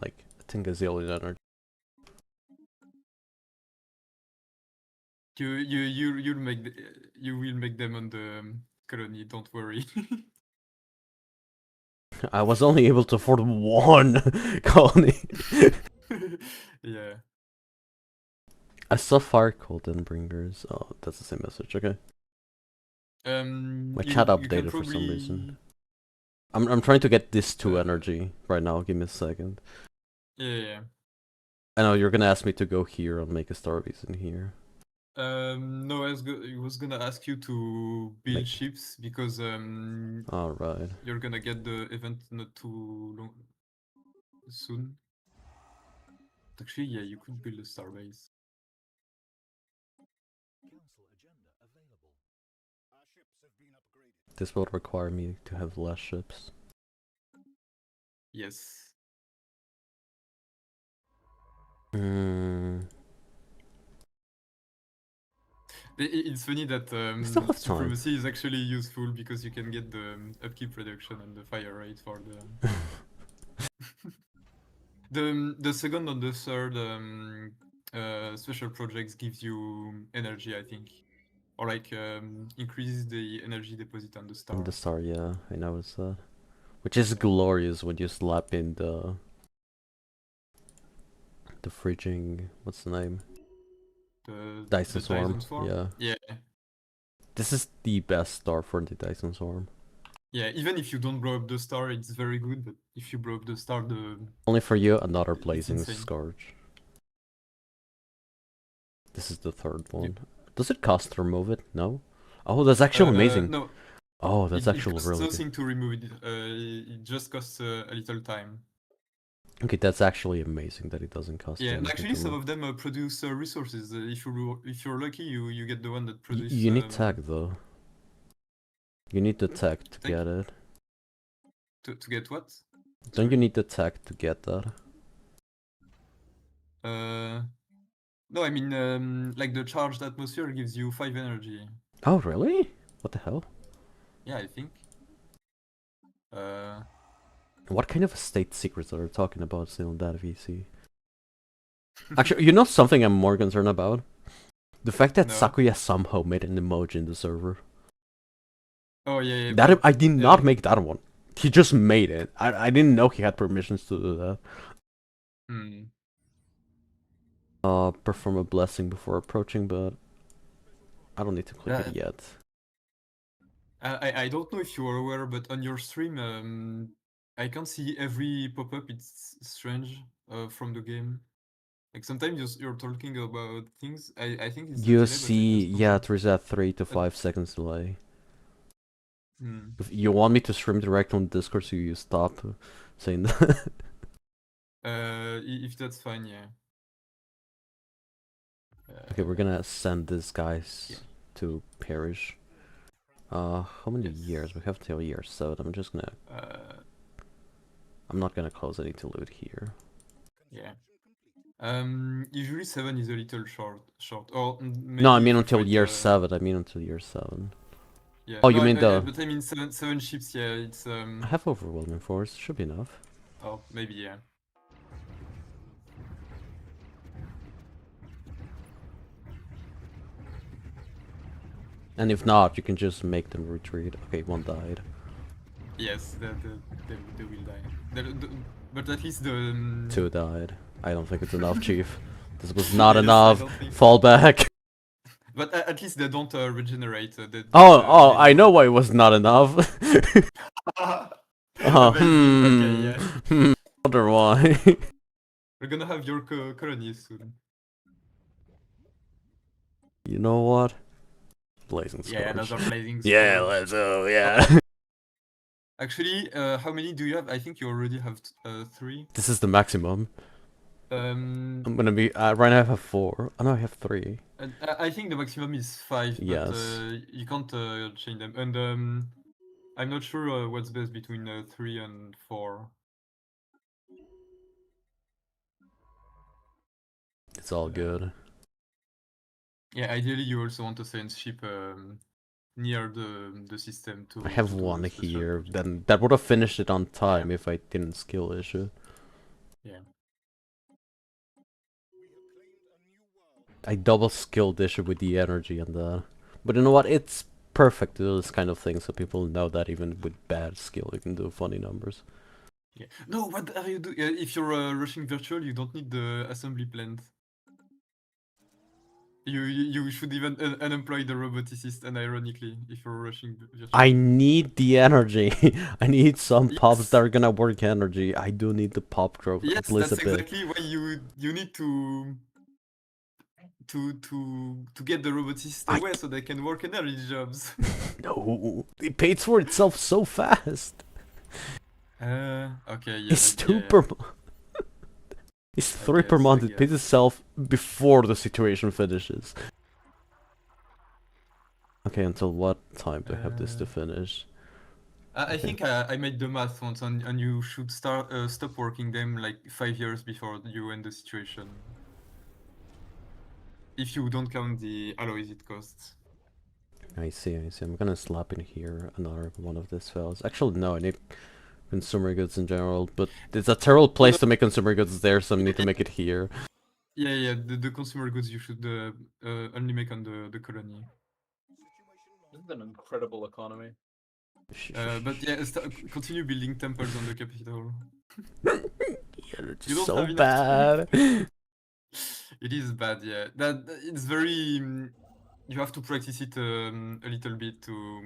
Like, I think a zillion energy. You will make them on the colony, don't worry. I was only able to afford 1 colony. Yeah. I saw Fire Cold and Bringers. Oh, that's the same message, okay. My chat updated for some reason. I'm trying to get this 2 energy right now, give me a second. Yeah. I know you're gonna ask me to go here and make a star base in here. No, I was gonna ask you to build ships because alright. You're gonna get the event not too long soon. Actually, yeah, you could build a star base. This will require me to have less ships. Yes. It's funny that supremacy is actually useful because you can get the upkeep reduction and the fire rate for the the second and the third special projects gives you energy, I think. or like increases the energy deposit on the star. On the star, yeah, I noticed that. Which is glorious when you slap in the fridging, what's the name? The Dyson Swarm. Dyson Swarm. Yeah. Yeah. This is the best star for the Dyson Swarm. Yeah, even if you don't blow up the star, it's very good. But if you blow up the star, Only for you, another it's Blazing insane. Scourge. This is the third one. Does it cost to remove it? No? Oh, that's actually amazing. No. Oh, that's actually it costs really nothing good. to remove it. It just costs a little time. Okay, that's actually amazing that it doesn't cost you Yeah, and anything actually to some remove. of them produce resources. If you're lucky, you get the one that produces. You need tag though. You need the tag to Tag? get it. To get what? Don't you need the tag to get that? No, I mean like the charged atmosphere gives you 5 energy. Oh, really? What the hell? Yeah, I think. What kind of state secrets are you talking about still in that VC? Actually, you know something I'm more concerned about? The fact that No. Sakuya somehow made an emoji in the server. Oh yeah, That but, I did not make that one. He just made it. I didn't know he had permissions to do that. Perform a blessing before approaching, but I don't need to click it yet. I don't know if you are aware, but on your stream, I can't see every pop-up. It's strange from the game. Like sometimes you're talking about things. I think it's the You delay, see, but yeah, there's that 3 to 5 seconds delay. Hmm. If you want me to stream direct on Discord, so you stop saying that. If that's fine, yeah. Okay, we're gonna send these guys to perish. How many years? We have till year 7. I'm just gonna. I'm not gonna close any to loot here. Yeah. Usually 7 is a little short. Or maybe No, I mean if you until fight, year 7. I mean until year 7. Yeah. Oh, no, you mean the? But I mean seven ships. Yeah, it's I have overwhelming force. Should be enough. Oh, maybe yeah. And if not, you can just make them retreat. Okay, one died. Yes, they will die. But at least the 2 died. I don't think it's enough, Chief. This was not Yes, I enough. don't think so. Fall back. But at least they don't regenerate. I know why it was not enough. Okay, yeah. Wonder why. We're gonna have your colonies soon. You know what? Blazing Scourge. Yeah, another Blazing Scourge. Yeah, let's go, yeah. Actually, how many do you have? I think you already have 3. This is the maximum. I'm gonna be, right now I have 4. Oh no, I have 3. I think the maximum is 5, Yes. but you can't change them. And I'm not sure what's best between 3 and 4. It's all good. Yeah, ideally you also want to send ship near the system to. I have to do one a special here. project. Then that would have finished it on time if I didn't skill issue. Yeah. I double skilled issue with the energy and that. But you know what? It's perfect to do this kind of thing so people know that even with bad skill you can do funny numbers. Yeah. No, what are you doing? If you're rushing virtual, you don't need the assembly plant. You should even unemploy the roboticist, and ironically, if you're rushing virtual. I need the energy. I need some pops Yes. that are gonna work energy. I do need the pop growth Yes, at least that's a bit. exactly why you need to get the roboticist away so they can work energy jobs. No, it pays for itself so fast. Okay, yeah. It's 2 per month. It's 3 per guess, month. I It pays guess. itself before the situation finishes. Okay, until what time do I have this to finish? I think I made the math once, and you should stop working them like 5 years before you end the situation. If you don't count the alloys it costs. I see. I'm gonna slap in here another one of these files. Actually, no, I need consumer goods in general, but it's a terrible place to make consumer goods there, so I need to make it here. Yeah, the consumer goods you should only make on the colony. This is an incredible economy. But yeah, continue building temples on the capital. Yeah, it's You don't so have enough bad. It is bad, yeah. That it's very. You have to practice it a little bit to.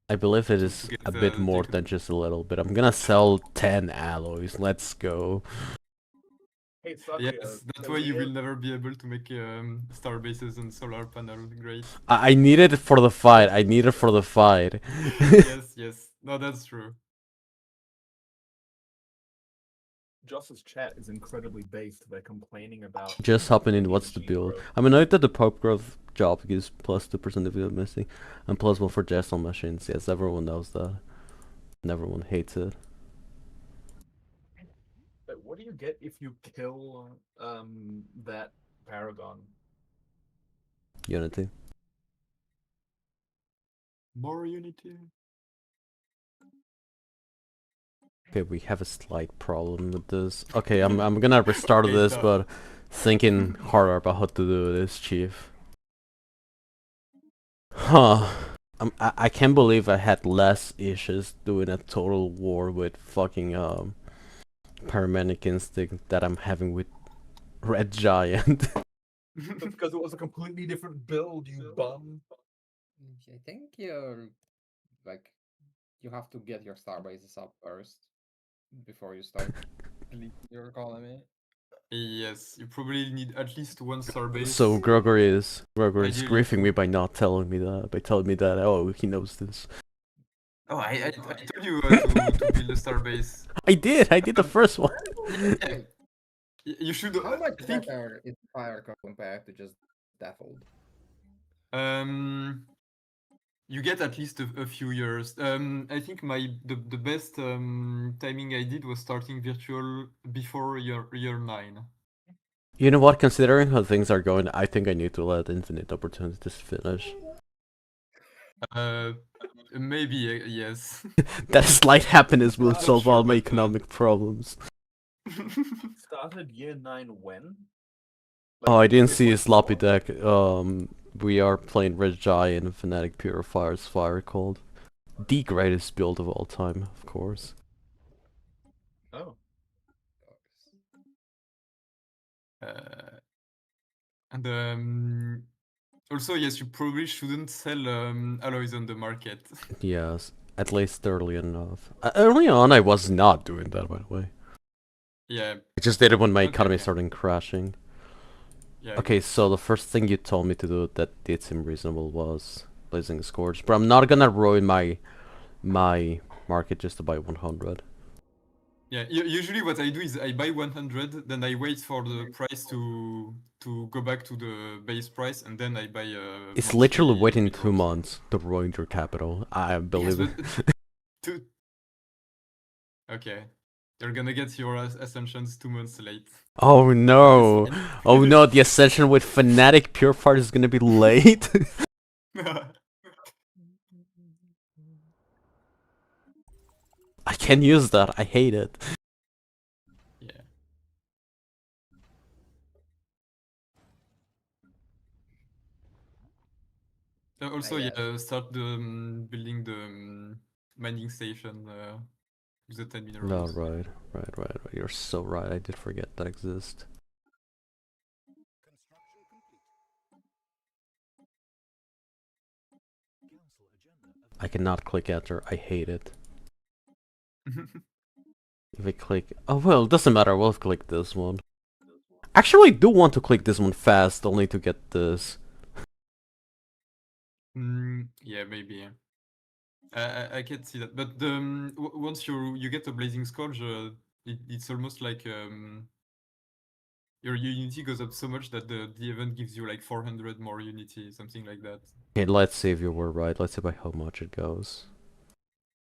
I believe it To is get a bit the more than economy. just a little bit. I'm gonna sell 10 alloys. Let's go. Hey, Sakura, Yes, that's so why you will we're- never be able to make star bases and solar panel. Great. I need it for the fight. I need it for the fight. Yes, yes. No, that's true. Joss's chat is incredibly based. They're complaining about Just hopping in, any what's the machine build? growth. I'm annoyed that the pop growth job gives plus 2% of your missing and plus 1 for Jessel machines. Yes, everyone knows that. And everyone hates it. But what do you get if you kill that Paragon? Unity. More unity. Okay, we have a slight problem with this. Okay, I'm gonna restart Okay, this, so- but thinking harder about how to do this, Chief. Huh. I can't believe I had less issues doing a total war with fucking Pyromanic Instinct that I'm having with Red Giant. That's because it was a completely different build, you bum. I think you're like you have to get your star bases up first before you start deleting your economy. Yes, you probably need at least one star base. So Gregory is Ideally griefing me two. by not telling me that, by telling me that, oh, he knows this. Oh, I told you to build a star base. I did the first one. Yeah. You should. How much I think. better is Fire compared to just Deathhold? You get at least a few years. I think the best timing I did was starting virtual before year 9. You know what? Considering how things are going, I think I need to let Infinite Opportunities finish. Maybe yes. That slight happiness will Not solve sure, all my but, economic problems. Started year 9 when? Oh, I didn't year see a sloppy 24? deck. We are playing Red Giant and Fanatic Purifier's Fire Cold. The greatest build of all time, of course. Oh. And also, yes, you probably shouldn't sell alloys on the market. Yes, at least early enough. Early on, I was not doing that, by the way. Yeah. I just did it when my Okay, economy okay. started crashing. Yeah. Okay, so the first thing you told me to do that did seem reasonable was Blazing Scourge, but I'm not gonna ruin my market just to buy 100. Yeah. Usually, what I do is I buy 100, then I wait for the price to go back to the base price, and then I buy. It's literally monthly waiting mid 2 rolls. months to ruin your capital. I Yes, believe it. but Okay, you're gonna get your ascensions 2 months late. Oh no! That's fine. Oh no, the ascension with Fanatic Purifier is gonna be late. I can't use that. I hate it. Yeah. Also, Yes. yeah, start the building the mining station with the 10 No, minerals. right. You're so right. I did forget that exists. I cannot click enter. I hate it. If I click... Oh well, it doesn't matter. We'll click this one. Actually, I do want to click this one fast, only to get this. Yeah, maybe. I can see that, but once you get a blazing scourge, it's almost like your unity goes up so much that the event gives you like 400 more unity, something like that. Okay, let's see if you were right. Let's see by how much it goes.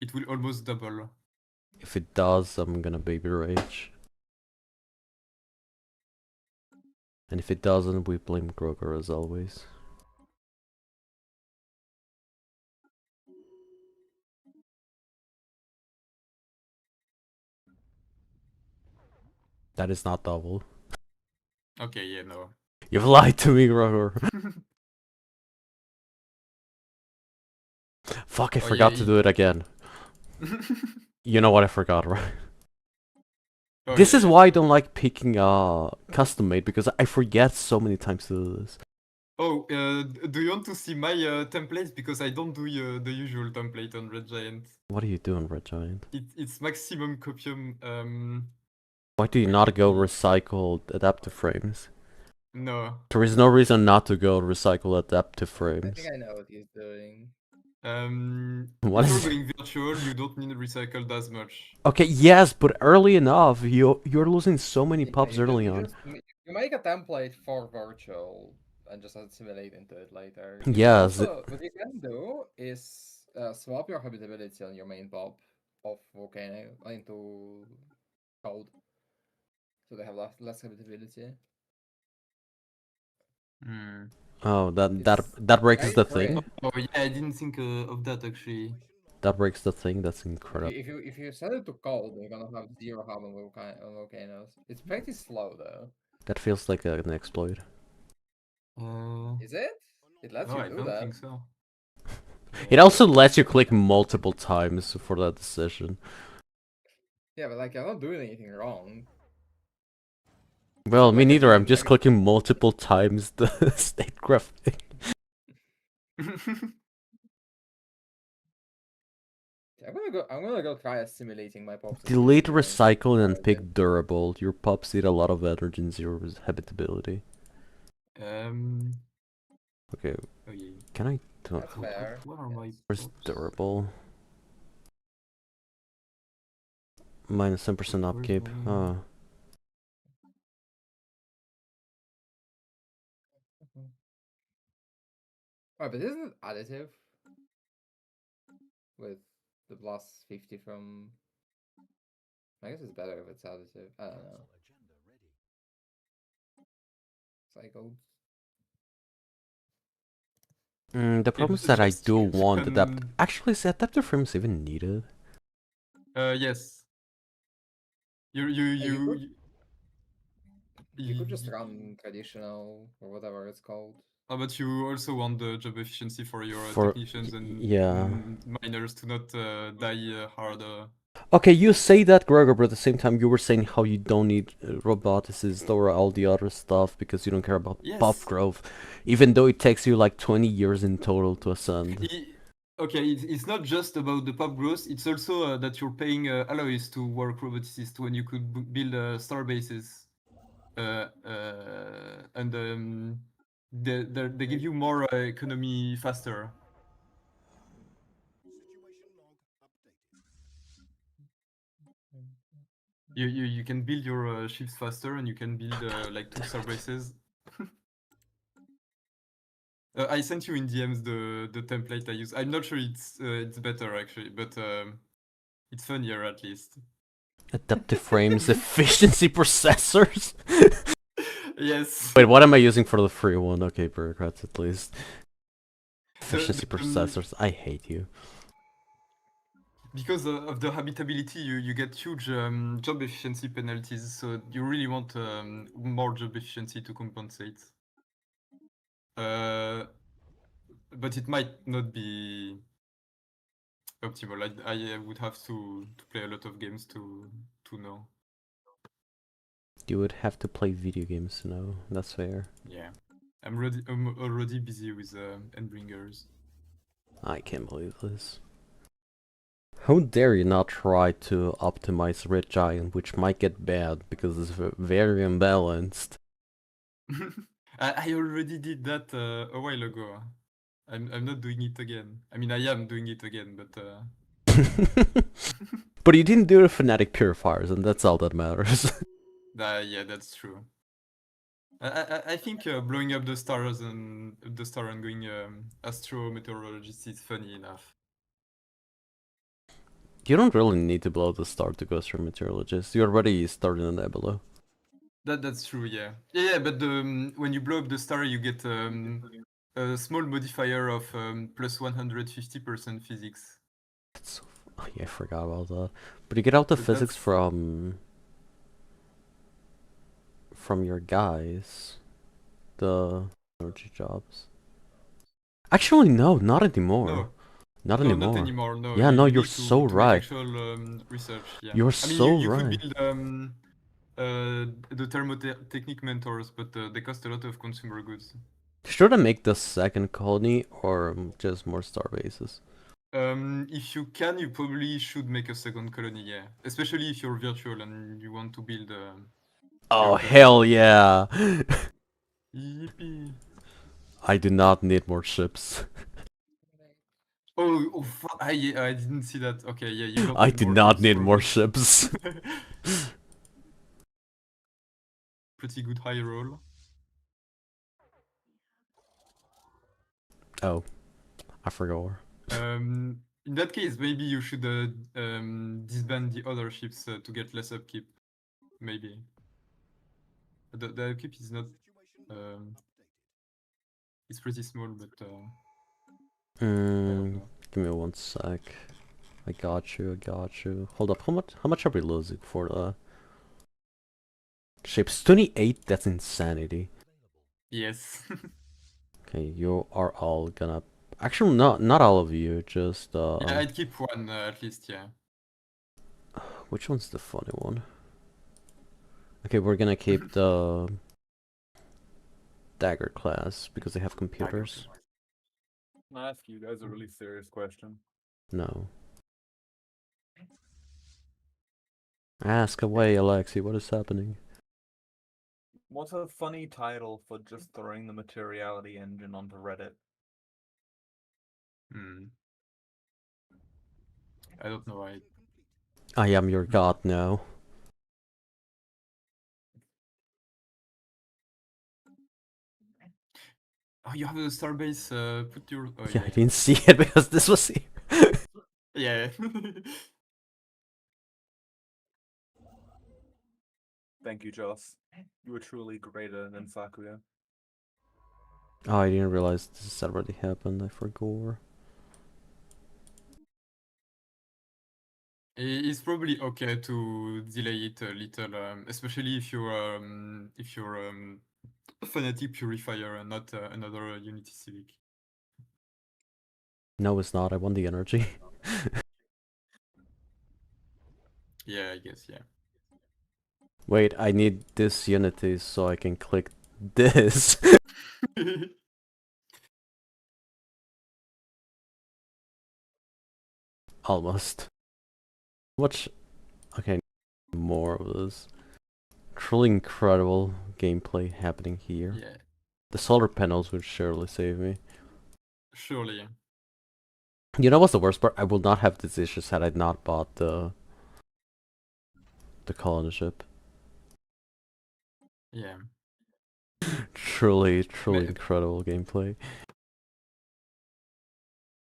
It will almost double. If it does, I'm gonna baby rage. And if it doesn't, we blame Groger as always. That is not double. Okay, yeah, no. You've lied to me, Groger. Fuck, I Oh, forgot yeah, to do it again. You know what I forgot, right? Oh, This yeah, is yeah. why I don't like picking custom made, because I forget so many times to do this. Oh, do you want to see my templates? Because I don't do the usual template on Red Giant. What are you doing, Red Giant? It's maximum copium. Why do you not go recycle adaptive frames? No. There is no reason not to go recycle adaptive I frames. think I know what he's doing. What if is you're going virtual, you don't need recycled as much. Okay, yes, but early enough, you're losing so many Yeah, pubs early on. You make a template for virtual and just assimilate into it later. Yes. What you can do is swap your habitability on your main pub of Volcano into cold, so they have less habitability. Oh, that breaks the thing. Oh yeah, I didn't think of that actually. That breaks the thing. That's incredible. If you set it to cold, you're gonna have 0 hub on volcanoes. It's pretty slow though. That feels like an exploit. Is it? It lets No, you I do don't that. think so. It also lets you click multiple times for that decision. Yeah, but like you're not doing anything wrong. Well, me Like neither. I'm doing just clicking multiple times the statecraft thing. I'm gonna go try assimilating my pops. Delete recycle and pick durable. Your pups eat a lot of energy and zero habitability. Okay. Oh, yeah. Can I do That's fair. What are my Where's pops? durable? Minus 10% upkeep. Oh. Oh, but isn't it additive? With the plus 50 from... I guess it's better if it's additive. I don't know. Cycles. The problem is that I do want adapt. can... Actually, is adaptive frames even needed? Yes. You could just run traditional or whatever it's called. Oh, but you also want the job efficiency for your technicians and miners to not die harder. Okay, you say that, Gregor, but at the same time you were saying how you don't need roboticists or all the other stuff because you don't care about buff growth, even though it takes you like 20 years in total to ascend. Okay, it's not just about the pop growth, it's also that you're paying alloys to work roboticists when you could build star bases. And they give you more economy faster. You can build your ships faster, and you can build like 2 star bases. I sent you in DMs the template I use. I'm not sure it's better actually, but it's funnier at least. Adaptive frames, efficiency processors. Yes. Wait, what am I using for the free one? Okay, bureaucrats at least. Efficiency processors. I hate you. Because of the habitability, you get huge job efficiency penalties, so you really want more job efficiency to compensate. But it might not be optimal. I would have to play a lot of games to know. You would have to play video games to know. That's fair. Yeah, I'm already busy with Endbringers. I can't believe this. How dare you not try to optimize Red Giant, which might get bad because it's very imbalanced. I already did that a while ago. I'm not doing it again. I mean, I am doing it again, but... But you didn't do the Fanatic Purifiers, and that's all that matters. Yeah, that's true. I think blowing up the stars and going astrometeorologist is funny enough. You don't really need to blow the star to go astrometeorologist. You already started a nebula. That's true, yeah. Yeah, but when you blow up the star, you get a small modifier of plus 150% physics. That's so oh, yeah, I forgot about that. But you get out the physics from your guys, the energy jobs. Actually, no, not anymore. Not No, anymore. not anymore. No. Yeah, you, no, you you're need to so make right. actual research. Yeah. You're I mean, so you right. could build the thermotechnic mentors, but they cost a lot of consumer goods. Should I make the second colony or just more star bases? If you can, you probably should make a second colony, yeah. Especially if you're virtual and you want to build Oh, your hell yeah! Yippee. I do not need more ships. Oh, I didn't see that. Okay, yeah, you don't I need do more not ships, need more probably. ships. Pretty good high roll. Oh, I forgot. In that case, maybe you should disband the other ships to get less upkeep. Maybe. The upkeep is not. It's pretty small, but. I don't know. Give me 1 sec. I got you. Hold up, how much are we losing for the ships? 28? That's insanity. Yes. Okay, you are all gonna... Actually, not all of you, just Yeah, I'd keep one at least, yeah. which one's the funny one? Okay, we're gonna keep the dagger class because they have computers. Can I ask you guys a really serious question? No. Ask away, Alexi, what is happening? What's a funny title for just throwing the materiality engine onto Reddit? I don't know. I am your god now. Oh, you have a starbase. Put your. Oh, Yeah, I didn't see it because this was here. Yeah. Thank you, Joss. You were truly greater than Sakuya. Oh, I didn't realize this already happened. I forgot. It's probably okay to delay it a little, especially if you're a Fanatic Purifier and not another Unity Civic. No, it's not. I want the energy. Yeah, I guess, yeah. Wait, I need this Unity so I can click this. Almost. Much. Okay, more of this. Truly incredible gameplay happening here. Yeah, The solar panels would surely save me. surely. You know what's the worst part? I will not have these issues had I not bought the colony ship. Yeah. Truly Ma- incredible gameplay.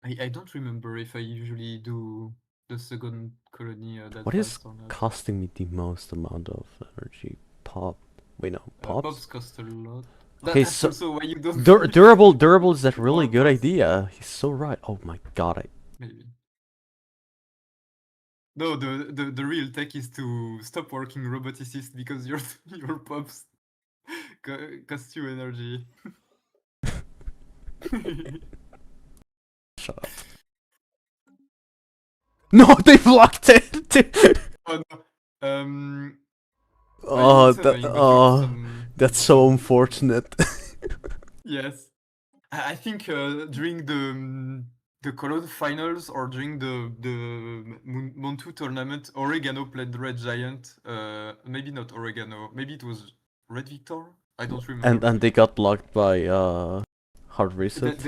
I don't remember if I usually do the second colony that What is fast or not. costing me the most amount of energy? Pop. Wait, no. Pops? Pops cost a lot. Okay, That's so also why you don't. durable is that really More good pops. idea. He's so right. Oh my god, Maybe. No, the real tech is to stop working roboticist because your pops cost you energy. shut up. No, they blocked it. Oh no. Oh, it's annoying, but you have some that's so some- unfortunate. Yes. I think during the Cologne finals or during the Montu tournament, Oregano played Red Giant. Maybe not Oregano. Maybe it was Red Victor. I don't remember. and they got blocked by hard reset.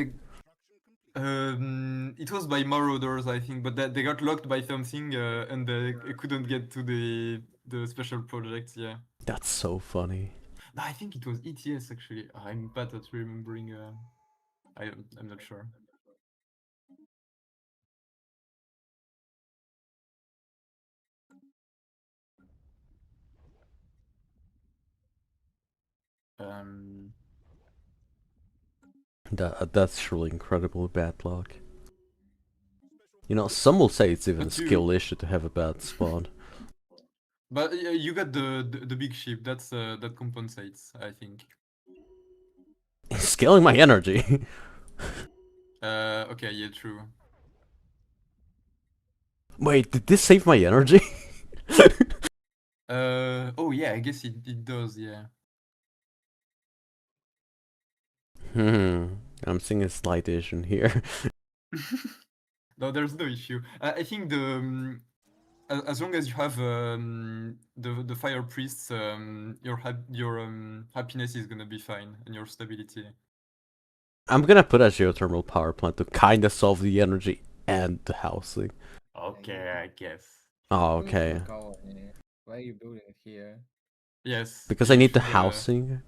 It was by Marauders, I think, but they got locked by something and they couldn't get to the special projects. Yeah. That's so funny. No, I think it was ETS actually. I'm bad at remembering. I'm not sure. That's truly incredible bad luck. You know, some will say it's even a But skill issue to have a bad spawn. But you got the big ship. That compensates, I think. He's scaling my energy. Okay, yeah, true. Wait, did this save my energy? Oh yeah, I guess it does, yeah. I'm seeing a slight issue here. No, there's no issue. I think as long as you have the fire priests, your happiness is gonna be fine and your stability. I'm gonna put a geothermal power plant to kinda solve the energy and the housing. Okay, I guess. Oh, You need to okay. have colony. Why are you building it here? Yes. Because you I need the should, housing.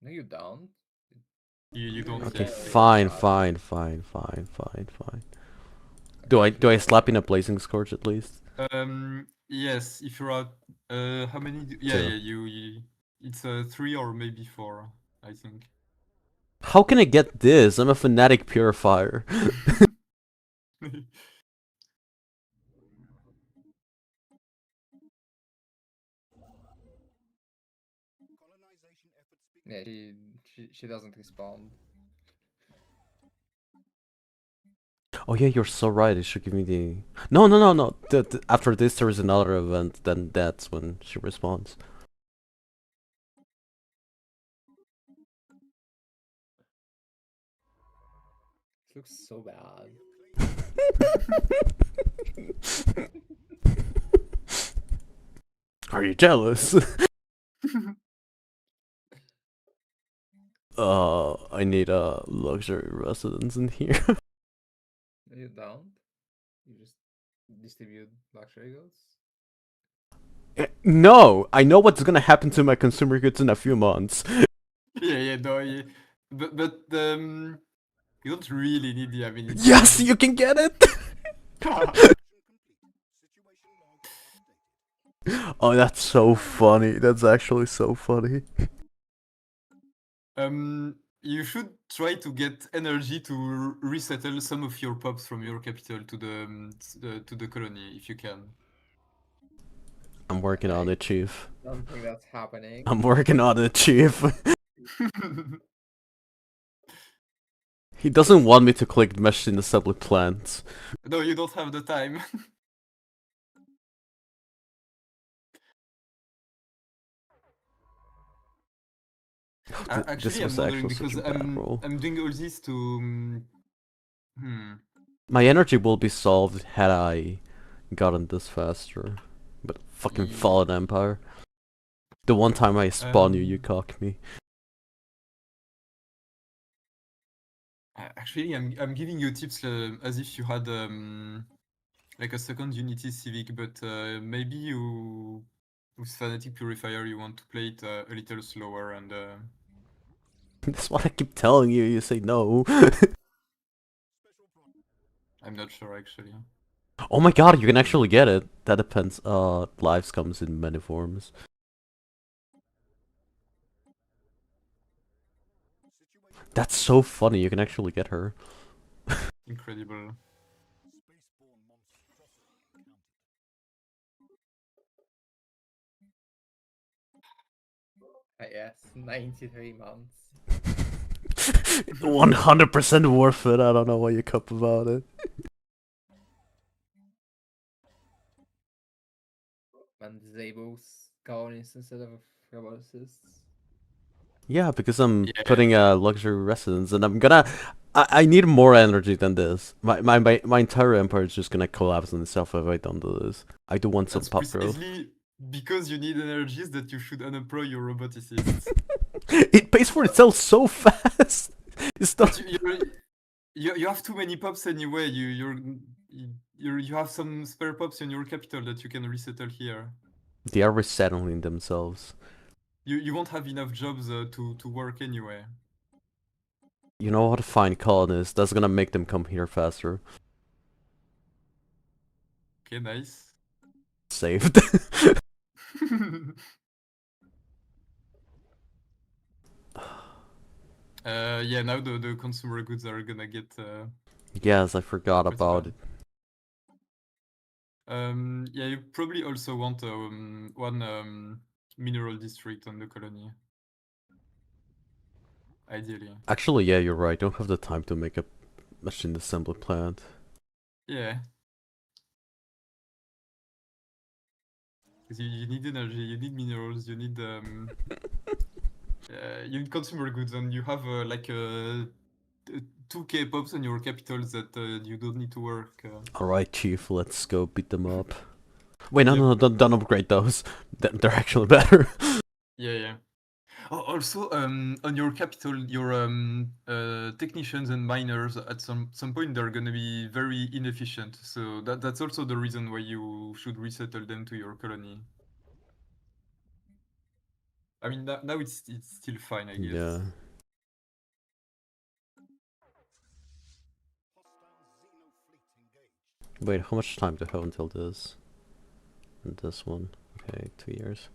No, you don't. You don't Okay, yet. fine. Do I slap in a blazing scourge at least? Yes, if you're at how many? Yeah, Two. yeah. It's 3 or maybe 4, I think. How can I get this? I'm a Fanatic Purifier. Yeah, she doesn't respond. Oh yeah, you're so right. It should give me the. No. After this, there is another event. Then that's when she responds. It looks so bad. Are you jealous? I need a luxury residence in here. No, you don't. You just distribute luxury goods. No, I know what's gonna happen to my consumer goods in a few months. Yeah, no, yeah. But you don't really need the amenity. Yes, you can get it. Oh, that's so funny. That's actually so funny. You should try to get energy to resettle some of your pops from your capital to the colony if you can. I'm working on it, Chief. Don't think that's happening. I'm working on it, Chief. He doesn't want me to click machine assembly plants. No, you don't have the time. This Actually, was I'm wondering actually such because a bad roll. I'm doing all this to. My energy will be solved had I gotten this faster. But fucking Yeah. Fallen Empire. The one time I spawn you cock me. Actually, I'm giving you tips as if you had like a second Unity Civic, but maybe you with Fanatic Purifier you want to play it a little slower and. That's what I keep telling you. You say no. I'm not sure actually. Oh my god, you can actually get it. That depends. Lives comes in many forms. That's so funny. You can actually get her. Incredible. Yes, 93 months. 100% worth it. I don't know why you cup about it. And disables colonies instead of robotists. Yeah, because I'm Yeah. putting a luxury residence, and I'm gonna. I need more energy than this. My entire empire is just gonna collapse on itself if I don't do this. I do want some That's pop growth. precisely because you need energies that you should unemploy your roboticists. It pays for itself so fast. It's not. But you have too many pops anyway. You have some spare pops in your capital that you can resettle here. They are resettling themselves. You won't have enough jobs to work anyway. You know how to find colonists. That's gonna make them come here faster. Okay, nice. Saved. Yeah, now the consumer goods are gonna get. Yes, I forgot pretty about bad. it. Yeah, you probably also want one mineral district on the colony. Ideally. Actually, yeah, you're right. Don't have the time to make a machine assembly plant. Yeah. because you need energy, you need minerals, you need consumer goods, and you have like 2k pops on your capitals that you don't need to work. Alright, Chief, let's go beat them up. Wait, no, Yep. no, don't upgrade those. They're actually better. Yeah. Oh, also, on your capital, your technicians and miners at some point they're gonna be very inefficient. So that's also the reason why you should resettle them to your colony. I mean, now it's still fine, I guess. Yeah. Wait, how much time do I have until this? And this one? Okay, 2 years.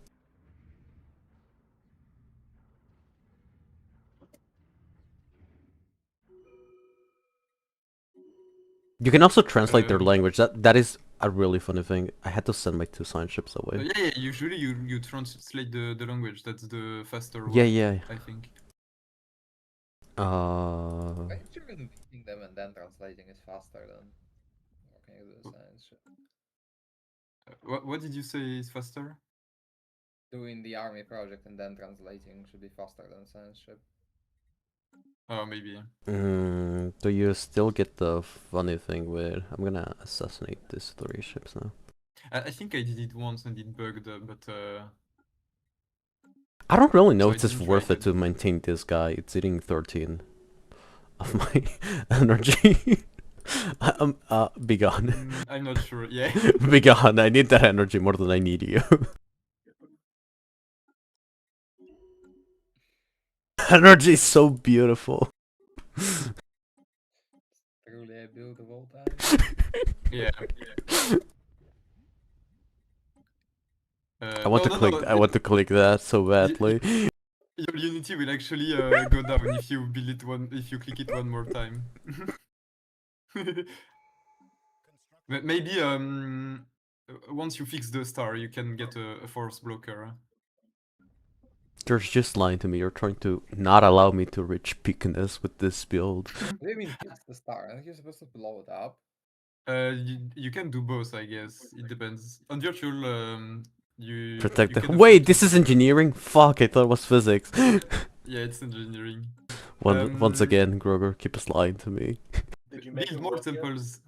You can also translate their language. That is a really funny thing. I had to send my 2 science ships away. Yeah. Usually you translate the language. That's the faster way. Yeah. I think. I'm sure beating them and then translating is faster than working with the science ship. What did you say is faster? Doing the army project and then translating should be faster than science ship. Oh, maybe. Do you still get the funny thing where I'm gonna assassinate these 3 ships now? I think I did it once and it bugged, but I don't really know So if I it's didn't worth try it to maintain this guy. It's eating 13 of my energy. Be gone. I'm not sure. Yeah. Be gone. I need that energy more than I need you. Energy is so beautiful. Truly a beautiful time. Yeah. I want to click. I want to click that so badly. Your Unity will actually go down if you build it if you click it one more time. Maybe once you fix the star, you can get a force blocker. You're just lying to me. You're trying to not allow me to reach peakness with this build. What do you mean fix the star? Aren't you supposed to blow it up? You can do both, I guess. It depends. On virtual, you Protect you the. can Wait, afford this to is do- engineering. Fuck! I thought it was physics. Yeah, it's engineering. Once again, Groger, keep us lying to me. Did you make Build it more work yet? temples.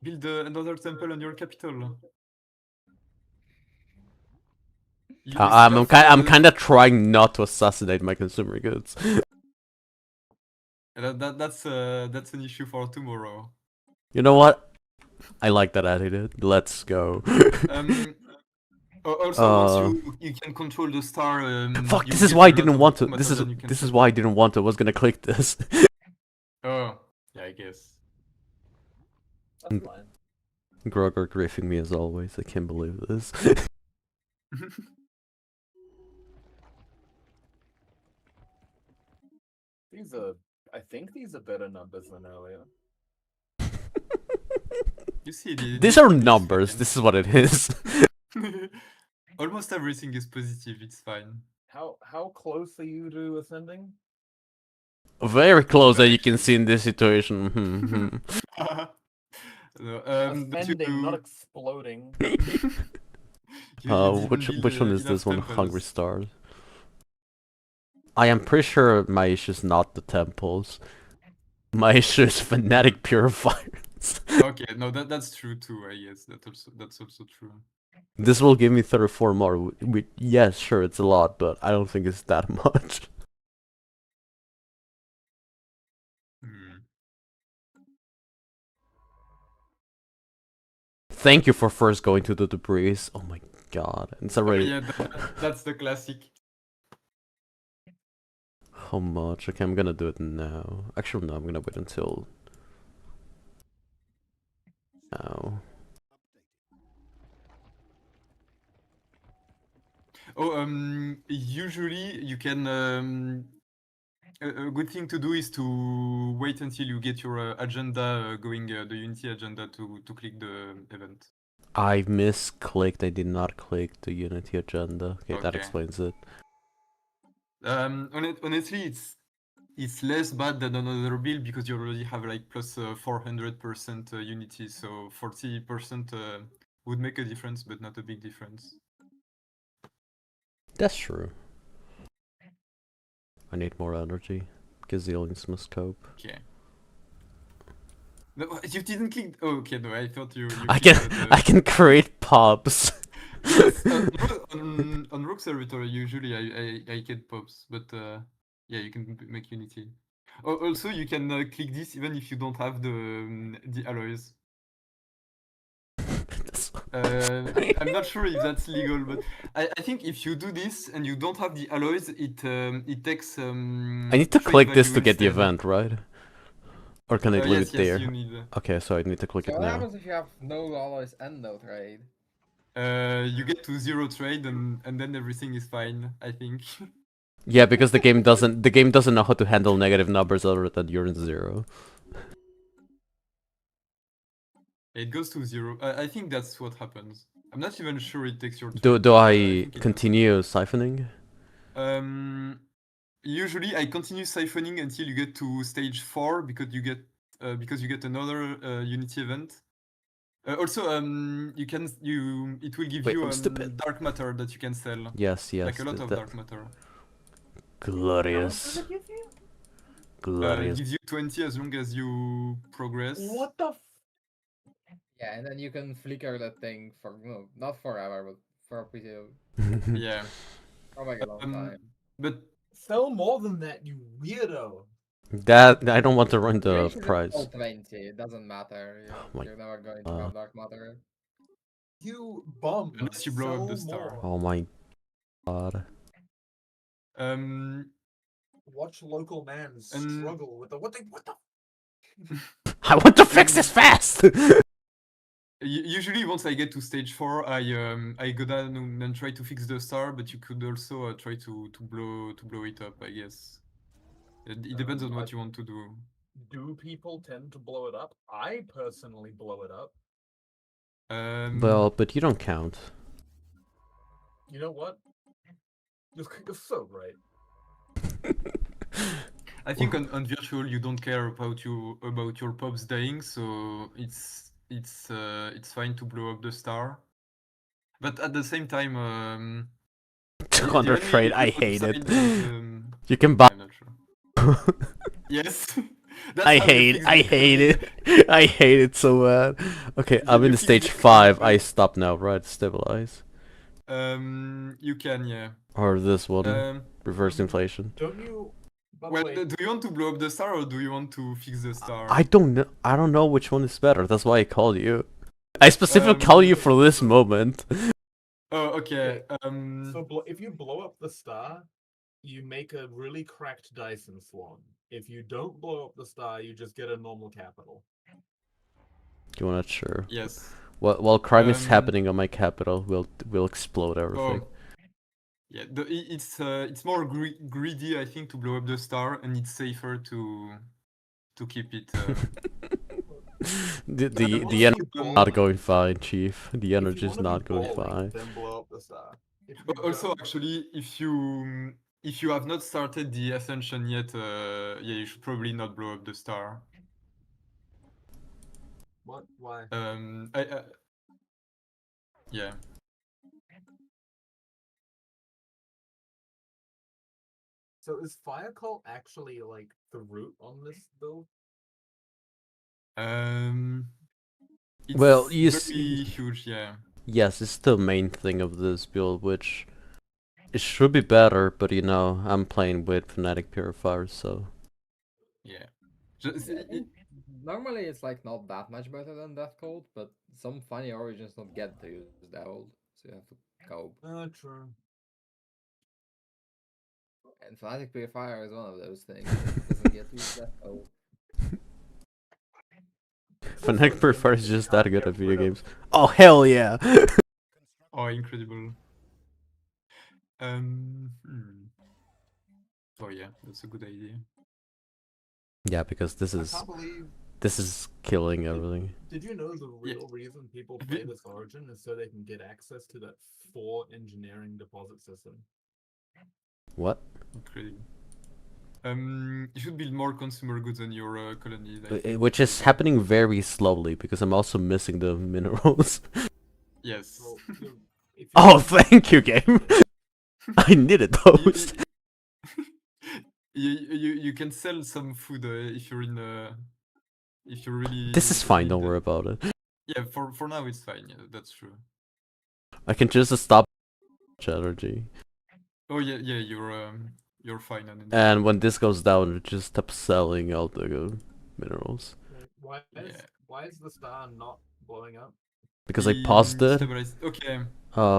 Build another temple on your capital. You I'm still have, kind of trying not to assassinate my consumer goods. That's an issue for tomorrow. You know what? I like that attitude. Let's go. Also, once you can control the star. Fuck! you This is get why I a lot didn't of want to. matter than you can This is sell. why I didn't want to. I was gonna click this. Oh, yeah, I guess. That's fine. Groger griefing me as always. I can't believe this. I think these are better numbers than earlier. You see, These are numbers. This is what it is. Almost everything is positive. It's fine. How close are you to ascending? Very close, as you can see in this situation. No, Ascending, not exploding. Which one is this one? Hungry Stars. I am pretty sure my issue is not the temples. My issue is Fanatic Purifiers. Okay, no, that's true too. I guess that's also true. This will give me 34 more. Yes, sure, it's a lot, but I don't think it's that much. Thank you for first going to the debris. Oh my god, it's already. Oh, yeah, that's the classic. How much? Okay, I'm gonna do it now. Actually, no, I'm gonna wait until now. Oh, usually you can. A good thing to do is to wait until you get your agenda going, the Unity agenda, to click the event. I misclicked. I did not click the Unity agenda. Okay, that Okay. explains it. Honestly, it's less bad than another build because you already have like plus 400% Unity, so 40% would make a difference, but not a big difference. That's true. I need more energy. Gazillions must cope. Okay. No, you didn't click. Oh, okay, no, I thought you I clicked can I can create pubs. Yes, on Rogue Servitor usually I get pops, but yeah, you can make Unity. Also, you can click this even if you don't have the alloys. I'm not sure if that's legal, but I think if you do this and you don't have the alloys, it takes. I need to trade click this to value get the instead. event, right? Or can I leave Yes, it there? you need. Okay, so I need to click So it what now. happens if you have no alloys and no trade? You get to 0 trade and then everything is fine, I think. Yeah, because the game doesn't know how to handle negative numbers other than you're in 0. It goes to 0. I think that's what happens. I'm not even sure it takes your Do trade, do but, I think it does. continue siphoning? Usually I continue siphoning until you get to stage 4 because you get another Unity event. Also, it will give Wait, you I'm stupid. dark matter that you can sell. Yes, yes. Like a lot of dark matter. Glorious. It Glorious. gives you 20 as long as you progress. What the? Yeah, and then you can flicker that thing for not forever, but for a pretty Yeah. for like a long time. But Sell more than that, you weirdo. That I don't want to run the Pretty sure price. it's all 20, it doesn't matter. my You're never going to have dark matter. You bum. unless you blow up the Sell star. more. Oh my god. Watch local man struggle with the what the. I want to fix this fast. Usually, once I get to stage 4, I go down and try to fix the star. But you could also try to blow it up, I guess. It depends on what you want to do. Do people tend to blow it up? I personally blow it up. Well, but you don't count. You know what? You're so right. I think on virtual you don't care about your pops dying, so it's fine to blow up the star. But at the same time, 200 trade, I hate it. Is, You can buy. I'm not sure. Yes. That's I how you hate fix it. I hate it so bad. Okay, I'm in you stage fix it 5. correctly. I stop now, right? Stabilize. You can, yeah. Or this one. Reverse inflation. Don't you? By the Well, way, do you want to blow up the star or do you want to fix the star? I don't know. I don't know which one is better. That's why I called you. I specifically called you for this moment. Oh, okay. so if you blow up the star, you make a really cracked Dyson swan. If you don't blow up the star, you just get a normal capital. You wanna sure? Yes. While crime is happening on my capital, we'll explode everything. Oh. Yeah, it's more greedy, I think, to blow up the star, and it's safer to keep it. The energy is not going fine, Chief. The energy is not going fine. Then blow up the star. Also, actually, if you have not started the ascension yet, yeah, you should probably not blow up the star. What? Why? Yeah. So is Fire Cult actually like the root on this build? It's Well, you very see, huge, yeah. yes, it's the main thing of this build, which it should be better, but you know, I'm playing with Fanatic Purifier, so Yeah. Normally it's like not that much better than Death Cult, but some funny origins don't get to use Devil, so you have to cope. True. And Fanatic Purifier is one of those things that doesn't get to use Death Cult. Fanatic Purifier is just that good at video games. Oh hell yeah! Oh, incredible. Oh yeah, that's a good idea. Yeah, because this is killing everything. Did you know the real reason people play this origin is so they can get access to that 4 engineering deposit system? What? Incredible. You should build more consumer goods on your colonies. Which is happening very slowly because I'm also missing the minerals. Yes. Well, if you Oh, thank you, game. I needed those. You can sell some food if you're in if you really. This is fine. need Don't it. worry about it. Yeah, for now it's fine. Yeah, that's true. I can just stop energy. Oh yeah, you're fine. And when this goes down, it just stops selling all the minerals. why is the star not blowing up? Because I paused it. Okay.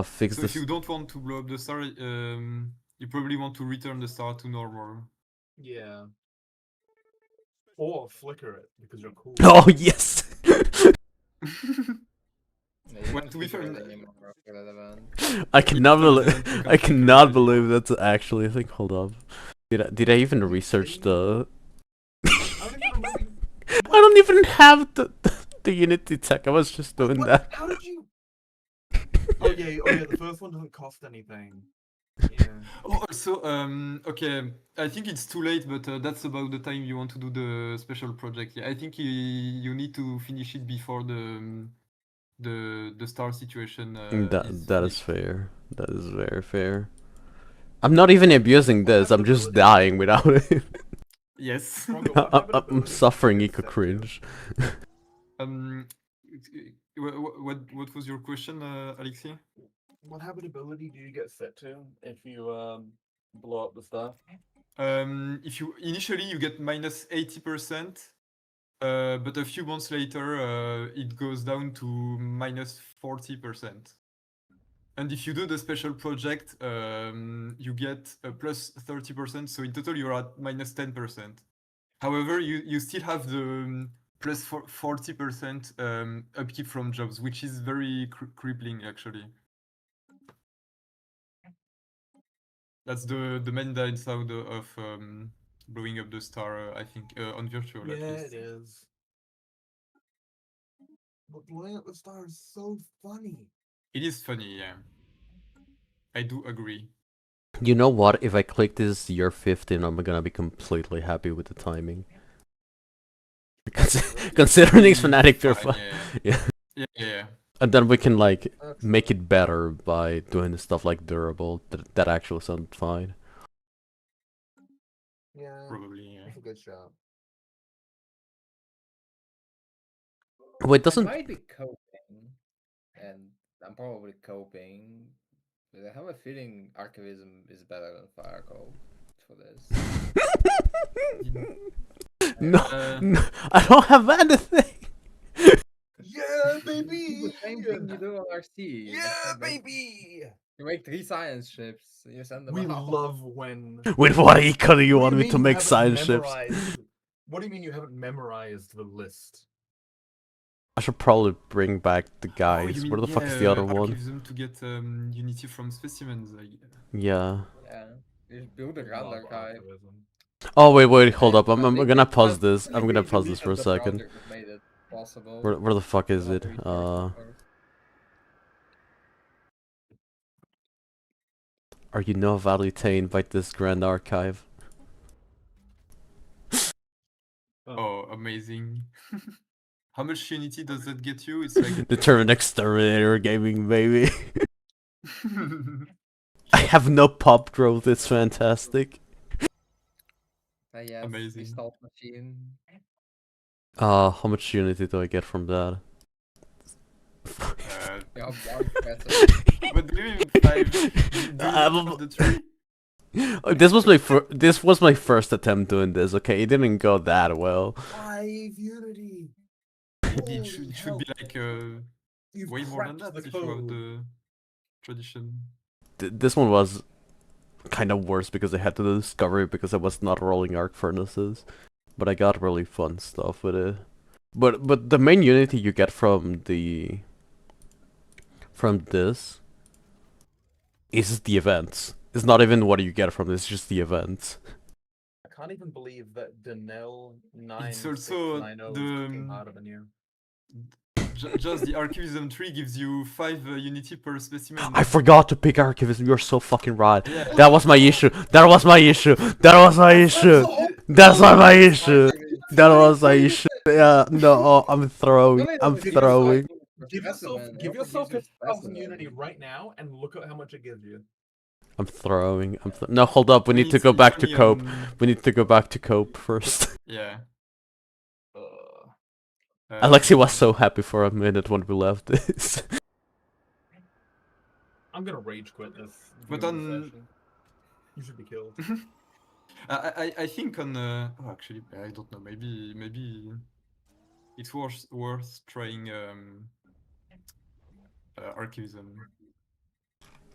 Fix So this. if you don't want to blow up the star, you probably want to return the star to normal. Yeah. Or flicker it because you're cool. Oh yes. Well, to be fair, I cannot believe that's actually a thing. Hold up. Did I even research the? I don't even have the Unity tech. I was just doing that. How did you? Oh yeah. The first one doesn't cost anything. Yeah. Oh, also, okay, I think it's too late, but that's about the time you want to do the special project. Yeah, I think you need to finish it before the star situation. That is fair. That is very fair. I'm not even abusing this. I'm just dying without it. Yes. I'm suffering eco cringe. What was your question, Alexei? What habitability do you get set to if you blow up the star? If you initially you get minus 80%, but a few months later it goes down to minus 40%. And if you do the special project, you get a plus 30%. So in total, you're at minus 10%. However, you still have the plus 40% upkeep from jobs, which is very crippling, actually. That's the main downside of blowing up the star, I think, on virtual at least. It is. But blowing up the star is so funny. It is funny, yeah. I do agree. You know what? If I click this year 15, I'm gonna be completely happy with the timing. Considering it's Fanatic Purifier. Yeah. And then we can like make it better by doing stuff like durable. That actually sounds fine. Yeah. Probably, yeah. That's a good shot. Wait, doesn't I might be coping, and I'm probably coping, but I have a feeling Archivism is better than Fire Code for this. no, I don't have anything. Yeah, baby! The same thing you do on RC. Yeah, baby! You make 3 science ships, you send them We out. love when. With what eco do you What want do me to mean you make haven't science ships? memorized- What do you mean you haven't memorized the list? I should probably bring back the Oh, guys. you mean, Where the fuck is the other one? Archivism to get Unity from specimens. Yeah. Yeah, you just build a ground Love archive. Archivism. Oh wait, hold up. I'm They- gonna they pause have- this. I'm gonna they pause this for a reset the second. project that made it possible. Where the fuck is Not it? resource first. Are you no value to invite this grand archive? Oh, amazing. How much Unity does that get you? It's like The Terran Exterminator gaming, baby. I have no pop growth. It's fantastic. Yes, Amazing. restart machine. How much Unity do I get from that? You have 1 president. But do you even five? Do you have the tree? Oh, this was my first attempt doing this. Okay, it didn't go that well. 5 Unity! It should be like way more than that if you have the tradition. This one was kind of worse because I had to do discovery because I was not rolling arc furnaces, but I got really fun stuff with it. But the main Unity you get from this is the events. It's not even what you get from this; it's just the events. I can't even believe that Denel It's also 9690 came out of a new. Just the Archivism tree gives you 5 Unity per specimen. I forgot to pick Archivism. You're so fucking right. Yeah. That was my issue. That was my issue. That was my issue. That's not my issue. That was my issue. Yeah, no, I'm throwing. I'm throwing. Give yourself Specimen, it give also yourself gives you 50,000 unity specimen. right now and look at how much it gives you. I'm throwing. No, hold up. We I mean, need to it's- go it's back to only cope. on- We need to go back to cope first. Yeah. Alexi was Um, so happy for a minute when we left this. I'm gonna rage quit this But viewing on- session. You should be killed. I think on oh, actually I don't know, maybe it's worth trying archivism.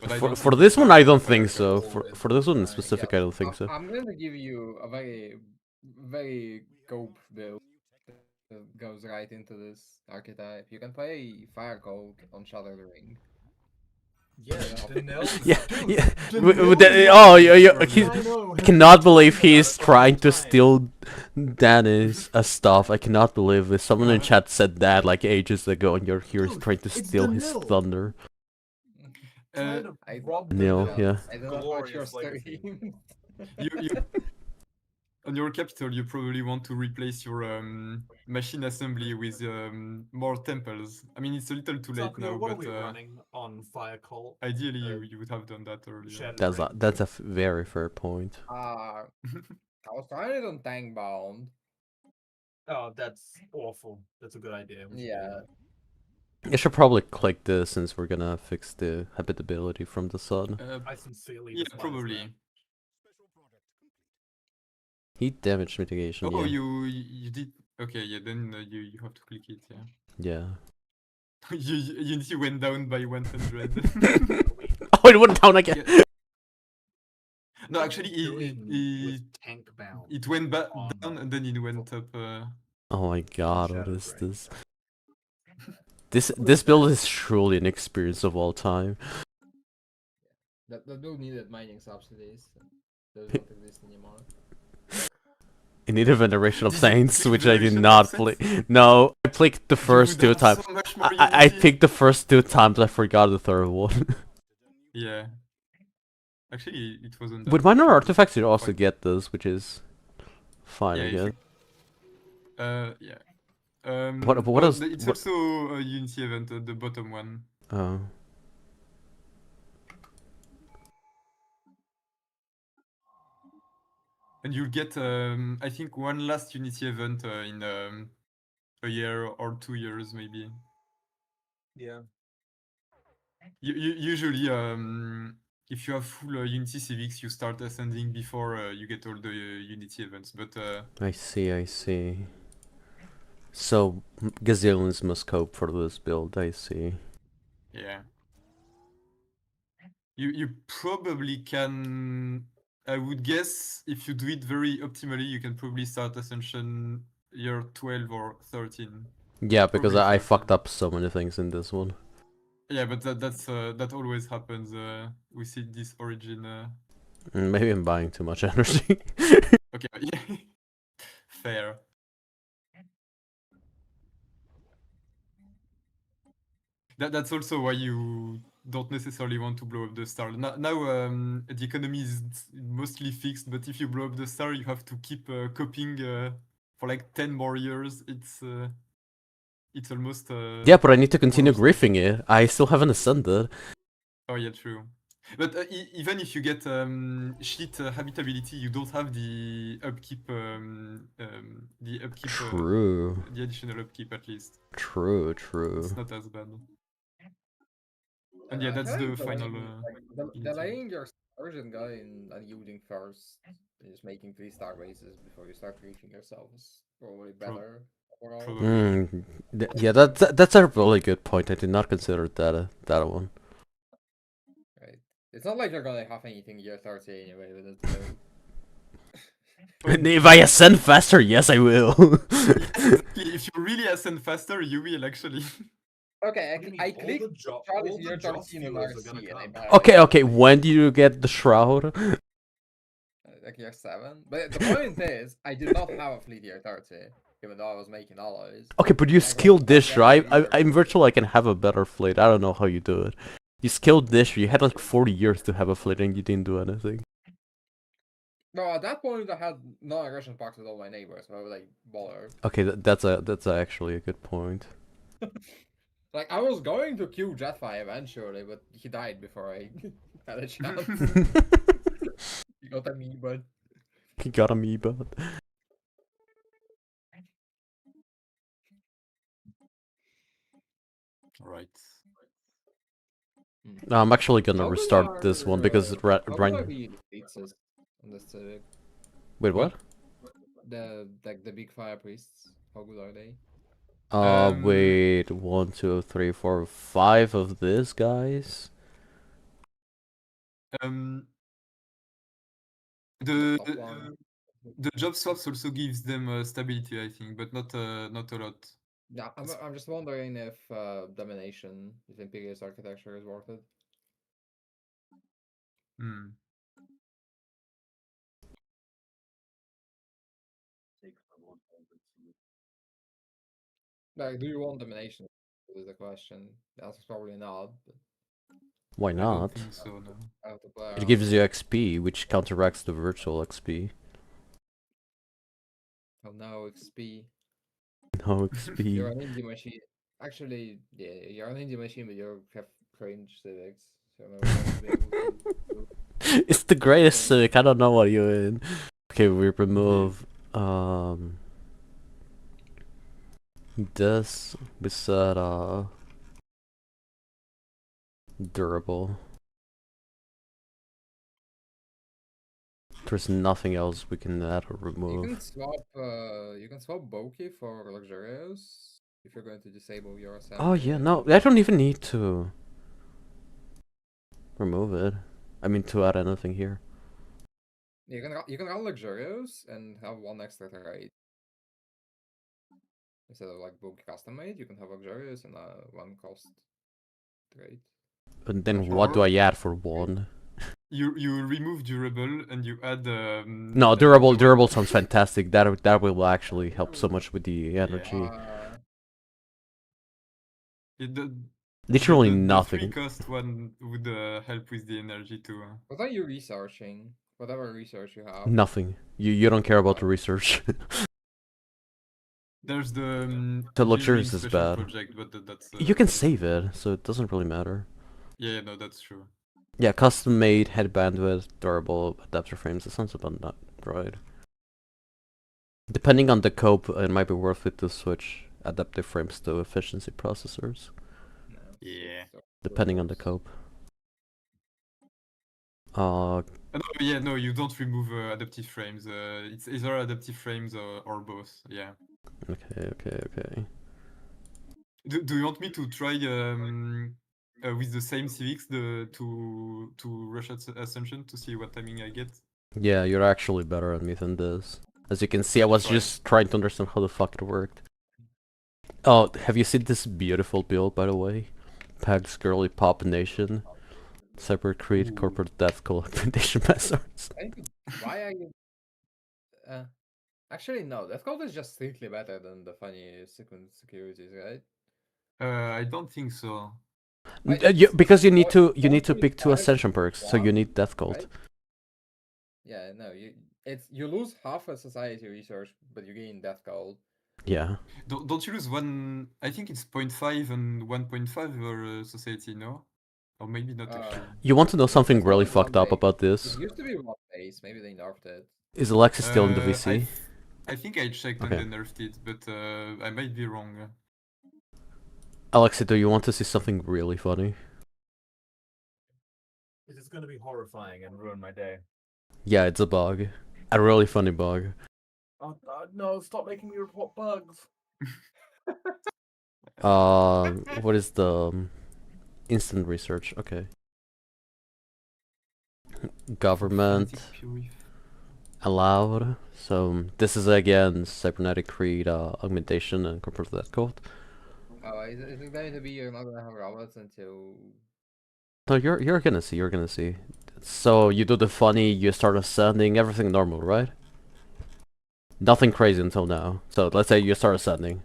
But I don't For think this it's one, I don't very think so. good. For this one in Right, specific, yeah. I don't think so. I'm gonna give you a very cope build that goes right into this archetype. You can play Fire Cult on Shadow the Ring. Yeah, Danel's Yeah, dude, yeah. Danel's Oh, not he's. I know, I has cannot been believe talking about he's it the trying whole to time. steal Danny's stuff. I cannot believe it. Someone in chat said that like ages ago, and you're here Dude, trying to it's steal the his nil. thunder. Trying to I- rob Nil, Danel's yeah. I don't know what your glorious legacy. stream. you on your capital, you probably want to replace your machine assembly with more temples. I mean, it's a little too late Sakura, now, what are but we running on Fire Cult? ideally you would have done that earlier. Shadow Ring? That's a very fair point. I was trying it on Tank Bound. Oh, that's awful. That's a good idea. We should do Yeah. that. I should probably click this since we're gonna fix the habitability from the sun. I sincerely Yeah, despise probably. that. Heat damage mitigation. Oh, Yeah. you did. Okay, yeah. Then you have to click it. Yeah. Yeah. Unity went down by 100. Oh, it went down again. Yeah. No, What are actually, you doing with Tank Bound. it went back on down and then it went up. Oh my god, what Shadow is Ring. this? This build is truly an experience of all time. That build needed mining subsidies. Those don't exist anymore. In need a Veneration of Did you Saints, click which I did Veneration of not Saints? play. No, I clicked the first You two would have times. so much more I Unity. picked the first two times. I forgot the third one. Yeah. Actually, it wasn't. With that minor much, artifacts, you also quite- get this, which is fine, Yeah, I if guess. Yeah. What well, is- It's what- also a Unity event, the bottom one. Oh. And you'll get, I think, one last Unity event in a year or 2 years, maybe. Yeah. Usually, if you have full Unity civics, you start ascending before you get all the Unity events. But I see. So, gazillions must cope for this build, I see. yeah, you probably can. I would guess if you do it very optimally, you can probably start Ascension year 12 or 13. Yeah, because Probably I 13. fucked up so many things in this one. Yeah, but that always happens. We see this origin. Maybe I'm buying too much energy. Okay, yeah, fair. That's also why you don't necessarily want to blow up the star. Now the economy is mostly fixed, but if you blow up the star, you have to keep coping for like 10 more years. It's almost. Yeah, but I need to continue one of those- griefing it. I still haven't ascended. Oh yeah, true. But even if you get shit habitability, you don't have the upkeep. True. The additional upkeep at least. True. It's not as bad. And yeah, I that's feel the like final. delaying your Origin guy and using first, and just making 3-star bases before you start reaching yourself is probably better overall. Probably. Yeah, that's a really good point. I did not consider that one. Right. It's not like you're gonna have anything year 30 anyway with it. So. If I ascend faster, yes, I will. If you really ascend faster, you will actually. Okay, What do you mean? I All clicked the jo- Charlie's all the year Joss 13 in viewers are gonna RC and I come. bought Okay. When do you get the shroud? like year 7. But the point is, I did not have a fleet year 30, even though I was making alloys. Okay, but you skilled Dish, right? I'm virtual. I can have a better fleet. I don't know how you do it. You skilled Dish. You had like 40 years to have a fleet, and you didn't do anything. No, at that point I had non-aggression pacts with all my neighbors, so I was like, bother. Okay, that's actually a good point. Like, I was going to kill Jetfire eventually, but he died before I had a chance. He got amoeba. He got amoeba. Right. I'm actually gonna How good restart this one because are, right. how good are the defenses on this civic? Wait, what? The big fire priests. How good are they? Wait, 1, 2, 3, 4, 5 of these guys. The Top one. the job swaps also gives them stability, I think, but not a lot. Yeah, I'm just wondering if domination with Imperious architecture is worth it. Hmm. Like, do you want domination? Is the question. The answer's probably not. But Why I don't not? think so, no. I have to play It around gives with you it. XP, which counteracts the virtual XP. Oh no, XP. No You're XP. an indie machine. Actually, yeah, you're an indie machine, but you have cringe civics. So I'm never going to be able to It's the greatest things. civic. I don't know what you're in. Okay, we remove this. We said durable. There's nothing else we can add or remove. You can swap Boki for Luxurious if you're going to disable your Oh yeah, ascending. no, I don't even need to remove it. I mean to add anything here. You can run Luxurious and have one extra trade. Instead of like Boki custom made, you can have Luxurious and one cost trade. And then Sure. what do I add for one? You remove durable and you add No, the one- durable sounds fantastic. That will actually help so much with the energy. the Literally the nothing. 3-cost one would help with the energy too. What are you researching? Whatever research you have. Nothing. You don't care about the research. There's the The engineering luxurious is special bad. project, but that's You can save it, so it doesn't really matter. yeah, no, that's true. Yeah, custom made, head bandwidth, durable, adapter frames. That sounds about that right. Depending on the cope, it might be worth it to switch adaptive frames to efficiency processors. No, Yeah. Depending on the cope. No, yeah, no, you don't remove adaptive frames. It's either adaptive frames or both. Yeah. Okay. Do you want me to try with the same civics to rush Ascension to see what timing I get? Yeah, you're actually better at me than this. As you can see, I I'll was try. just trying to understand how the fuck it worked. Oh, have you seen this beautiful build, by the way? Peg's Girly Pop Nation. Separate Creed, Ooh. Corporate Death, Collectation Bastards. Why are you? Actually, no. That code is just strictly better than the funny sequence securities, right? I don't think so. Because you need to it's pick 2 ascension perks, so you need Death Cult. Right? Yeah, no, you lose half a society research, but you gain Death Cult. Yeah. Don't you lose one? I think it's 0.5 and 1.5 or society, no? Or maybe not actually. You want to know something Death really Cult is fucked up one about base. this? It used to be one base. Maybe they nerfed it. Is Alexis still in the VC? I think I checked Okay. and they nerfed it, but I might be wrong. Alexis, do you want to see something really funny? It is going to be horrifying and ruin my day. Yeah, it's a bug. A really funny bug. Oh, no, stop making me report bugs. What is the instant research? Okay. Government allowed. So this is again cybernetic creed augmentation and corporate death code. Oh, is it going to be you're not gonna have robots until? No, you're gonna see. So you do the funny, you start ascending, everything normal, right? Nothing crazy until now. So let's say you start ascending.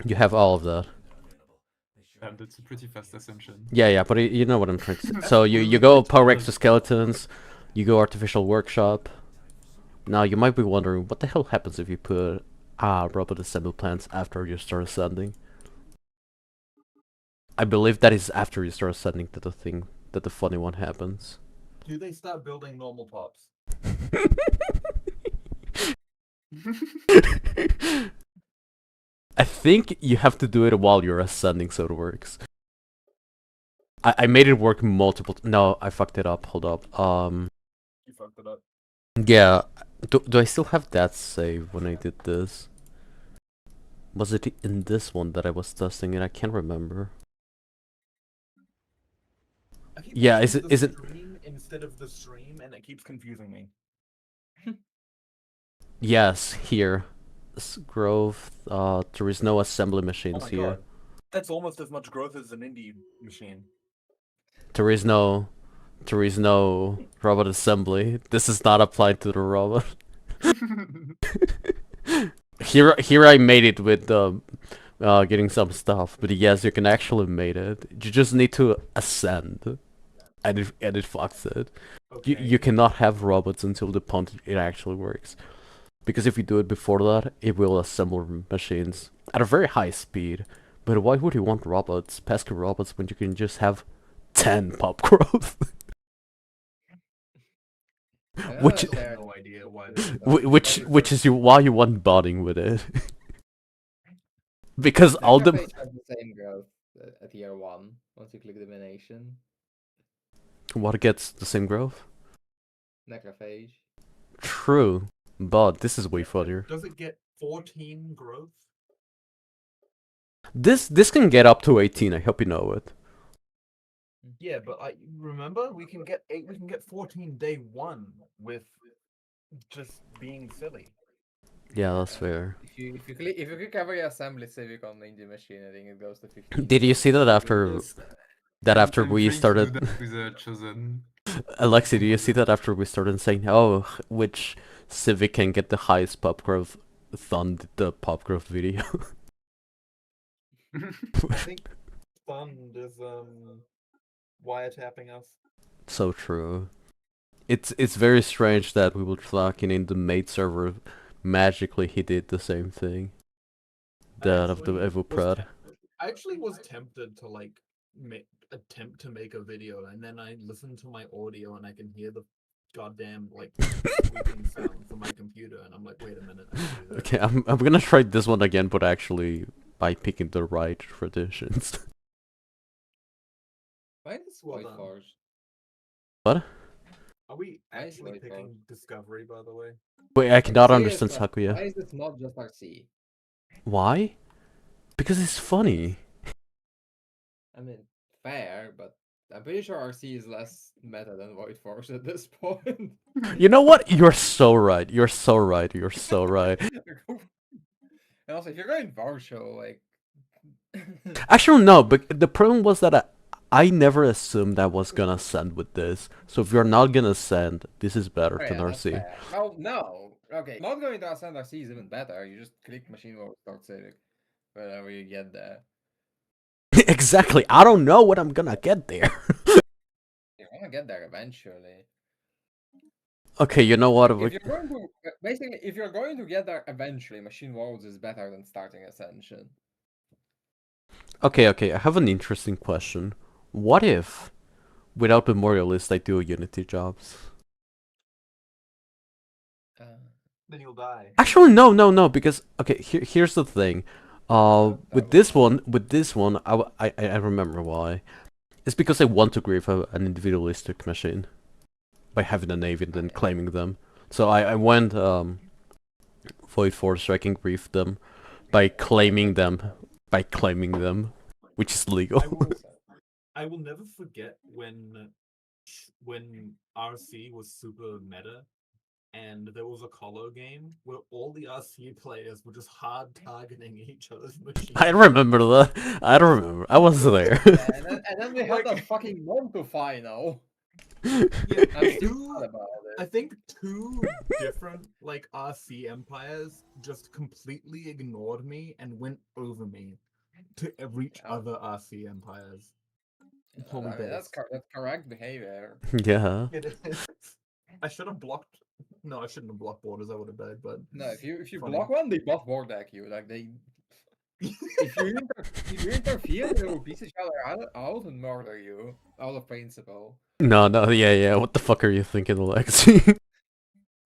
You have all of that. That's a pretty fast ascension. Yeah, but you know what I'm trying to say. So you go power exoskeletons, you go artificial workshop. Now you might be wondering what the hell happens if you put robot assembly plants after you start ascending. I believe that is after you start ascending that the funny one happens. Do they start building normal pops? I think you have to do it while you're ascending so it works. I made it work multiple. No, I fucked it up. Hold up. You fucked it up. Yeah. Do I still have that save when I did this? Was it in this one that I was testing it? I can't remember. I keep Yeah, watching is the it? stream instead of the stream, and it keeps confusing me. Yes, here. Growth. There is no assembly Oh machines my here. god, that's almost as much growth as an indie machine. There is no robot assembly. This is not applied to the robot. Here I made it with getting some stuff, but yes, you can actually made it. You just need to ascend, and it fucks it. Okay. You cannot have robots until the point it actually works, because if you do it before that, it will assemble machines at a very high speed. But why would you want robots, pesky robots, when you can just have 10 pop growth? Which I have no idea why. This is which is why you want botting with it. Because all the Necrophage has the same growth at tier 1 once you click Domination. what gets the same growth? Necrophage. True, but this is way funnier. Does it get 14 growth? This can get up to 18. I hope you know it. Yeah, but I remember we can get 14 day 1 with just being silly. Yeah, that's fair. If you click every assembly civic on the indie machine, I think it goes to 15. Did you see that after I'm we trying to do started? that with Chosen. Alexi, do you see that after we started saying, oh, which civic can get the highest pop growth? Thun did the pop growth video. I think Fund is wiretapping us. So true. It's very strange that we were talking in the maid server. Magically, he did the same thing. That of the Evoprod. I actually was tempted to like attempt to make a video, and then I listened to my audio and I can hear the goddamn like squeaking sound from my computer, and I'm like, wait a minute. I can do this. Okay, I'm gonna try this one again, but actually by picking the right traditions. Why is Well White done. Forge? What? Are we Nice actually white picking forge. Discovery, by the way? Wait, I cannot Seriously, understand Sakuya. Why is this not just RC? Why? Because it's funny. I mean, fair, but I'm pretty sure RC is less meta than Void Force at this point. You know what? You're so right. You're so right. You're so right. And also, if you're going Varsho, like... Actually, no, but the problem was that I never assumed I was gonna send with this. So if you're not gonna send, this is better Oh, than yeah, that's RC. fair. Oh, no! Okay, not going to Ascend RC is even better. You just click Machine World Start Civic whenever you get there. Exactly. I don't know when I'm gonna get there. You're gonna get there eventually. Okay, you know what? If you're going to... Basically, if you're going to get there eventually, Machine Worlds is better than starting Ascension. Okay, I have an interesting question. What if, without Memorialist, I do Unity jobs? Then you'll die. Actually, no, because okay, here's the thing. With this one, I remember why. It's because I want to grieve an individualistic machine by having a navy and then claiming them. So I went Void Force so I can grieve them by claiming them, which is legal. I will never forget when RC was super meta, and there was a Colo game where all the RC players were just hard targeting each other's machines. I remember that. I don't remember. I was there. And then we had that fucking Monto final. Yeah, I'm still mad about it. I think 2 different like RC empires just completely ignored me and went over me to reach other RC empires. I mean, that's correct behavior. Yeah. It is. I should have blocked. No, I shouldn't have blocked borders. I would have died. But No, if you funny. block one, they buff war deck you. Like they If you interfere, they will beat each other out and murder you out of principle. No, yeah. What the fuck are you thinking, Alexi?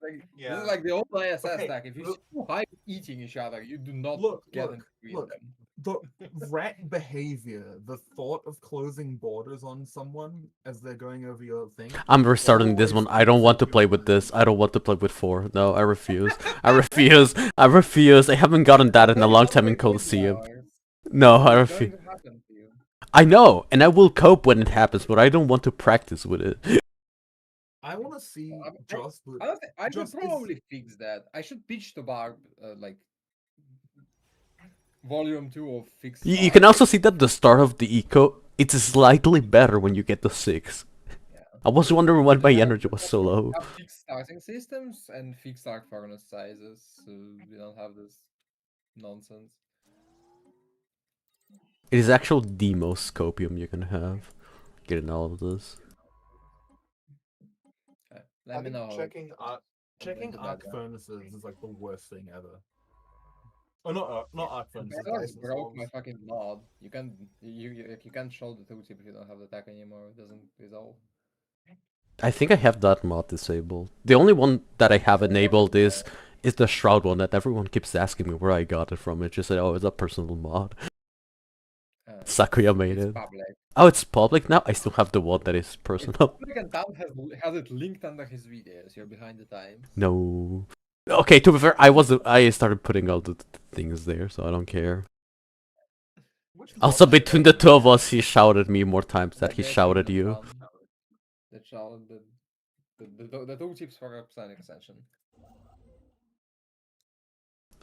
Like, Yeah. this is like the old ISS Okay, stack. If you look- see two hives eating each other, you do not Look, get look, in between look. them. The rat behavior, the thought of closing borders on someone as they're going over your thing. I'm restarting this always one. I don't makes want me to play feel with this. I uneasy. don't want to play with 4. No, I refuse. I refuse. I refuse. I haven't gotten that in a long time in Colosseum. No, I It's going refuse. to happen to you. I know, and I will cope when it happens, but I don't want to practice with it. I want to see I'm- just the. Honestly, I Just could is- probably fix that. I should pitch to Barb, like, volume 2 of fix. You can also see that the start of the eco, it's slightly better when you get to 6. Yeah. I was wondering why my energy was so low. Have fixed starting systems and fixed arc furnace sizes, so we don't have this nonsense. It is actually the most copium you can have. Getting all of this. Okay. Let me know. Checking going to arc bed now. furnaces is like the worst thing ever. Oh, not arc furnaces. Better Dyson broke my swarms. fucking mod. You can't show the tooltip if you don't have the attack anymore. It doesn't resolve. I think I have that mod disabled. The only one that I have enabled is the Shroud one that everyone keeps asking me where I got it from. It just said, oh, it's a personal mod. Sakuya made It's it. public. Oh, it's public now? I still have the one that is It's personal. public and Dan has it linked under his videos. You're behind the times. No. Okay, to be fair, I started putting all the things there, so I don't care. Which Also, mod is between that? the two of us, he shouted me more times than he That shouted kingdom you. come, That shouted the tooltips for Psionic Ascension.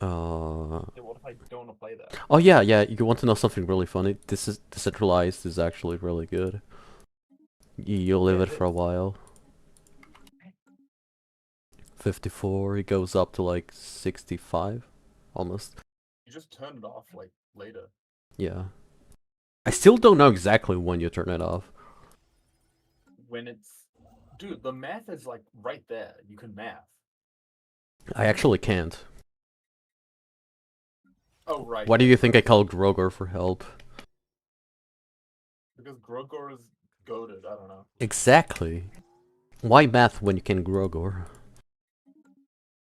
Yeah, what if I don't want to play that? Oh yeah, you want to know something really funny? This is decentralized is actually really good. You'll live Yeah, it for a while. 54, it goes up to like 65, almost. You just turn it off like later. Yeah. I still don't know exactly when you turn it off. When it's, dude, the math is like right there. You can math. I actually can't. Oh right. Why do you think I called Grogor for help? Because Grogor is goated. I don't know. Exactly. Why math when you can Grogor?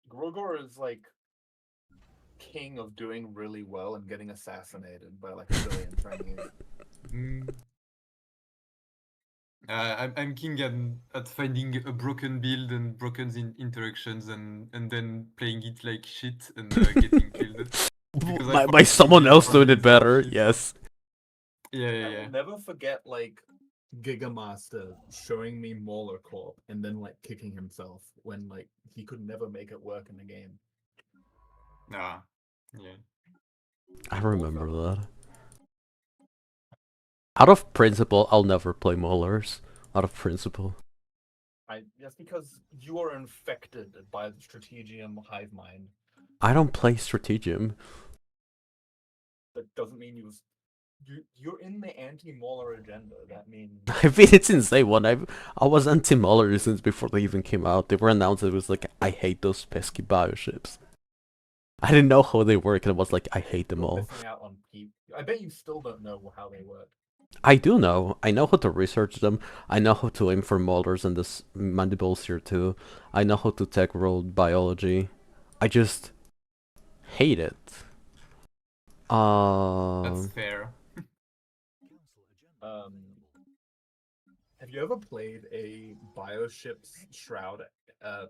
Grogor is like king of doing really well and getting assassinated by like a billion Chinese. I'm king at finding a broken build and broken interactions and then playing it like shit and getting killed. Because I By forgot someone the else doing it plugins better, for shit. yes. Yeah, I yeah. will never forget like Gigamaster showing me Mauler Corp and then like kicking himself when like he could never make it work in the game. Ah, yeah. I remember that. Out of principle, I'll never play Maulers. Out of principle. That's because you are infected by the Strategium hive mind. I don't play Strategium. That doesn't mean you're in the anti-Mauler agenda. That means I mean, it's insane. I was anti-Mauler since before they even came out. They were announced. It was like, I hate those pesky bioships. I didn't know how they work, and I was like, I hate them you're all. missing out on people. I bet you still don't know how they work. I do know. I know how to research them. I know how to aim for Maulers and this mandibles here too. I know how to tech roll biology. I just hate it. That's fair. Have you ever played a Bioship's Shroud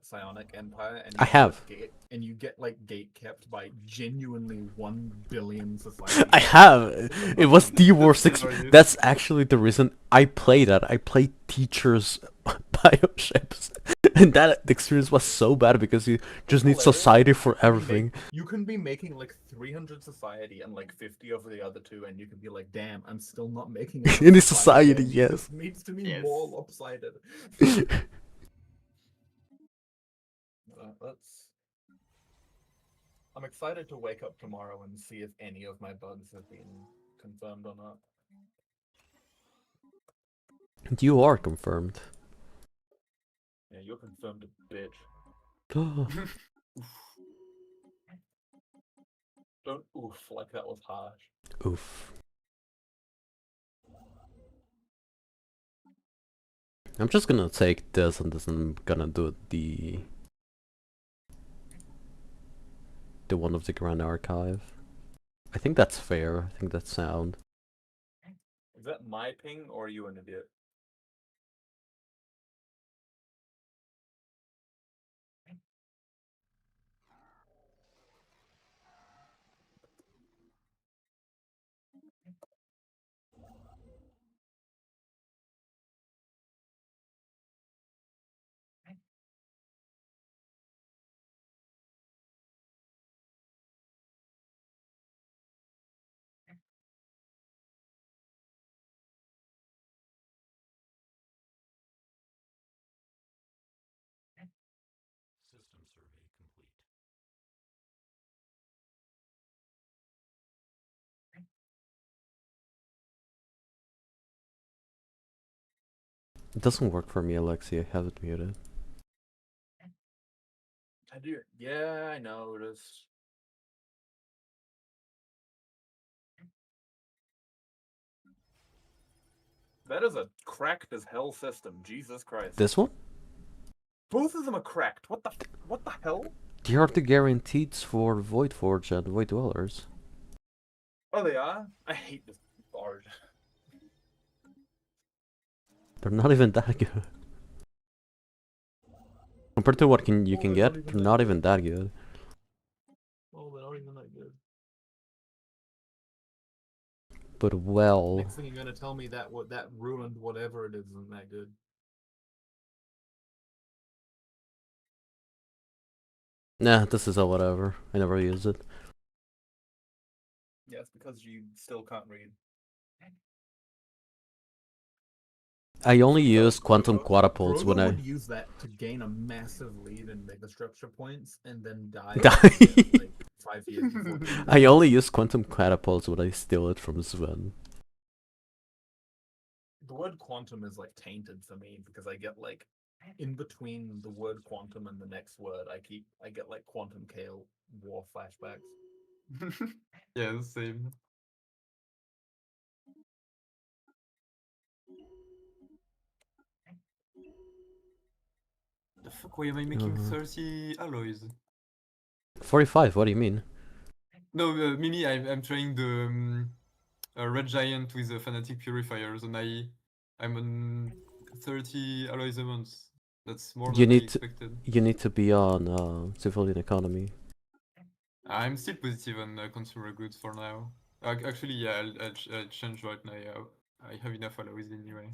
Psionic Empire? And I have. And you get like gate kept by genuinely 1 billion society. I have. It was the worst. That's hilarious. That's actually the reason I play that. I play teachers bioships, and that experience was so bad because you just need Hilarious. society for everything. You can be making like 300 society and like 50 over the other two, and you can be like, "Damn, I'm still not making enough Any society, and yes. This needs to be Yes. more lopsided." I'm excited to wake up tomorrow and see if any of my bugs have been confirmed or not. You are confirmed. Yeah, you're confirmed a bitch. Don't oof like that was harsh. Oof. I'm just gonna take this and this, and I'm gonna do the one of the Grand Archive. I think that's fair. I think that's sound. Is that my ping or are you an idiot? System survey complete. It doesn't work for me, Alexi. I have it muted. I do. Yeah, I noticed. That is a cracked as hell system. Jesus Christ. This one? Both of them are cracked. What the hell? They are the guarantees for Void Forge and Void Dwellers. Oh, they are? I hate this art. They're not even that good. Compared to what you can get, they're not even that good. Oh, they're not even that good. But well, Next thing you're gonna tell me that that ruined whatever it is isn't that good. nah, this is a whatever. I never use it. Yeah, it's because you still can't read. I only use quantum quadruples when Drogo I would use that to gain a massive lead in megastructure points and then die Die. like 5 years before. I only use quantum catapults when I steal it from Sven. The word quantum is like tainted for me because I get like in between the word quantum and the next word I get like quantum Kale war flashbacks. Yeah, the same. The fuck, why am I making 30 alloys? 45, what do you mean? No, Mimi, I'm trying the Red Giant with the Fanatic Purifiers, and I'm on 30 alloys a month. That's more You than I need to- expected. You need to be on civilian economy. I'm still positive on consumer goods for now. Actually, yeah, I'll change right now. I have enough alloys anyway.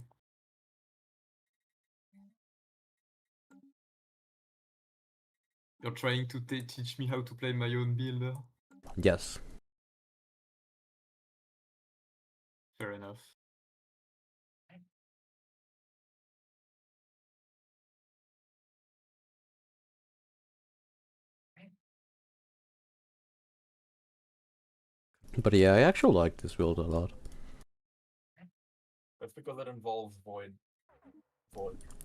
You're trying to teach me how to play my own build? Yes. Fair enough. But yeah, I actually like this build a lot. That's because it involves void.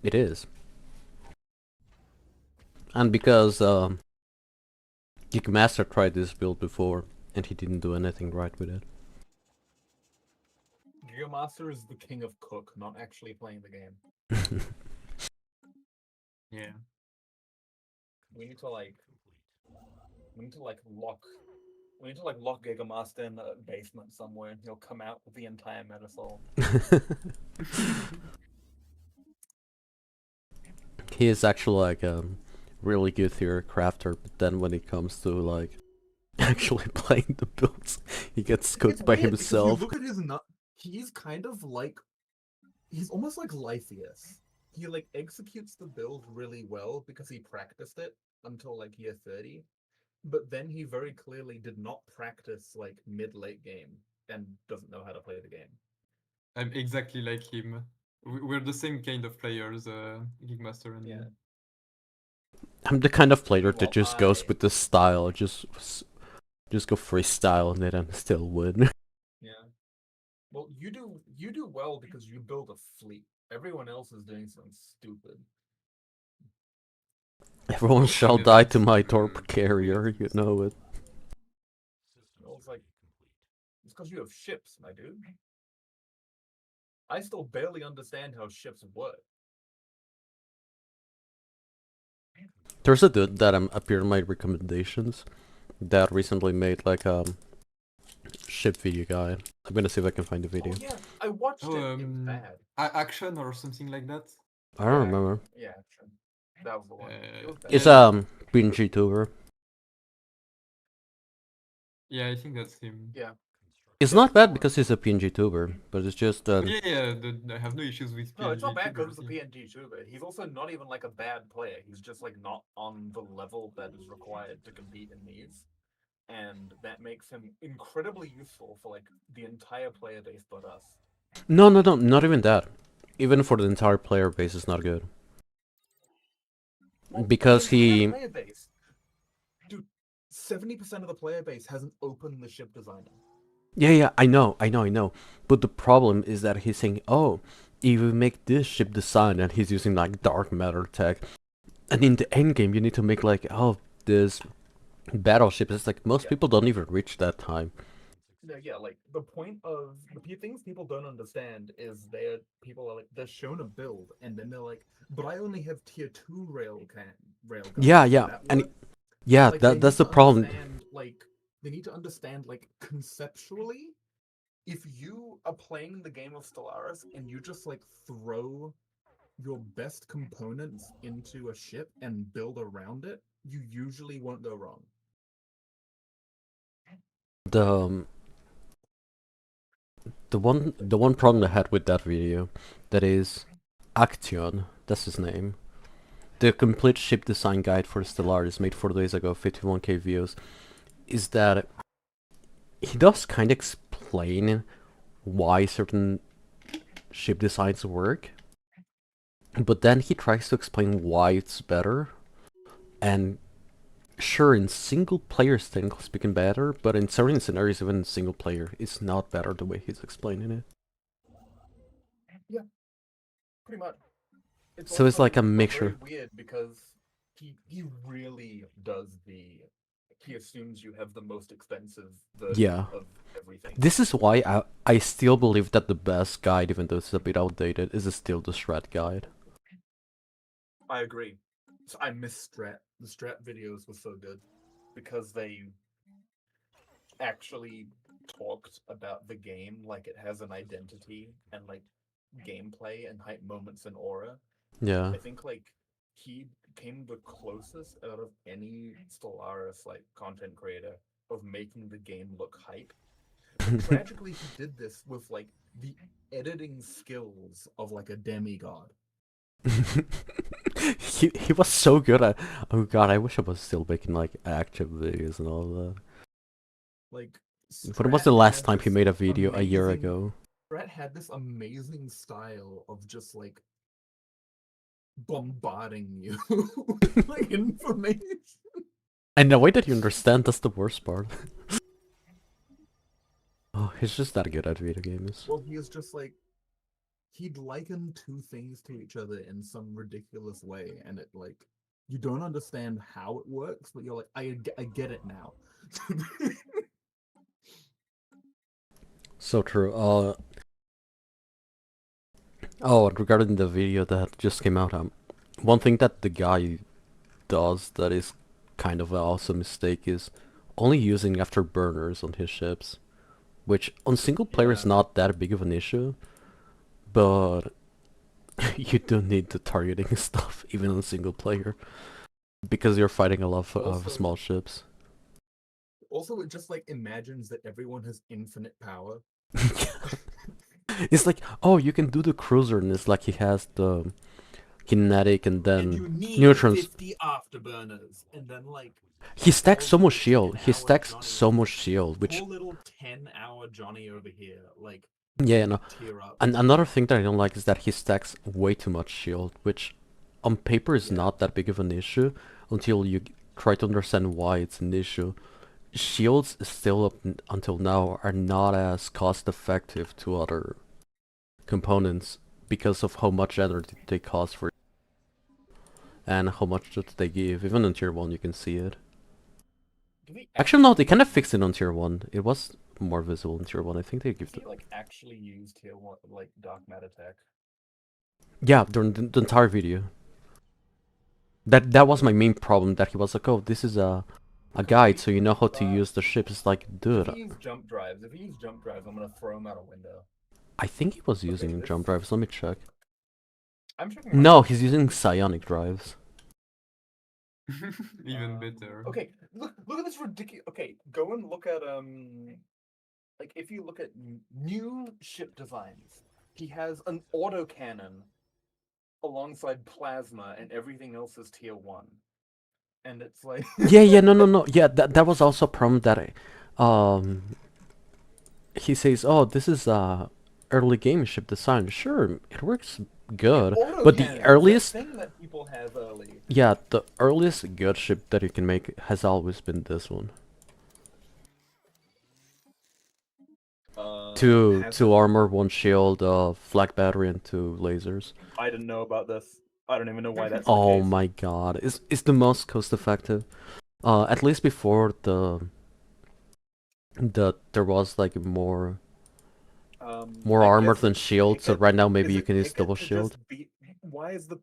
It is. And because Geekmaster tried this build before, and he didn't do anything right with it. Geomaster is the king of cook, not actually playing the game. Yeah. We need to like lock Gigamaster in the basement somewhere and he'll come out with the entire Metasol. He is actually like a really good theory crafter, but then when it comes to like actually playing the builds, he gets cooked It's by weird because himself. You look at his he's kind of like he's almost like Lytheus. He like executes the build really well because he practiced it until like year 30. But then he very clearly did not practice like mid-late game and doesn't know how to play the game. I'm exactly like him. We're the same kind of players, Geekmaster and me. Yeah. I'm the kind of player that Well, just goes I- with the style, just go freestyle and then still win. Yeah. Well, you do well because you build a fleet. Everyone else is doing something stupid. Everyone shall Yeah, die that's to my the torp carrier, you know it. Well, it's like It's because you have ships, my dude. I still barely understand how ships work. There's a dude that appeared in my recommendations that recently made like a ship video guide. I'm gonna see if I can find the video. Oh yeah, I watched Oh, it. It was bad. Action or something like that. I don't remember. Yeah, sure. That was the one. It was bad. It's Yeah. PNG tuber. Yeah, I think that's him. Yeah. It's not bad because he's a PNG tuber, but it's just Yeah, I have no issues with No, it's not PNG bad because tubers, it's a yeah. PNG tuber. He's also not even like a bad player. He's just like not on the level that is required to compete in these. And that makes him incredibly useful for like the entire player base but us. no, not even that. Even for the entire player base, it's not good. Well, Because the entire he, player base. Dude, 70% of the player base hasn't opened the ship designer. yeah, I know. But the problem is that he's saying, oh, if we make this ship design, and he's using like dark matter tech, and in the end game you need to make like, oh, this battleship. It's like most Yeah. people don't even reach that time. No, yeah, like the point of the things people don't understand is people are like they're shown a build and then they're like, but I only have tier 2 railgun. Yeah, Does that and work? yeah, Like, they that's need the to problem. understand, like they need to understand like conceptually, if you are playing the game of Stellaris and you just like throw your best components into a ship and build around it, you usually won't go wrong. The one problem I had with that video, that is Action, that's his name. The complete ship design guide for Stellaris made 4 days ago, 51k views, is that he does kind of explain why certain ship designs work, but then he tries to explain why it's better, and sure, in single player technically speaking better, but in certain scenarios even in single player, it's not better the way he's explaining it. Yeah, pretty much. So it's like a also mixture. Very weird because he really does he assumes you have the most expensive version Yeah. of everything. This is why I still believe that the best guide, even though it's a bit outdated, is still the strat guide. I agree. So I miss Strat. The Strat videos were so good because they actually talked about the game like it has an identity and like gameplay and hype moments and aura. Yeah. I think like he came the closest out of any Stellaris like content creator of making the game look hype. But tragically, he did this with like the editing skills of like a demigod. he was so good at. Oh god, I wish I was still making like action videos and all that. Like, When was Strat the last had time he this made a video? A year amazing- ago. Strat had this amazing style of just like bombarding you with like information. And the way that you understand, that's the worst part. Oh, he's just that good at video games. Well, he is just like he'd liken two things to each other in some ridiculous way, and it like you don't understand how it works, but you're like, I get it now. So true. Oh, and regarding the video that just came out, one thing that the guy does that is kind of an awesome mistake is only using afterburners on his ships, which on single player is Yeah. not that big of an issue, but you do need the targeting stuff even on single player because you're fighting a lot of Also- small ships. Also, it just like imagines that everyone has infinite power. It's like, oh, you can do the cruiser, and it's like he has the kinetic and then and you need neutrons. 50 afterburners, and then like He stacks so all much the shield. He 10-hour stacks Johnny- so much shield, which poor little 10-hour Johnny over here, like yeah, no. tear up. And another thing that I don't like is that he stacks way too much shield, which on paper is Yeah. not that big of an issue until you try to understand why it's an issue. Shields still up until now are not as cost effective to other components because of how much energy they cost for and how much that they give. Even on tier 1 you can see it. Do we Actually no, they kind of fixed it on tier 1. It was more visible in tier 1. I think they give Does he like actually use tier 1 like dark matter tech? Yeah, during the entire video. That was my main problem, that he was like, oh, this is a guide, so you know how to use the ship. It's like, If dude, he used jump drives, I'm gonna throw him out a window. I think he was using this- jump drives. Let me check. I'm checking. No, he's using psionic drives. Even better. Okay, look at this ridiculous. Okay, go and look at like if you look at new ship designs, he has an autocannon alongside plasma, and everything else is tier 1. And it's like Yeah, no. Yeah, that was also a problem that he says, oh, this is early game ship design. Sure, it works good, but the autocannon is that earliest, thing that people have early. yeah, the earliest good ship that you can make has always been this one. Two armor, 1 shield, flak battery, and 2 lasers. I didn't know about this. I don't even know why that's Oh the case. my god, it's the most cost effective. At least before there was like more I armor guess than it's shield, so Picket- right now maybe is you it can use Picket double to just shield. Why is the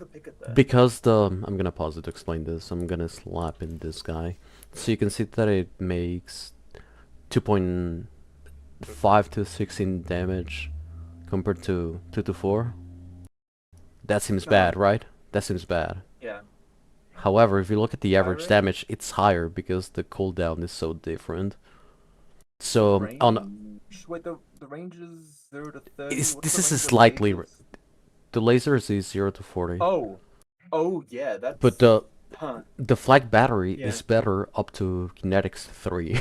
Picket there? Because I'm gonna pause it to explain this. I'm gonna slap in this guy. So you can see that it makes 2.5 to 16 damage compared to 2 to 4. That seems bad, right? That seems bad. Yeah. However, if you look at the average Direct? damage, it's higher because the cooldown is so different. So on Wait, the range is 0 to 30. this What's is the a range of slightly lasers? the lasers is 0 to 40. Oh yeah, that's. But the flag battery Yeah. is better up to kinetics 3.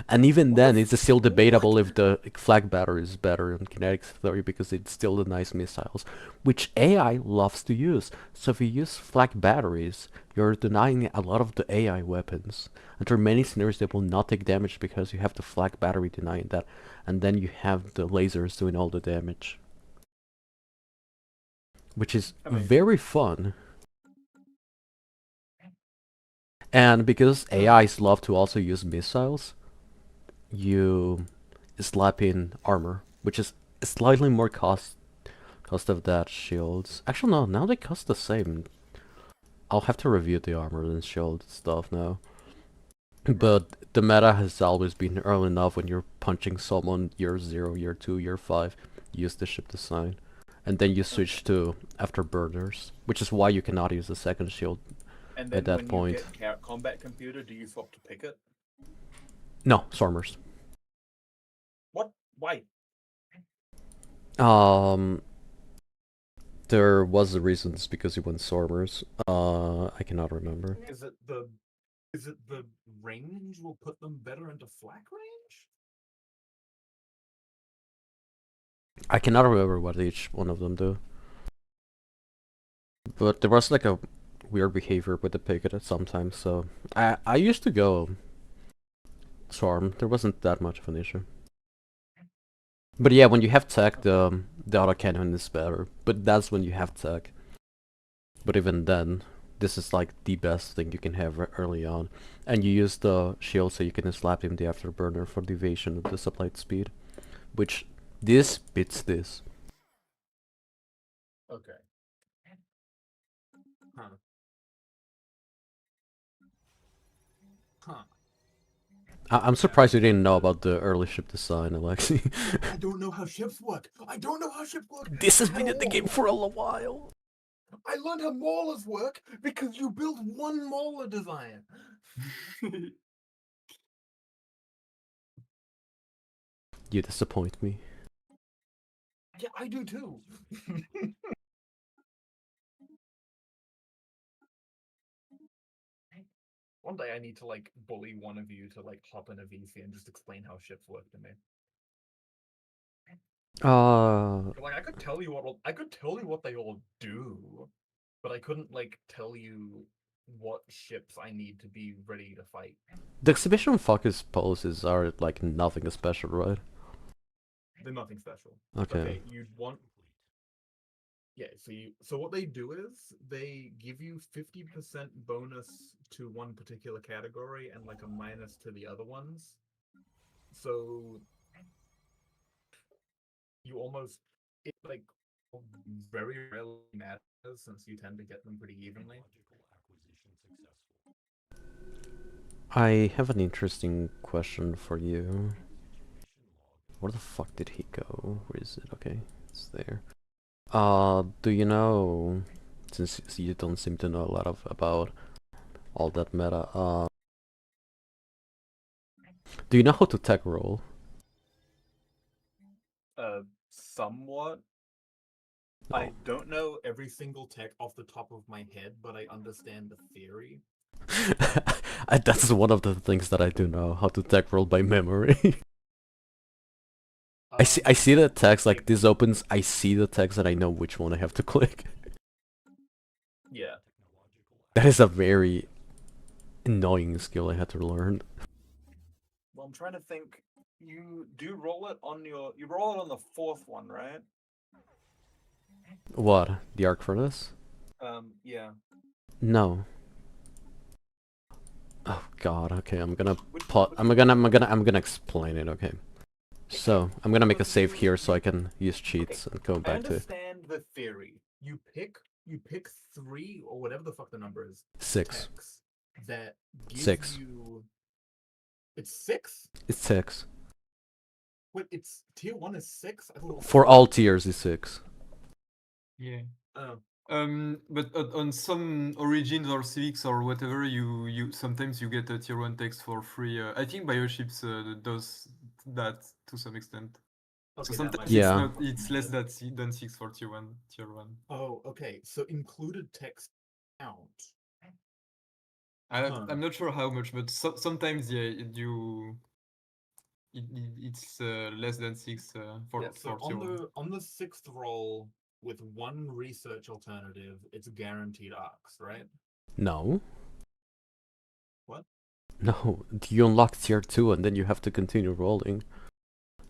And even then, it's still debatable if the flag battery is better than kinetics 3 because it's still the nice missiles, which AI loves to use. So if you use flag batteries, you're denying a lot of the AI weapons. And there are many scenarios that will not take damage because you have the flag battery denying that, and then you have the lasers doing all the damage. Which is very fun. And because AIs love to also use missiles, you slap in armor, which is slightly more cost of that shields. Actually, no, now they cost the same. I'll have to review the armor and shield stuff now. But the meta has always been early enough when you're punching someone year 0, year 2, year 5, use the ship design. And then you switch to afterburners, which is why you cannot use the second shield And then at that when point. you get combat computer, do you swap to Picket? No, Stormers. What? Why? There was a reason, it's because you went Stormers. I cannot remember. Is it the range will put them better into flak range? I cannot remember what each one of them do. But there was like a weird behavior with the Picket at sometimes, so I used to go Swarm. There wasn't that much of an issue. But yeah, when you have tech, the autocannon is better. But that's when you have tech. But even then, this is like the best thing you can have early on. And you use the shield so you can slap him the afterburner for the evasion of the supplied speed. Which, this beats this. Okay. Huh. Huh. I'm surprised you didn't know about the early ship design, Alexi. I don't know how ships work. I don't know how ships work. This has at been in the all. game for a while. I learned how maulers work because you build one mauler design. You disappoint me. Yeah, I do too. One day I need to like bully one of you to like hop in a VC and just explain how ships work to me. Like I could tell you what they all do, but I couldn't like tell you what ships I need to be ready to fight. The exhibition focus poses are like nothing special, right? They're nothing special. Okay. You'd want. Yeah, so what they do is they give you 50% bonus to one particular category and like a minus to the other ones. So you almost it like very rarely matters since you tend to get them pretty evenly. I have an interesting question for you. Where the fuck did he go? Where is it? Okay, it's there. Do you know, since you don't seem to know a lot about all that meta, do you know how to tech roll? Somewhat. No. I don't know. Every single tech off the top of my head, but I understand the theory. That's one of the things that I do know, how to tech roll by memory. I see the text, like this opens, I see the text and I know which one I have to click. Yeah. That is a very annoying skill I had to learn. Well, I'm trying to think. You do roll it on your. You roll it on the fourth one, right? What? The arc furnace? Yeah. No. Oh god, okay, I'm gonna Which- I'm gonna explain it, okay. So, I'm gonna make a save here so I can use cheats and go I back to it. understand the theory. You pick 3 or whatever the fuck the number is. 6. Techs that give 6. you. It's 6. It's 6. Wait, it's tier 1 is 6. I thought it was For all tiers is 6. Yeah. Oh. But on some origins or civics or whatever, you sometimes you get a tier 1 text for free. I think Bioships does that to some extent. Okay, So that sometimes might it's be Yeah. not, it's less than 6 for tier 1. Oh, okay. So included text count. I'm not sure how much, but sometimes it's less than 6 for Yeah, so tier 1. on the 6th roll with 1 research alternative, it's guaranteed arcs, right? No. What? No, you unlock tier 2 and then you have to continue rolling.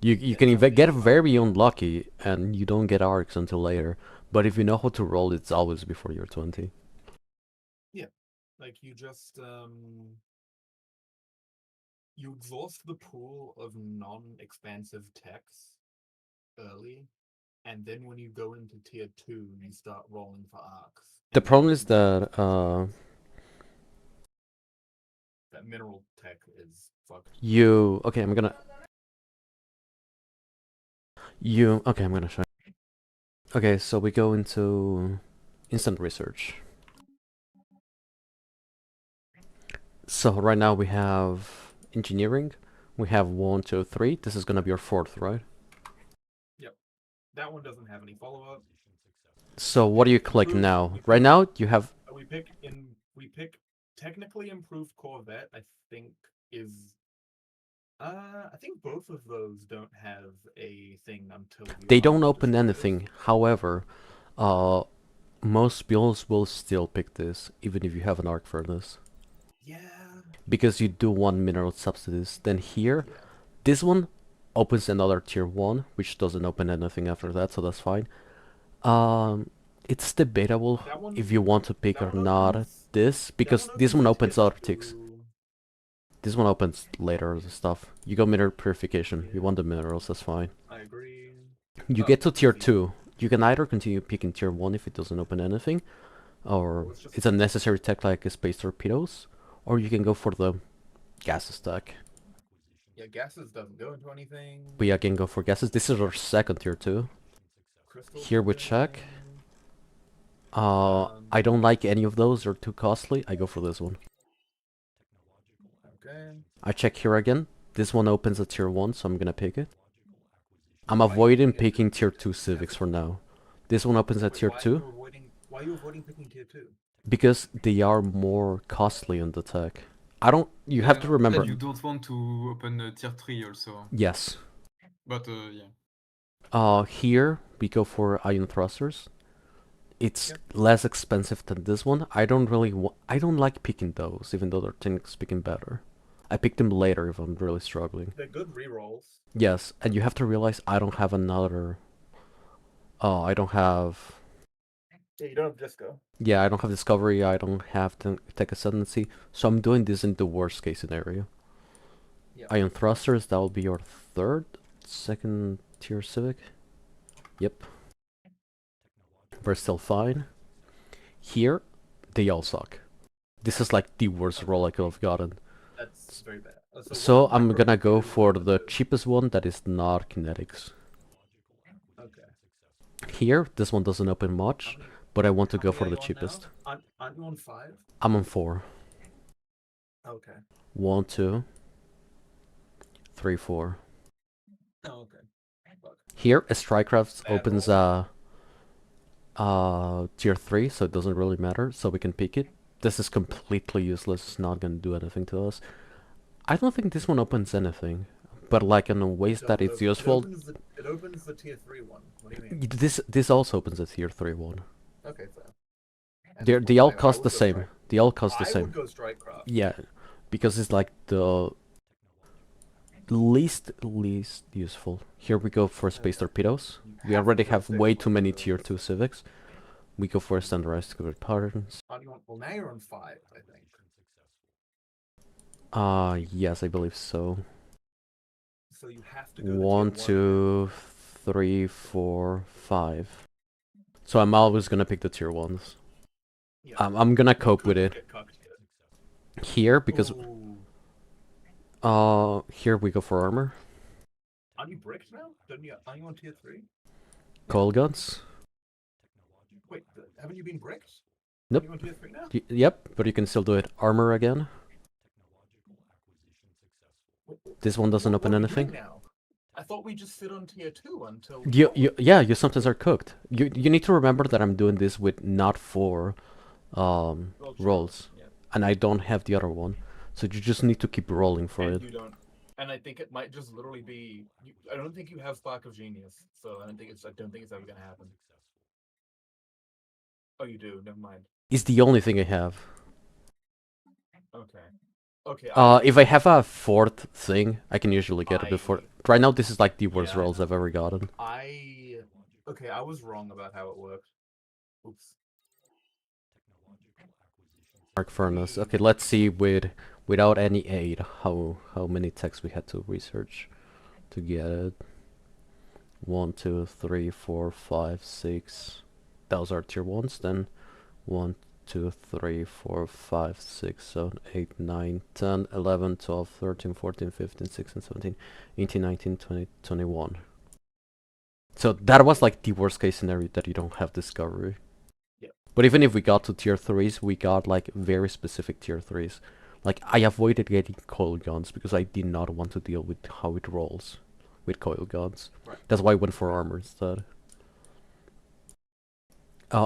You Yeah, can that get means- very unlucky and you don't get arcs until later. But if you know how to roll, it's always before you're 20. Like you just you exhaust the pool of non-expansive techs early, and then when you go into tier 2, you start rolling for arcs. The And problem then is that that mineral tech is fucked. okay, I'm gonna I'm gonna show you. Okay, so we go into instant research. So right now we have engineering. We have 1, 2, 3. This is gonna be our 4th, right? That one doesn't have any follow-up. So what do you click Improved- now? we Right pick- now you have We pick technically improved Corvette, I think is I think both of those don't have a thing until you they unlock don't the open destroyers. anything. However, most builds will still pick this, even if you have an arc furnace. Yeah. Because you do want mineral subsidies. Then here, Yeah. this one opens another tier 1, which doesn't open anything after that, so that's fine. It's debatable That one- if you want to pick that or one not opens- this, because that this one opens tier other ticks. 2. This one opens later the stuff. You go mineral purification. You want the minerals, that's fine. I agree. You Oh, get to tier easy. 2. You can either continue picking tier 1 if it doesn't open anything, or Well, it's just- it's a necessary tech like space torpedoes, or you can go for the gases tech. Yeah, gases doesn't go into anything. We again go for gases. This is our 2nd tier 2. Crystals Here don't we do check. anything. I don't like any of those, they're too costly. I go for this one. Okay. I check here again. This one opens at tier 1, so I'm gonna pick it. I'm Why are you avoiding picking it? picking tier 2 civics for now. This one opens at Wait, tier why are 2 you why are you avoiding picking tier 2? because they are more costly on the tech. You have to remember. And you don't want to open tier 3 also. Yes. But yeah. Here we go for ion thrusters. It's Yep. less expensive than this one. I don't like picking those, even though they're technically speaking better. I pick them later if I'm really struggling. They're good rerolls. Yes, and you have to realize I don't have another. I don't have. Yeah, you don't have disco. Yeah, I don't have discovery. I don't have tech ascendancy. So I'm doing this in the worst case scenario. Yeah. Ion thrusters, that will be your second tier civic. Yep. We're still fine. Here, they all suck. This is like the worst roll I could have gotten. That's very bad. So what's I'm macro gonna go two, for macro the two? cheapest one that is not kinetics. Okay. Here, this one doesn't open much, but I want to How go many for are the you on cheapest. now? Aren't you on 5? I'm on 4. Okay. 1, 2, 3, 4. Oh, okay. Fuck. Here, a Strikecraft Bad opens tier 3, so it doesn't really matter, so we can pick it. This is completely useless, it's not gonna do anything to us. I don't think this one opens anything, but like in ways that it's useful. It opens the tier 3 one. What do you mean? This also opens a tier 3 one. Okay, fair. They all cost the same. They all cost the I same. would go Strikecraft. Yeah, because it's like the least useful. Here we go for space torpedoes. We already have way too many tier 2 civics. We go for standardized patterns. Well, now you're on 5, I think. Yes, I believe so. So you have to go to 1, tier 2, 3, 4, 5. So I'm always gonna pick the tier 1s. Yeah. I'm gonna cope with it. Get cucked here. Here, because Ooh. here we go for armor. Aren't you bricked now? Are you on tier 3? Coil guns. Wait, haven't you been bricked? Nope. Are you on tier 3 now? Yep, but you can still do it. Armor again. This one doesn't open What are we doing anything. now? I thought we just sit on tier 2 until... Yeah, you sometimes are cooked. You need to remember that I'm doing this with not 4 rolls. Yeah. And I don't have the other one. So you just need to keep rolling for And it. you don't. And I think it might just literally be. I don't think you have Spark of Genius, so I don't think it's ever gonna happen. Oh, you do. Never mind. It's the only thing I have. Okay. Okay. If I have a 4th thing, I can usually get it before. Right now, this is like the worst Yeah, I rolls I've ever gotten. Okay, I was wrong about how it worked. Oops. Arc furnace. Okay, let's see without any aid how many techs we had to research to get it. 1, 2, 3, 4, 5, 6. Those are tier 1s. Then 1, 2, 3, 4, 5, 6, 7, 8, 9, 10, 11, 12, 13, 14, 15, 16, 17, 18, 19, 20, 21. So that was like the worst case scenario that you don't have discovery. Yeah. But even if we got to tier 3s, we got like very specific tier 3s. Like I avoided getting coil guns because I did not want to deal with how it rolls with coil guns. Right. That's why I went for armor instead.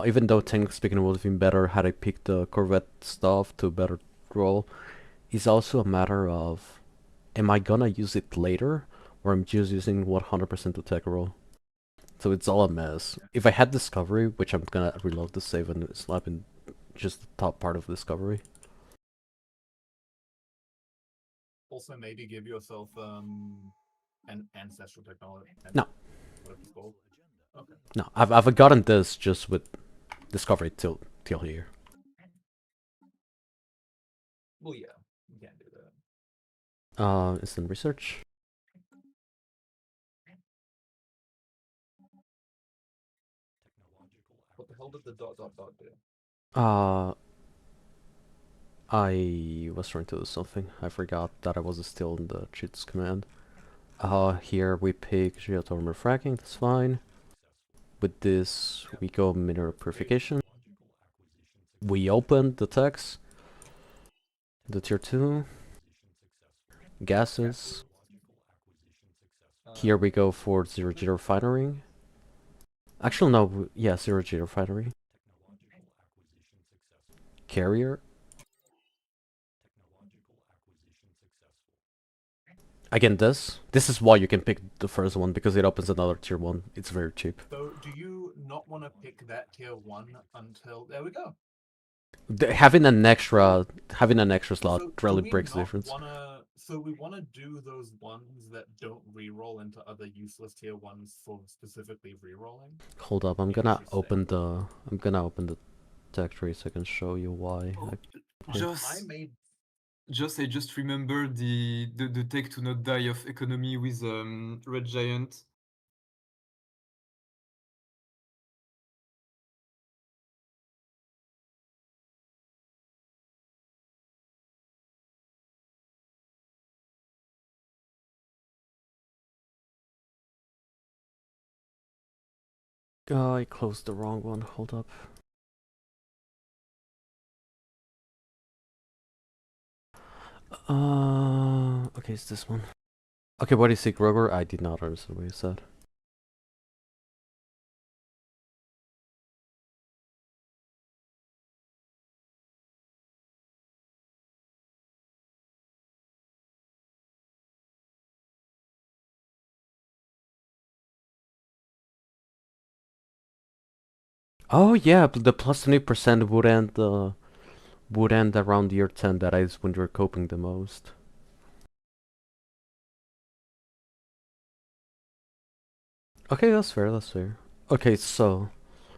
Even though technically speaking it would have been better had I picked the Corvette stuff to better roll, it's also a matter of am I gonna use it later or I'm just using 100% the tech roll. So it's all a mess. If I had Discovery, which I'm gonna reload the save and slap in just the top part of Discovery. Also, maybe give yourself an ancestral technology. No. What it's called. Okay. No, I've gotten this just with Discovery till here. Well, yeah, you can't do that. Instant research. What the hell did the ... do? I was trying to do something. I forgot that I was still in the cheats command. Here we pick geothermal fracking, that's fine. With this, we go mineral purification. We open the techs. The tier 2. Gases. Here we go for 0G refinery. Actually, no, yeah, 0G refinery. Carrier. Again, this is why you can pick the first one, because it opens another tier 1. It's very cheap. So, do you not want to pick that tier 1 until... There we go. Having an extra slot So, really do we breaks the not difference. So we want to do those ones that don't reroll into other useless tier 1s for specifically rerolling? Hold up, I'm gonna open the tech tree so I can show you why. Just I made I just remember the tech to not die of economy with Red Giant. I closed the wrong one. Hold up. Okay, it's this one. Okay, what do you see, Grover? I did not understand what you said. Oh yeah, the plus 20% would end around year 10. That is when you're coping the most. Okay, that's fair, that's fair. Okay, so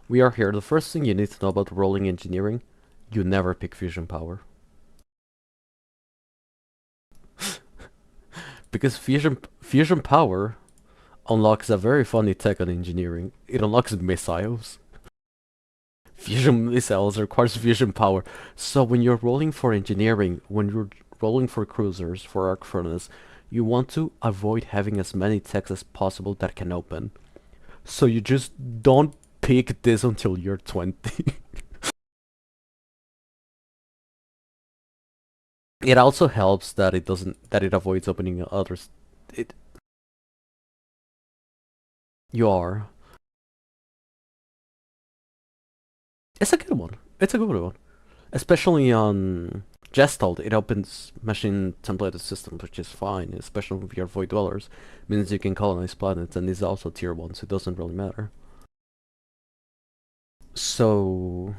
we are here. The first thing you need to know about rolling engineering, you never pick fusion power. Because fusion power unlocks a very funny tech on engineering. It unlocks missiles. Fusion missiles requires fusion power. So when you're rolling for engineering, when you're rolling for cruisers, for arc furnace, you want to avoid having as many techs as possible that can open. So you just don't pick this until you're 20. It also helps that it avoids opening others. You are. It's a good one. It's a good one. Especially on Gestalt, it opens machine templated systems, which is fine, especially if you're Void Dwellers. It means you can colonize planets, and this is also tier 1, so it doesn't really matter. So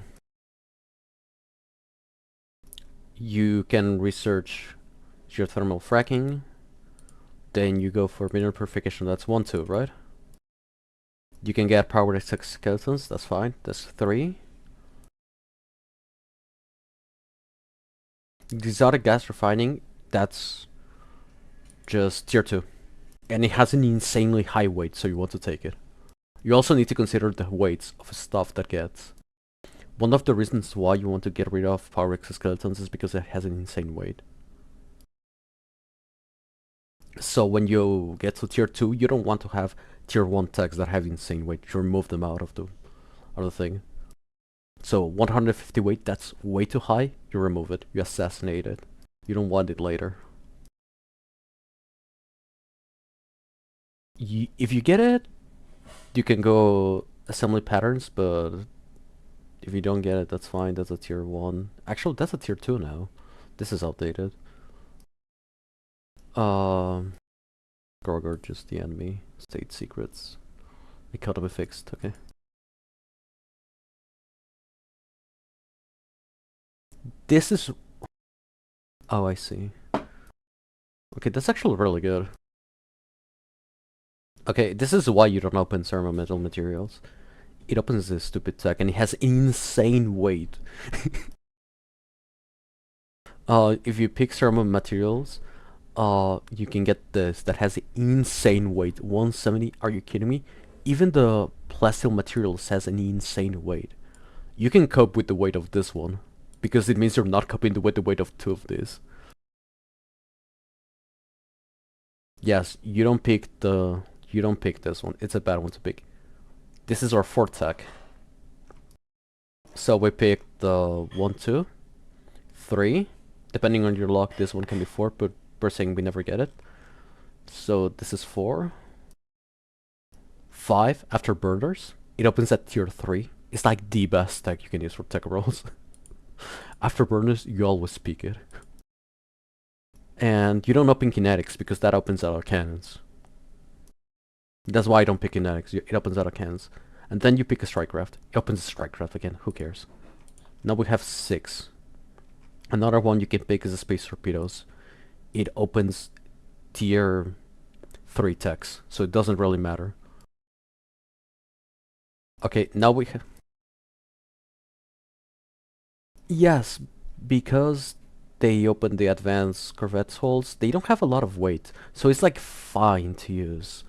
you can research geothermal fracking, then you go for mineral purification, that's 1, 2, right? You can get powered exoskeletons, that's fine, that's 3. Exotic gas refining, that's just tier 2. And it has an insanely high weight, so you want to take it. You also need to consider the weights of stuff that gets. One of the reasons why you want to get rid of power exoskeletons is because it has an insane weight. So when you get to tier 2, you don't want to have tier 1 techs that have insane weight. You remove them out of the thing. So 150 weight, that's way too high. You remove it. You assassinate it. You don't want it later. If you get it, you can go assembly patterns, but if you don't get it, that's fine. That's a tier 1. Actually, that's a tier 2 now. This is outdated. Gorgor just the enemy. State secrets. Economy fixed, okay. This is... Oh, I see. Okay, that's actually really good. Okay, this is why you don't open metal materials. It opens this stupid tech and it has insane weight. If you pick materials, you can get this that has insane weight, 170. Are you kidding me? Even the plastic materials has an insane weight. You can cope with the weight of this one, because it means you're not coping with the weight of 2 of these. Yes, you don't pick this one. It's a bad one to pick. This is our 4th tech. So we pick the 1, 2, 3. Depending on your luck, this one can be 4, but we're saying we never get it. So this is 4. 5 after burners. It opens at tier 3. It's like the best tech you can use for tech rolls. After burners, you always pick it. And you don't open kinetics because that opens out our cannons. That's why I don't pick kinetics. It opens out our cannons. And then you pick a strikecraft. It opens a strikecraft again. Who cares? Now we have 6. Another one you can pick is the space torpedoes. It opens tier 3 techs, so it doesn't really matter. Okay, now we have... Yes, because they open the advanced corvette hulls, they don't have a lot of weight, so it's like fine to use.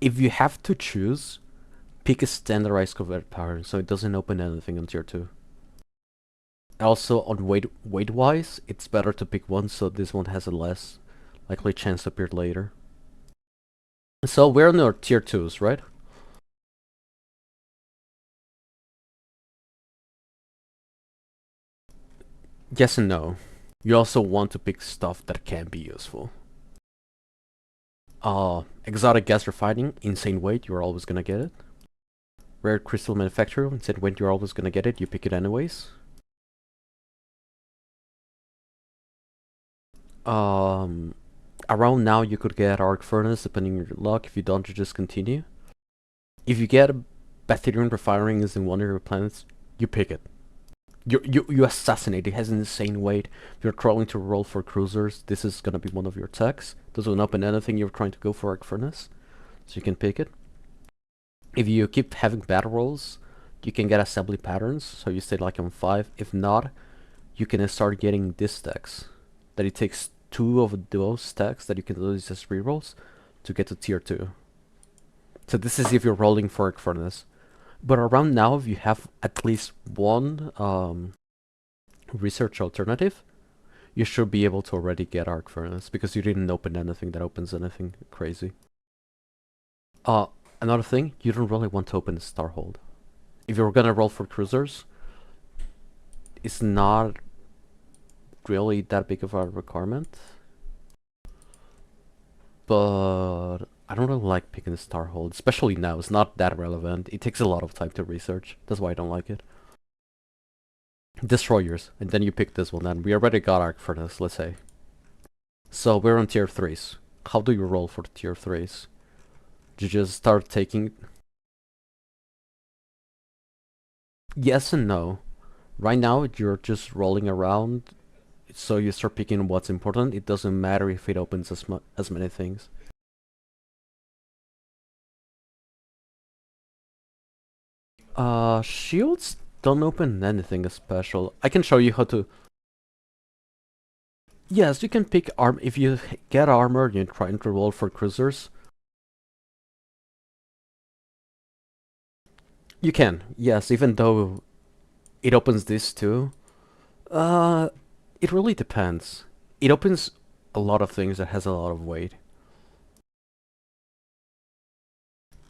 If you have to choose, pick a standardized corvette pattern so it doesn't open anything on tier 2. Also, on weight wise, it's better to pick one so this one has a less likely chance to appear later. So we're on our tier 2s, right? Yes and no. You also want to pick stuff that can be useful. Exotic gas refining, insane weight, you're always gonna get it. Rare crystal manufacturer, insane weight, you're always gonna get it, you pick it anyways. Around now you could get Arc Furnace depending on your luck. If you don't, you just continue. If you get Bacterium Refining is in one of your planets, you pick it. You assassinate. It has an insane weight. If you're trying to roll for cruisers, this is gonna be one of your techs. Doesn't open anything, you're trying to go for Arc Furnace, so you can pick it. If you keep having battle rolls, you can get assembly patterns, so you stay like on 5. If not, you can start getting this techs. That it takes 2 of those techs that you can use as rerolls to get to tier 2. So this is if you're rolling for Arc Furnace. But around now, if you have at least one research alternative, you should be able to already get Arc Furnace, because you didn't open anything that opens anything crazy. Another thing, you don't really want to open the Starhold. If you're gonna roll for cruisers, it's not really that big of a requirement. But I don't really like picking the Starhold, especially now. It's not that relevant. It takes a lot of time to research. That's why I don't like it. Destroyers, and then you pick this one, and we already got Arc Furnace, let's say. So we're on tier 3s. How do you roll for tier 3s? You just start taking... Yes and no. Right now, you're just rolling around, so you start picking what's important. It doesn't matter if it opens as many things. Shields don't open anything special. I can show you how to... Yes, you can pick arm. If you get armor, you're trying to roll for cruisers. You can, yes, even though it opens this too. It really depends. It opens a lot of things that has a lot of weight.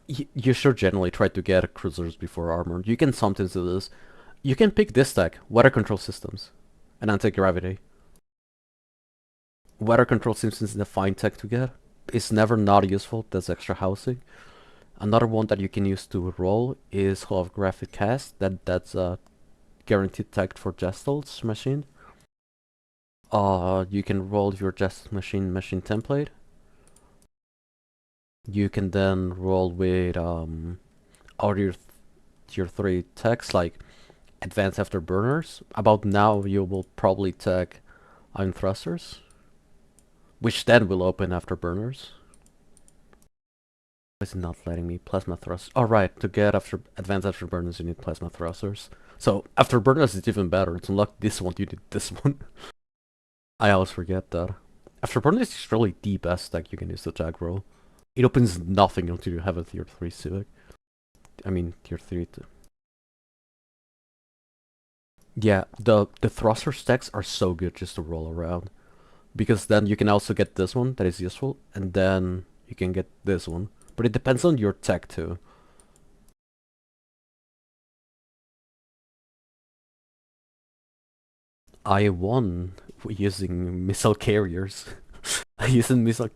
You should generally try to get cruisers before armor. You can sometimes do this. You can pick this tech, Weather Control Systems, and Anti-Gravity. Weather Control Systems is a fine tech to get. It's never not useful, that's extra housing. Another one that you can use to roll is Holographic Cast. That's a guaranteed tech for Gestalt's machine. You can roll your Gestalt machine template. You can then roll with other tier 3 techs like Advanced Afterburners. About now you will probably tech Iron Thrusters, which then will open Afterburners. Why is it not letting me? Plasma Thrusters. Alright, to get Advanced Afterburners you need Plasma Thrusters. So Afterburners is even better. To unlock this one you need this one. I always forget that. Afterburners is really the best tech you can use to tag roll. It opens nothing until you have a tier 3 civic. I mean, tier 3 too. Yeah, the thruster stacks are so good just to roll around. Because then you can also get this one that is useful, and then you can get this one. But it depends on your tech too. I won using missile carriers. Using missile...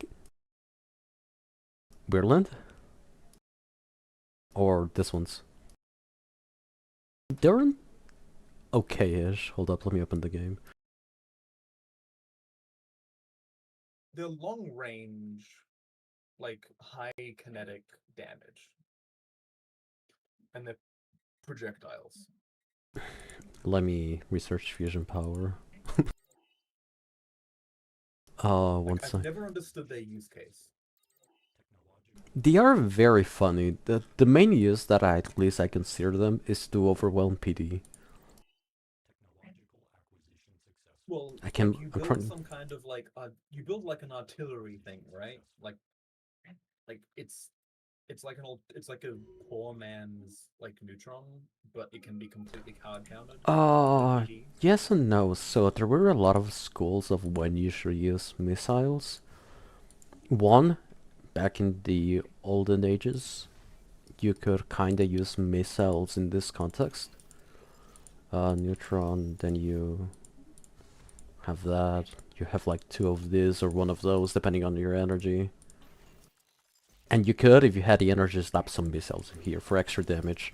Weirdland? Or this one's? They're okay-ish. Hold up, let me open the game. They're long range, like high kinetic damage. And they're projectiles. Let me research fusion power. One I've sec. never understood their use case. They are very funny. The main use that at least I consider them is to overwhelm PD. Well, I can. like you I'm build trying. some kind of like you build like an artillery thing, right? Like it's like it's like a poor man's like neutron, but it can be completely hard countered. PD. Yes and no. So there were a lot of schools of when you should use missiles. One, back in the olden ages, you could kinda use missiles in this context. Neutron, then you have that. You have like two of this or one of those, depending on your energy. And you could, if you had the energy, slap some missiles here for extra damage.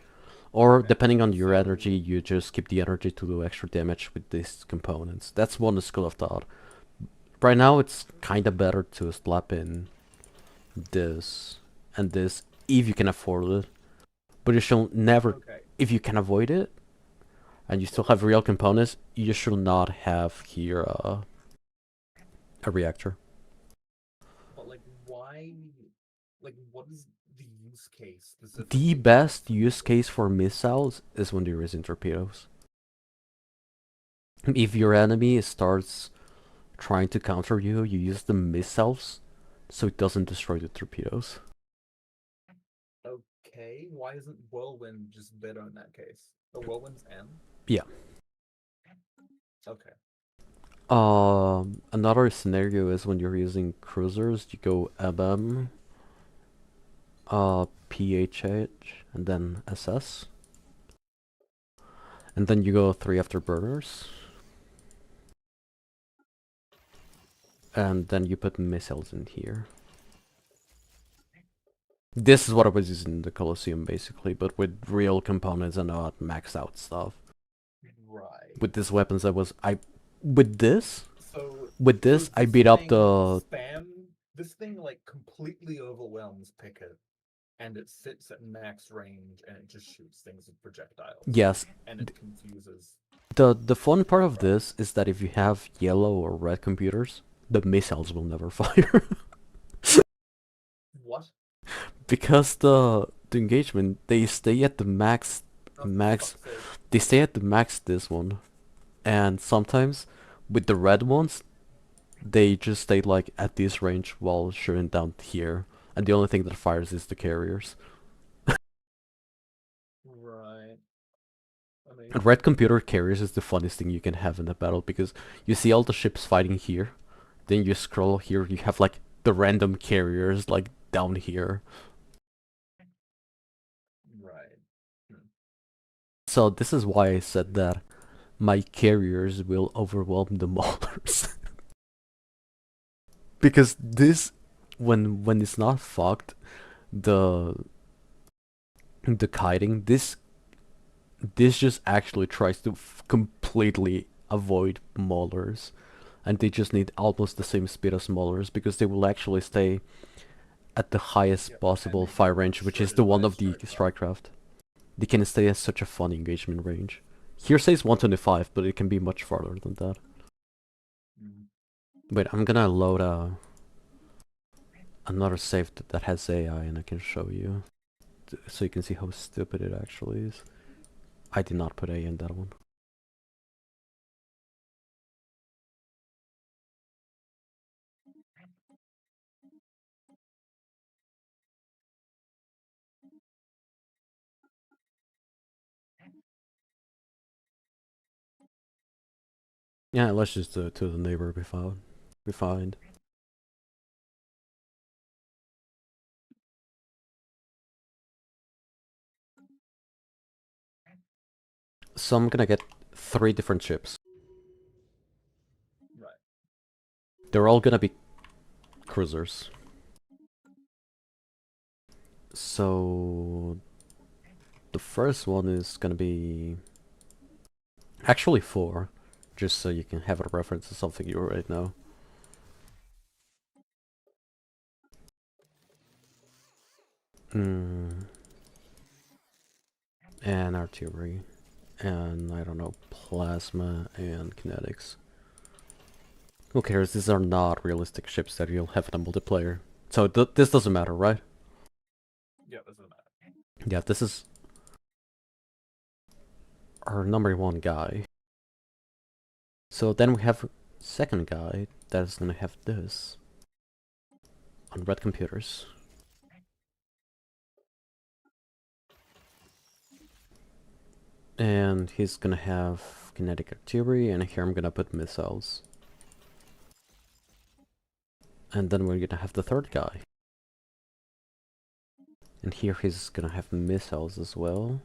Or, Okay, depending on your so- energy, you just keep the energy to do extra damage with these components. That's one school of thought. Right now, it's kinda better to slap in this and this, if you can afford it. But you should never, Okay. if you can avoid it, and you still have real components, you should not have here a reactor. But like, why? Like, what is the use case The specifically? best use case for missiles is when there isn't torpedoes. If your enemy starts trying to counter you, you use the missiles so it doesn't destroy the torpedoes. Okay, why isn't Whirlwind just better in that case? The Whirlwind's M? Yeah. Okay. Another scenario is when you're using cruisers, you go MM, PHH, and then SS. And then you go 3 afterburners. And then you put missiles in here. This is what I was using in the Colosseum basically, but with real components and not maxed out stuff. Right. With these weapons with this So I beat up the spam. This thing like completely overwhelms Pickett, and it sits at max range, and it just shoots things with projectiles. yes. And it confuses. The fun part of this is that if you have yellow or red computers, the missiles will never fire. What? Because the engagement, they stay at the max Oh, max fuck's sake. they stay at the max this one. And sometimes with the red ones they just stay like at this range while shooting down here. And the only thing that fires is the carriers. Right. I mean, And red computer carriers is the funniest thing you can have in a battle because you see all the ships fighting here, then you scroll here, you have like the random carriers like down here. right. So this is why I said that my carriers will overwhelm the maulers. Because this, when it's not fucked, the kiting, this just actually tries to completely avoid maulers. And they just need almost the same speed as maulers because they will actually stay at the highest Yep, possible and they fire get range, which is shredded the by one of the Strikecraft. Strikecraft. They can stay at such a fun engagement range. Here says 125, but it can be much farther than that. Mm. Wait, I'm gonna load another save that has AI and I can show you. So you can see how stupid it actually is. I did not put A in that one. Yeah, let's just do it to the neighbor be fine. So I'm gonna get 3 different ships. Right. They're all gonna be cruisers. So the first one is gonna be actually 4, just so you can have a reference to something you already know. And artillery, and I don't know, plasma and kinetics. Who cares? These are not realistic ships that you'll have in a multiplayer. So this doesn't matter, right? Yeah, this is bad. Yeah, this is our number 1 guy. So then we have second guy that is gonna have this on red computers. And he's gonna have kinetic artillery, and here I'm gonna put missiles. And then we're gonna have the third guy. And here he's gonna have missiles as well.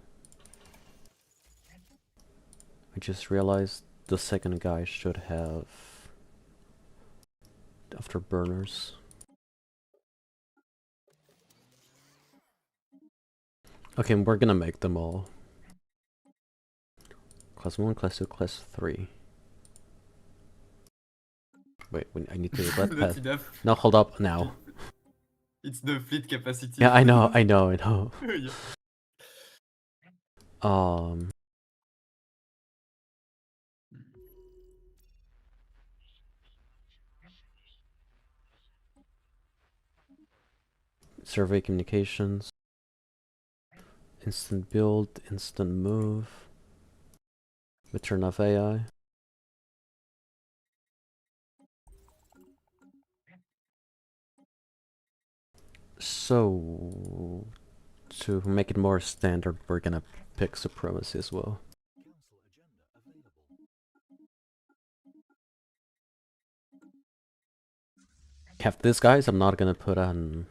I just realized the second guy should have afterburners. Okay, we're gonna make them all. Class 1, Class 2, Class 3. Wait, I need to let That's that. enough. No, hold up now. It's the fleet capacity. Yeah, I know. Yeah. Survey communications. Instant build, instant move. Return of AI. So, to make it more standard, we're gonna pick supremacy as well. Have this, guys. I'm not gonna put an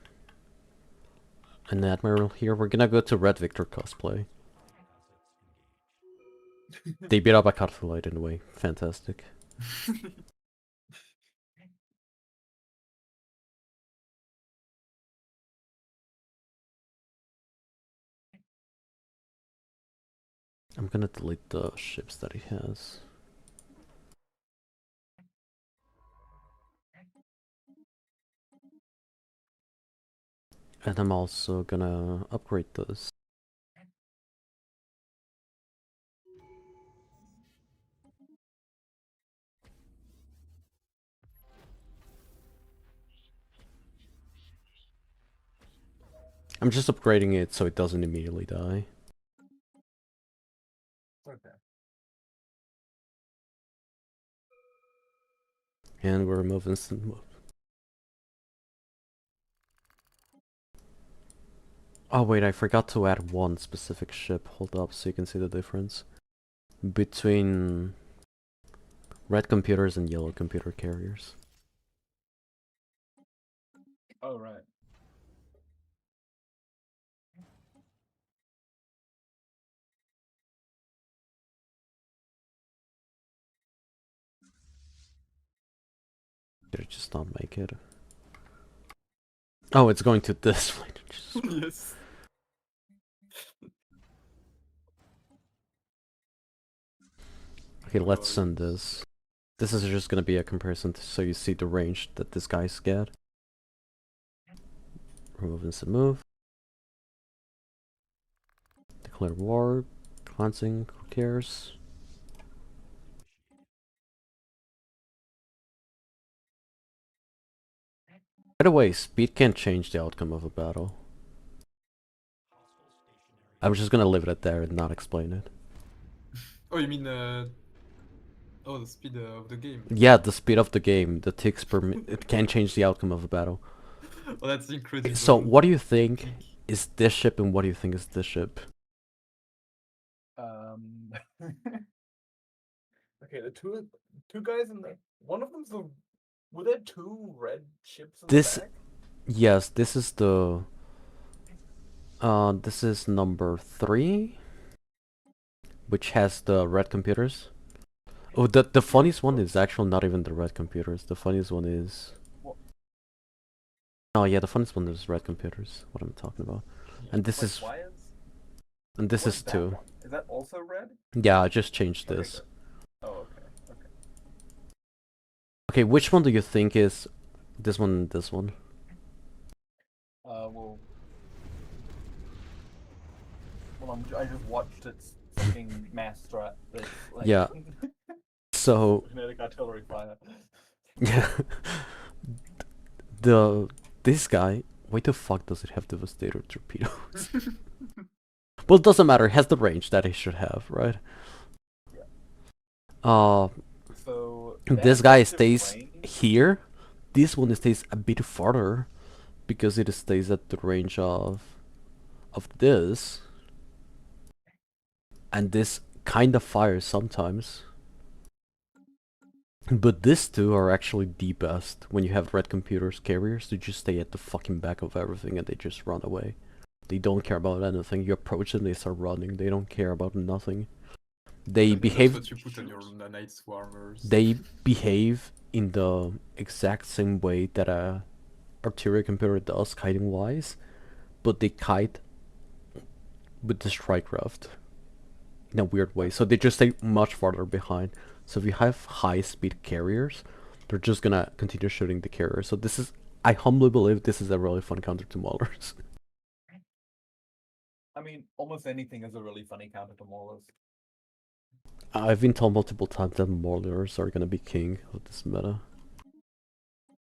admiral here. We're gonna go to Red Victor cosplay. They beat up a Catapult in a way. Fantastic. I'm gonna delete the ships that he has. And I'm also gonna upgrade this. I'm just upgrading it so it doesn't immediately die. Okay. And we'll remove instant move. Oh wait, I forgot to add one specific ship. Hold up so you can see the difference between red computers and yellow computer carriers. Oh, right. Did it just not make it? Oh, it's going to this one. Yes. Okay, let's send this. This is just gonna be a comparison so you see the range that this guy's get. Remove instant move. Declare war. Cleansing, who cares? By the way, speed can't change the outcome of a battle. I'm just gonna leave it at there and not explain it. Oh, you mean oh, the speed of the game. Yeah, the speed of the game, the ticks per minute, it can change the outcome of a battle. Oh, that's incredible. So, what do you think is this ship and what do you think is this ship? Okay, the two guys in the one of them's the. Were there two red ships in This, the back? yes, this is the. This is number 3, which has the red computers. Oh, the funniest one is actually not even the red computers. The funniest one is. What? Oh yeah, the funniest one is red computers. What I'm talking about. And this is. Why And this what is that 2. one? Is that also red? Yeah, I just changed Okay, this. good. Oh, okay. Okay. Okay, which one do you think is this one and this one? Well, I just watched its fucking mass strat. That's like Yeah. So kinetic artillery fire. yeah, this guy Why the fuck does it have Devastator torpedoes? Well, it doesn't matter. It has the range that it should have, right? So This that guy effective stays range- here. This one stays a bit farther because it stays at the range of this, and this kind of fires sometimes. But these two are actually the best when you have red computers carriers. They just stay at the fucking back of everything and they just run away. They don't care about anything. You approach them, they start running. They don't care about nothing. They behave. That's what you put on your night swarmers. They behave in the exact same way that a artillery computer does, kiting wise, but they kite with the strike craft in a weird way. So they just stay much farther behind. So if you have high speed carriers, they're just gonna continue shooting the carrier. So this is, I humbly believe this is a really fun counter to Maulers. I mean, almost anything is a really funny counter to Maulers. I've been told multiple times that Maulers are gonna be king of this meta.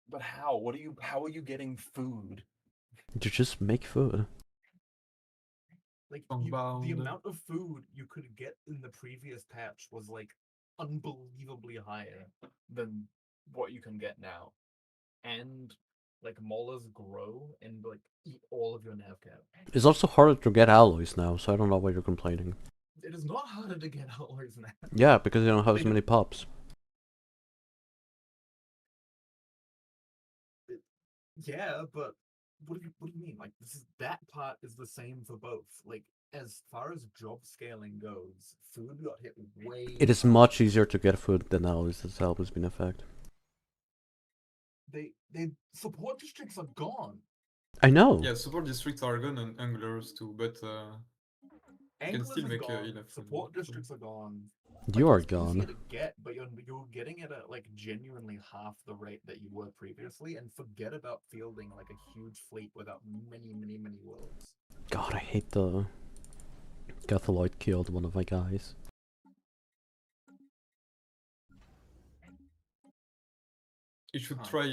But how? How are you getting food? You just make food. Like the Unbound. amount of food you could get in the previous patch was like unbelievably higher. Than what you can get now. And like Maulers grow and like eat all of your nav cap. It's also harder to get alloys now, so I don't know why you're complaining. It is not harder to get alloys now. Yeah, because you don't have as They- many pops. Yeah, but what do you mean? Like that part is the same for both. Like as far as job scaling goes, food got hit way. It is much easier to get food than alloys. That's always been a fact. They support districts are gone. I know. Yeah, support districts are gone and anglers too, but Anglers still are make, gone. enough food, Support so- districts are gone. You Like, are it's easier gone. to get, but you're getting it at like genuinely half the rate that you were previously, and forget about fielding like a huge fleet without many worlds. God, I hate the... Gathaloid killed one of my guys. You should Huh. try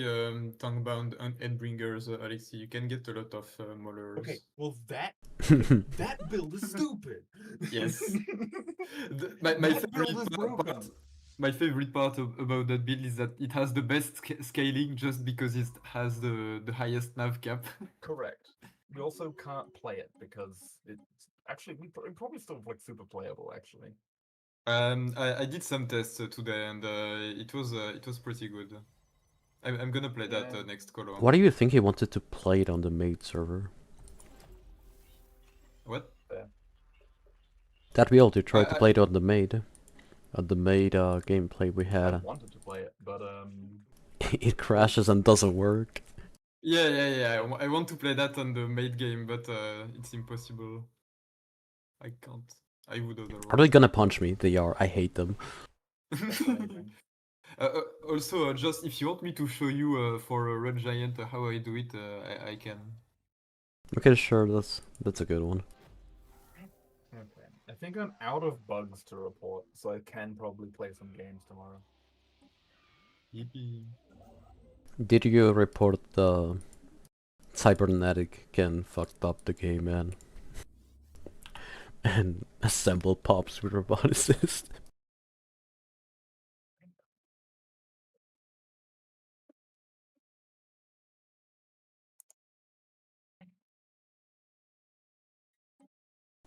Tonguebound and Endbringers, Alexi. You can get a lot of Maulers. Okay, well that build is stupid. Yes. My That build favorite is broken. my favorite part about that build is that it has the best scaling just because it has the highest nav cap. Correct. We also can't play it because it's actually probably still like super playable actually. I did some tests today and it was pretty good. I'm gonna play that Yeah. next color. Why do you think he wanted to play it on the maid server? What? That build, you tried to I- play it on the maid. On the maid gameplay we I had. wanted to play it, but It crashes and doesn't work. Yeah. I want to play that on the maid game, but it's impossible. I can't. I would otherwise. Are they gonna punch me? They are. I hate them. that's amazing. Also, just if you want me to show you for a Red Giant how I do it, I can. Okay, sure, that's a good one. Okay. I think I'm out of bugs to report, so I can probably play some games tomorrow. Yippee. Did you report the cybernetic Ken fucked up the game, man? And assembled pops with roboticist?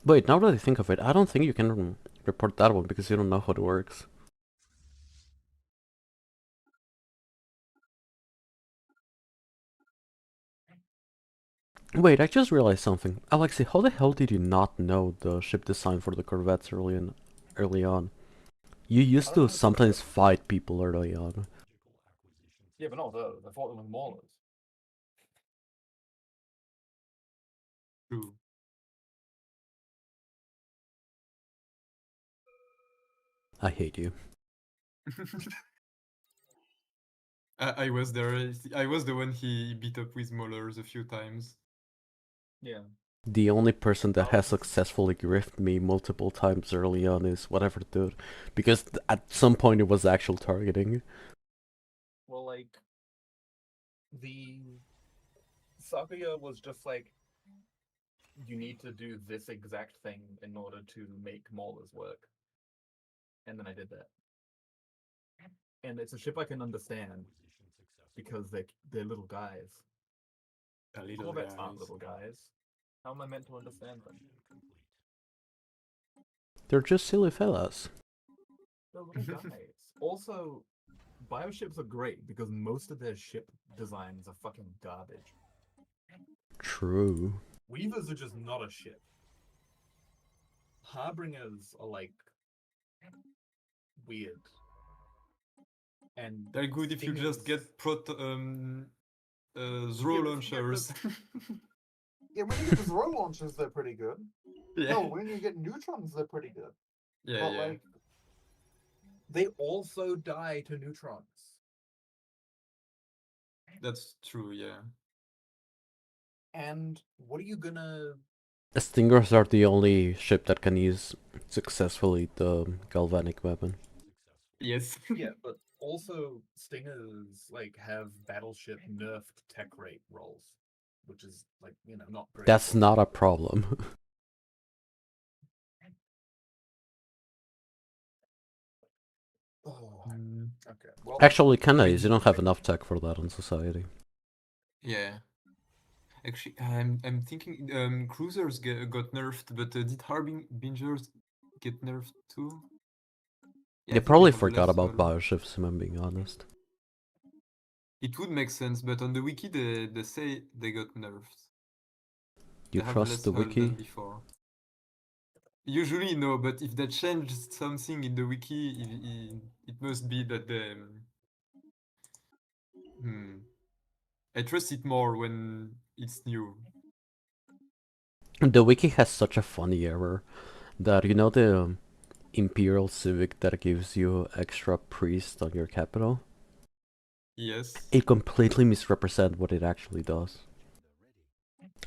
Wait, now that I think of it, I don't think you can report that one because you don't know how it works. Wait, I just realized something. Alexei, how the hell did you not know the ship design for the corvettes early on? You used I don't to know the sometimes concept. fight people early on. Yeah, but not those. I fought them with Maulers. True. I hate you. I was there. I was the one he beat up with Maulers a few times. Yeah. The only person that has successfully griefed me multiple times early on is whatever dude. Because at some point it was actual targeting. Well, like, The Sakuya was just like, you need to do this exact thing in order to make Maulers work. And then I did that. And it's a ship I can understand because they're little guys. Corvettes aren't little guys. How am I meant to understand them? They're just silly fellas. They're little guys. Also, bioships are great because most of their ship designs are fucking garbage. True. Weavers are just not a ship. Harbingers are like weird. And They're good if you just Stingers- get throw launchers. Yeah, when you get the throw launchers, they're pretty good. Yeah. No, when you get neutrons, they're pretty good. Yeah, But yeah. like, they also die to neutrons. That's true, yeah. And what are you gonna... Stingers are the only ship that can use successfully the galvanic weapon. Yes. Yeah, but also Stingers like have battleship nerfed tech rate rolls, which is like, you know, not great. That's not a problem. Oh, Mm, okay. Well, Actually, kinda is. You don't have enough tech for that on society. yeah. Actually, I'm thinking cruisers got nerfed, but did Harbingers get nerfed too? Yeah, I They think probably before the forgot last about one. bioships, if I'm being honest. It would make sense, but on the wiki they say they got nerfed. You They have trust less the hull wiki? than before. Usually no, but if they changed something in the wiki, it must be that they... I trust it more when it's new. The wiki has such a funny error that, you know, the Imperial Civic that gives you extra priest on your capital? Yes. It completely misrepresents what it actually does.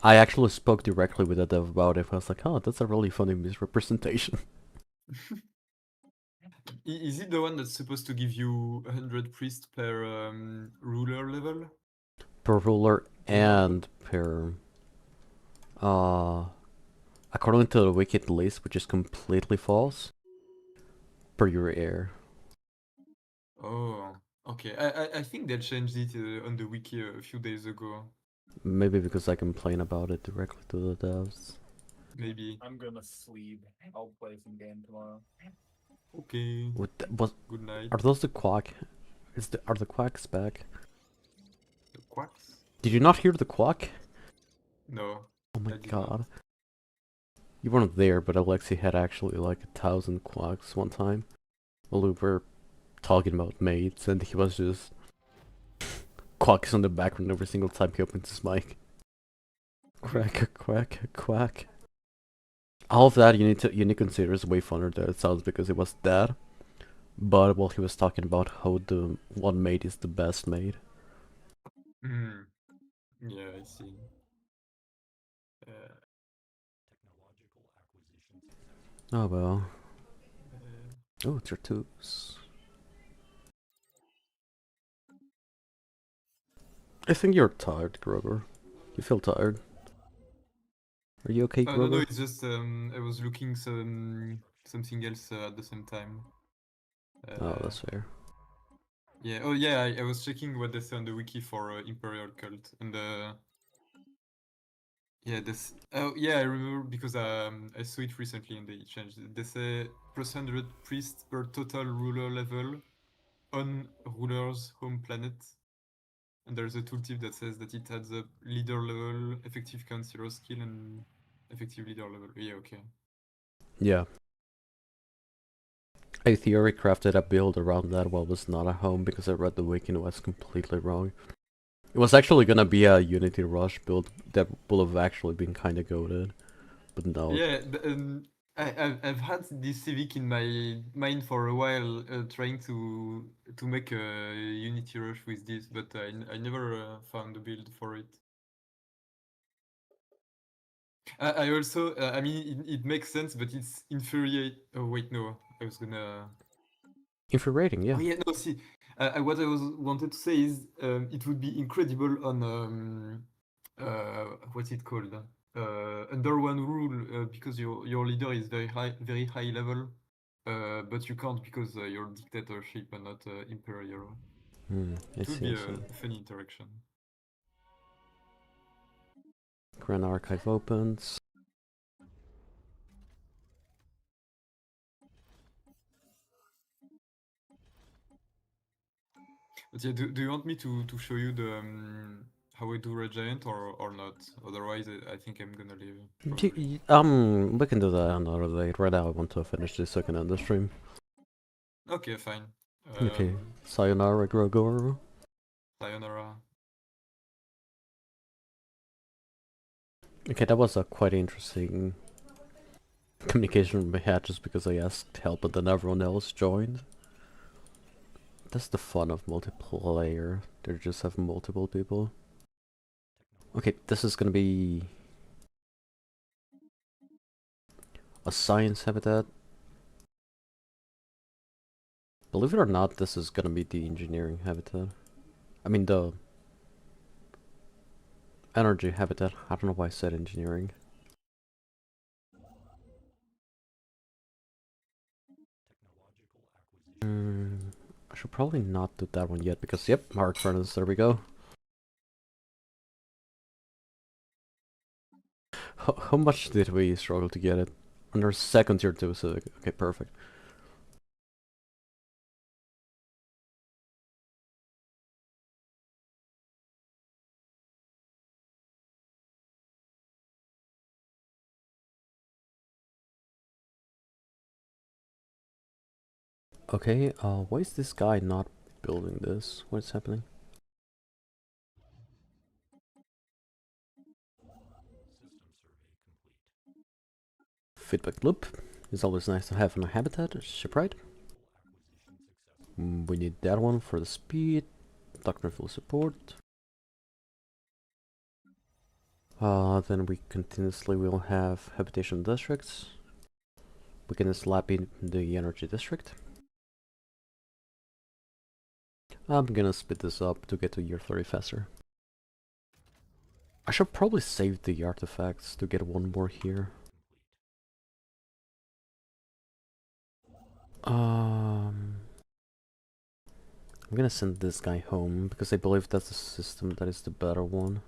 I actually spoke directly with a dev about it. I was like, oh, that's a really funny misrepresentation. Is it the one that's supposed to give you 100 priest per ruler level? Per ruler and per... according to the wiki list, which is completely false, per your heir. Oh, okay. I think they changed it on the wiki a few days ago. Maybe because I complain about it directly to the devs. Maybe. I'm gonna sleep. I'll play some game tomorrow. Okay. Good night. Are those the quack? Are the quacks back? The quacks? Did you not hear the quack? No. Oh my I did god. not. You weren't there, but Alexi had actually like 1,000 quacks one time. While we were talking about mates, and he was just quacks on the background every single time he opens his mic. Quack, quack, quack. All of that you need to consider is way funnier than it sounds because it was that. But while he was talking about how the one mate is the best mate. Yeah, I see. Oh well. Oh, it's your twos. I think you're tired, Grover. You feel tired. Are you okay, No, Grover? no, it's just I was looking something else at the same time. Oh, that's fair. Yeah. Oh, yeah. I was checking what they say on the wiki for Imperial Cult, and yeah, this. Oh, yeah. I remember because I saw it recently, and they changed it. They say +100 priests per total ruler level on ruler's home planet. And there's a tooltip that says that it adds up leader level, effective counselor skill, and effective leader level. Yeah, okay. Yeah. I theory crafted a build around that while it was not at home because I read the wiki and it was completely wrong. It was actually gonna be a Unity Rush build that would have actually been kinda goated. But no. Yeah, I've had this civic in my mind for a while, trying to make a Unity Rush with this, but I never found a build for it. I also, I mean, it makes sense, but it's infuriating. Oh wait, no, I was gonna. Infuriating, yeah. Oh yeah, no. See, what I wanted to say is, it would be incredible on what's it called? Under one rule, because your leader is very high level, but you can't because you're dictatorship and not imperial. I It would see, be I see. a funny interaction. Grand Archive opens. But yeah, do you want me to show you the how we do Red Giant or not? Otherwise, I think I'm gonna leave. Probably. We can do that another day. Right now, I want to finish this so I can end the stream. Okay, fine. Okay, sayonara, Gregor. Sayonara. Okay, that was a quite interesting communication we had just because I asked help and then everyone else joined. That's the fun of multiplayer. They just have multiple people. Okay, this is gonna be a science habitat. Believe it or not, this is gonna be the engineering habitat. I mean the energy habitat. I don't know why I said engineering. I should probably not do that one yet because, yep, arc furnace, there we go. How much did we struggle to get it? Under second tier 2 civic. Okay, perfect. Okay, why is this guy not building this? What's happening? Feedback loop is always nice to have in a habitat, ship right? We need that one for the speed. Technical support. Then we continuously will have habitation districts. We can slap in the energy district. I'm gonna speed this up to get to year 30 faster. I should probably save the artifacts to get one more here. I'm gonna send this guy home because I believe that's the system that is the better one.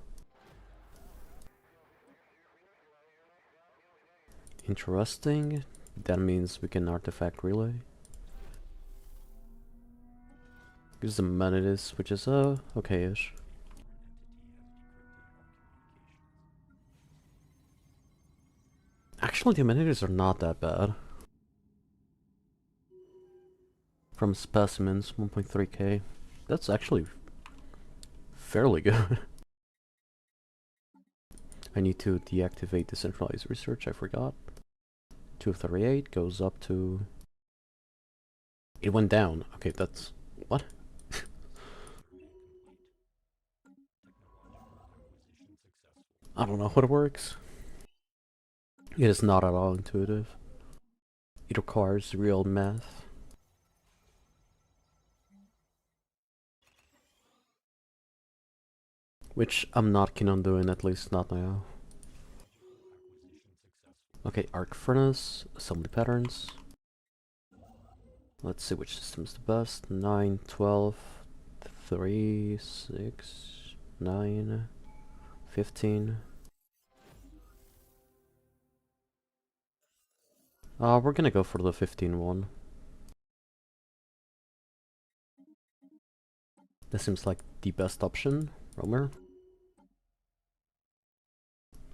Interesting. That means we can artifact relay. Use the amenities, which is okay-ish. Actually, the amenities are not that bad. From specimens, 1.3k. That's actually fairly good. I need to deactivate decentralized research, I forgot. 238 goes up to... It went down. Okay, that's... What? I don't know how it works. It is not at all intuitive. It requires real math. Which I'm not keen on doing, at least not now. Okay, arc furnace, assembly patterns. Let's see which system is the best. 9, 12, 3, 6, 9, 15. We're gonna go for the 15 one. That seems like the best option, Romer.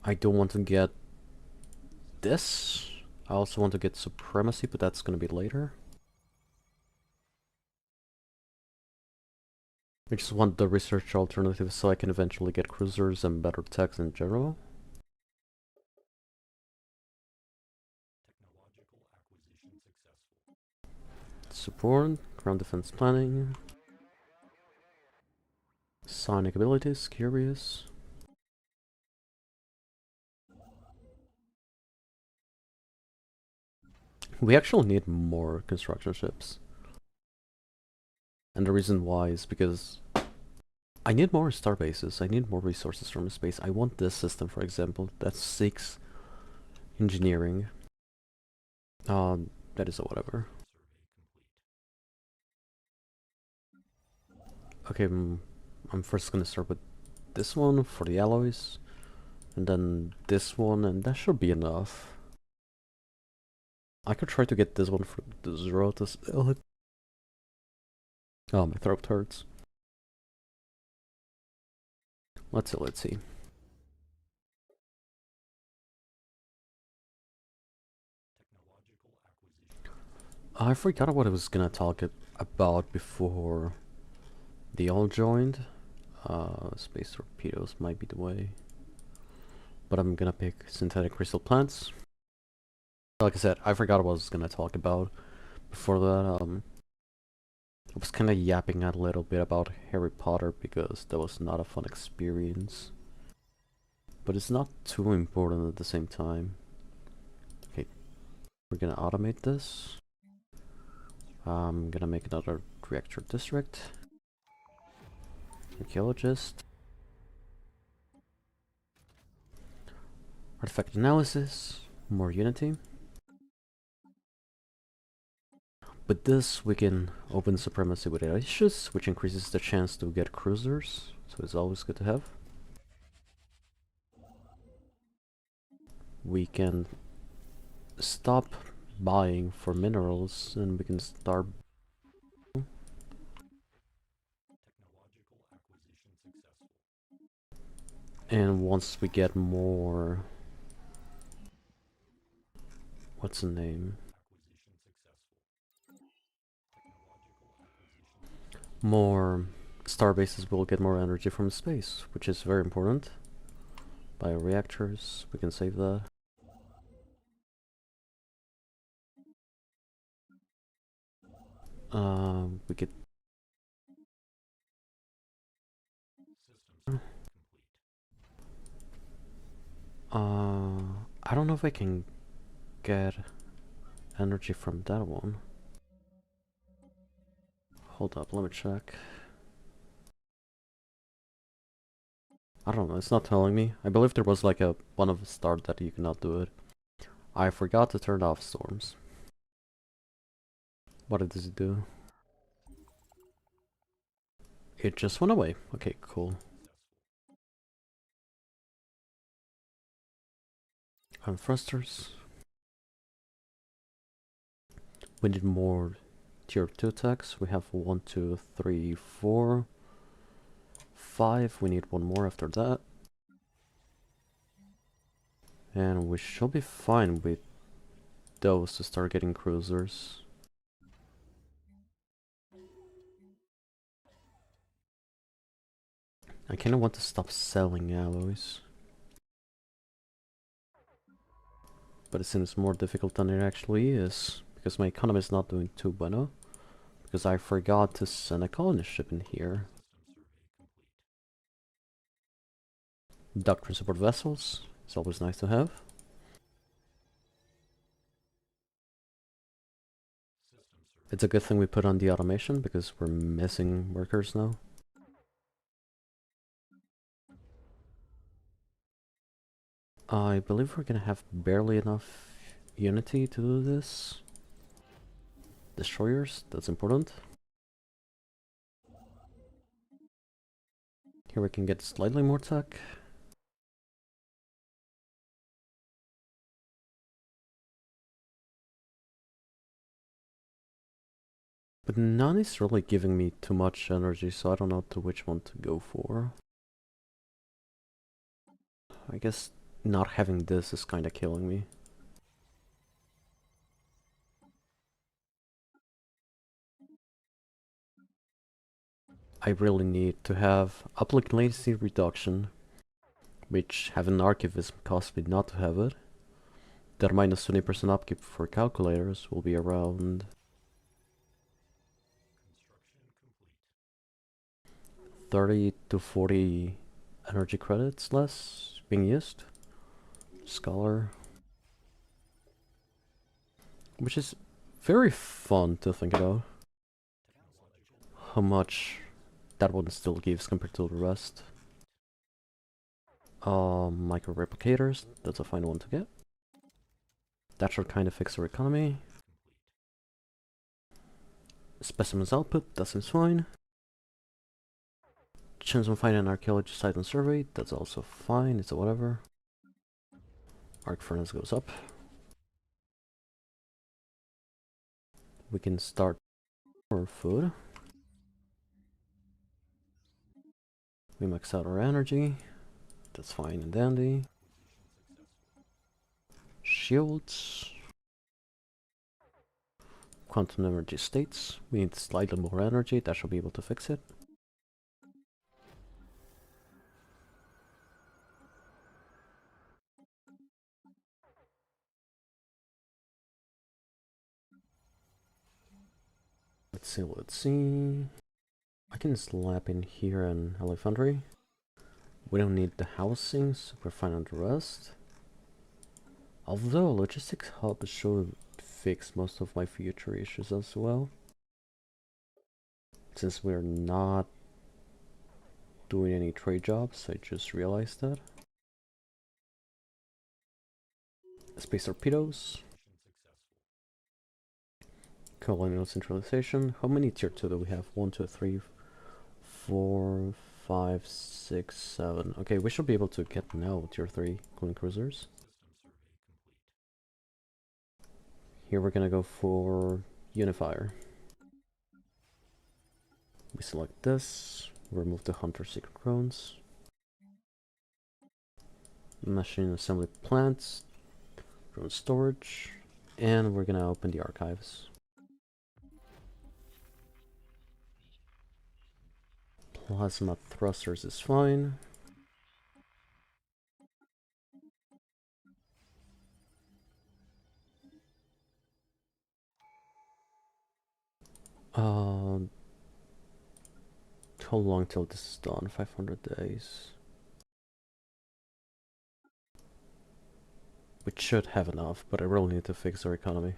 I don't want to get this. I also want to get supremacy, but that's gonna be later. I just want the research alternative so I can eventually get cruisers and better techs in general. Support, ground defense planning. Sonic abilities, curious. We actually need more construction ships. And the reason why is because I need more star bases. I need more resources from space. I want this system, for example. That's 6 engineering. That is a whatever. Okay, I'm first gonna start with this one for the alloys, and then this one, and that should be enough. I could try to get this one for the 0 to... Oh, my throat hurts. Let's see. I forgot what I was gonna talk about before they all joined. Space torpedoes might be the way. But I'm gonna pick synthetic crystal plants. Like I said, I forgot what I was gonna talk about before that. I was kinda yapping a little bit about Harry Potter because that was not a fun experience. But it's not too important at the same time. Okay, we're gonna automate this. I'm gonna make another reactor district. Archaeologist. Artifact analysis. More unity. With this, we can open supremacy with issues, which increases the chance to get cruisers, so it's always good to have. We can stop buying for minerals, and we can start... And once we get more... What's the name? More star bases will get more energy from space, which is very important. Bioreactors, we can save that. We could... I don't know if I can get energy from that one. Hold up, let me check. I don't know, it's not telling me. I believe there was like one of the start that you cannot do it. I forgot to turn off storms. What did this do? It just went away. Okay, cool. And thrusters. We need more tier 2 attacks. We have 1, 2, 3, 4, 5. We need one more after that. And we should be fine with those to start getting cruisers. I kinda want to stop selling alloys. But it seems more difficult than it actually is, because my economy is not doing too bueno. Because I forgot to send a colony ship in here. Doctrine support vessels, it's always nice to have. It's a good thing we put on the automation, because we're missing workers now. I believe we're gonna have barely enough unity to do this. Destroyers, that's important. Here we can get slightly more tech. But none is really giving me too much energy, so I don't know to which one to go for. I guess not having this is kinda killing me. I really need to have uplink latency reduction, which having archivism costs me not to have it. That minus 20% upkeep for calculators will be around 30 to 40 energy credits less being used. Scholar. Which is very fun to think about. How much that one still gives compared to the rest. Micro replicators, that's a fine one to get. That should kind of fix our economy. Specimens output, that seems fine. Chance on finding an archaeology site and survey, that's also fine, it's a whatever. Arc furnace goes up. We can start our food. We max out our energy. That's fine and dandy. Shields. Quantum energy states. We need slightly more energy, that should be able to fix it. Let's see. I can slap in here an elephantry. We don't need the housings, we're fine on the rest. Although logistics hub should fix most of my future issues as well. Since we're not doing any trade jobs, I just realized that. Space torpedoes. Colonial centralization. How many tier 2 do we have? 1, 2, 3, 4, 5, 6, 7. Okay, we should be able to get now tier 3 cooling cruisers. Here we're gonna go for Unifier. We select this, remove the Hunter Secret Drones. Machine assembly plants, drone storage, and we're gonna open the archives. Plasma thrusters is fine. How long till this is done? 500 days. We should have enough, but I really need to fix our economy.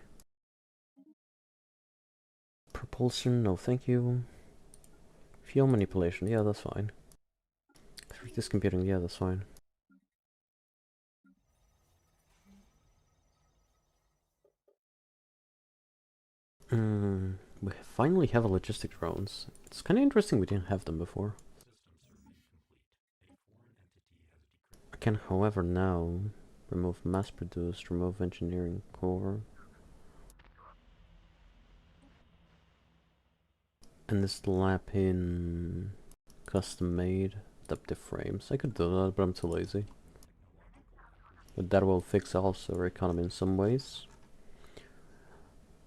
Propulsion, no thank you. Fuel manipulation, yeah, that's fine. 3D computing, yeah, that's fine. We finally have a logistic drones. It's kind of interesting we didn't have them before. I can, however, now remove mass-produced, remove engineering core. And slap in custom-made adaptive frames. I could do that, but I'm too lazy. But that will fix also our economy in some ways.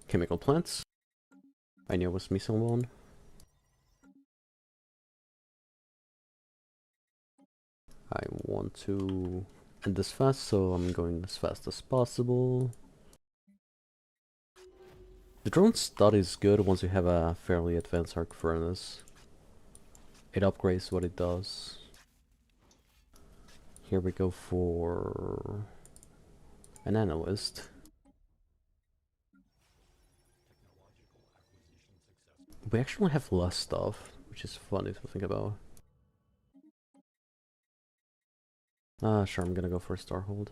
Chemical plants. I knew it was missing one. I want to end this fast, so I'm going as fast as possible. The drone stud is good once you have a fairly advanced arc furnace. It upgrades what it does. Here we go for an analyst. We actually have less stuff, which is funny to think about. Sure, I'm gonna go for a Starhold.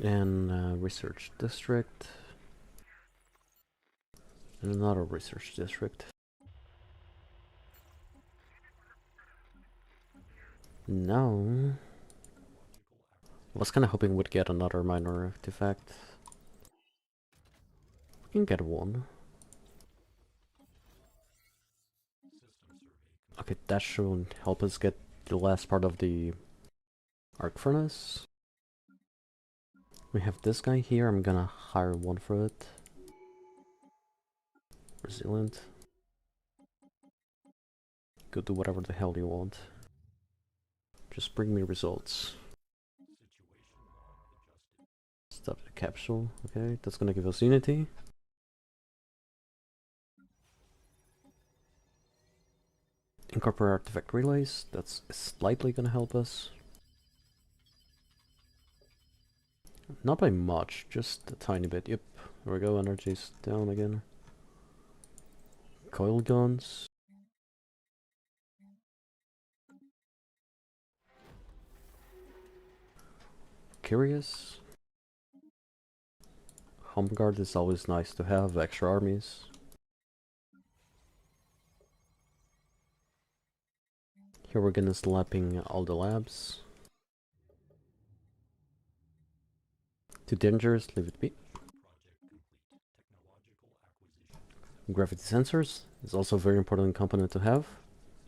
And research district. And another research district. Now, I was kind of hoping we'd get another minor artifact. We can get one. Okay, that should help us get the last part of the arc furnace. We have this guy here, I'm gonna hire one for it. Resilient. Go do whatever the hell you want. Just bring me results. Stop the capsule, okay, that's gonna give us unity. Incorporate artifact relays, that's slightly gonna help us. Not by much, just a tiny bit. Yep, there we go, energy's down again. Coil guns. Curious. Home guard is always nice to have, extra armies. Here we're gonna slapping all the labs. Too dangerous, leave it be. Gravity sensors is also a very important component to have.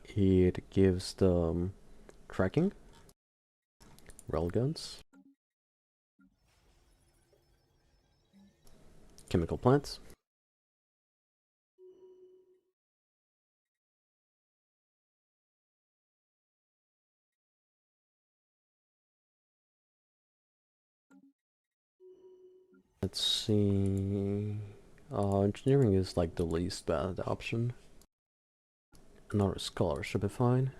It gives the tracking. Railguns. Chemical plants. Let's see. Engineering is like the least bad option. Another scholar should be fine.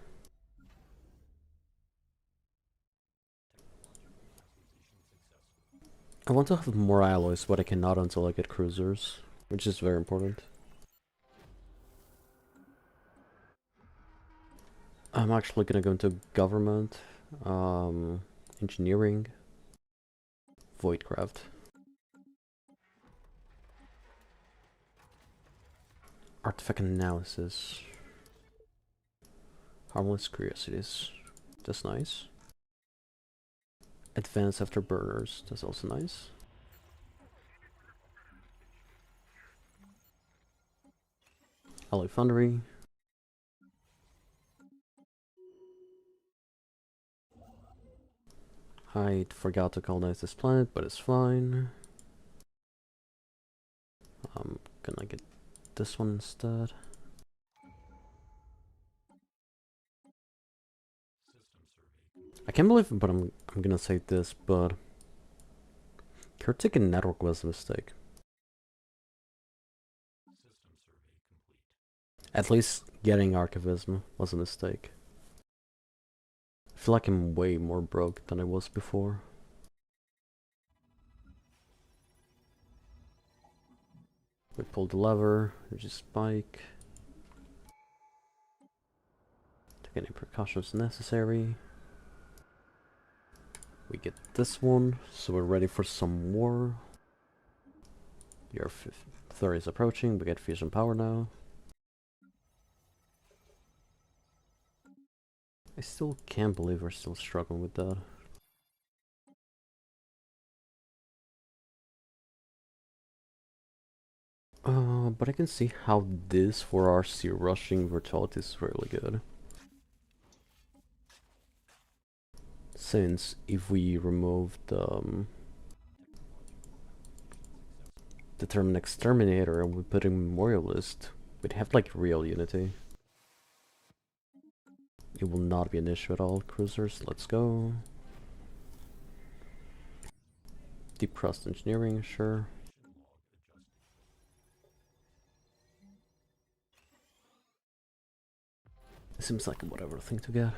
I want to have more alloys, but I cannot until I get cruisers, which is very important. I'm actually gonna go into government, engineering, voidcraft. Artifact analysis. Harmless curiosities. That's nice. Advanced afterburners. That's also nice. Alloy foundry. I forgot to colonize this planet, but it's fine. I'm gonna get this one instead. I can't believe it, but I'm gonna say this, but caretaking network was a mistake. At least getting archivism was a mistake. I feel like I'm way more broke than I was before. We pull the lever, there's a spike. Take any precautions necessary. We get this one, so we're ready for some war. Year 30 is approaching, we get fusion power now. I still can't believe we're still struggling with that. But I can see how this for our sea rushing virtuality is really good. Since if we remove the Determine Exterminator and we put in Memorialist, we'd have like real unity. It will not be an issue at all. Cruisers, let's go. Deep Crust Engineering, sure. Seems like whatever thing to get.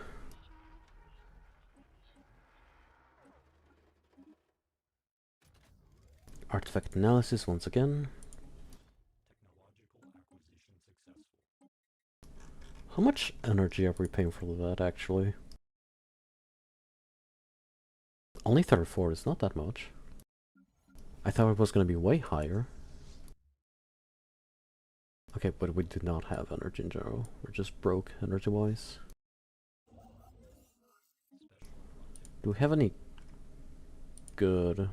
Artifact analysis once again. How much energy are we paying for that actually? Only 34 is not that much. I thought it was gonna be way higher. Okay, but we do not have energy in general. We're just broke energy-wise. Do we have any good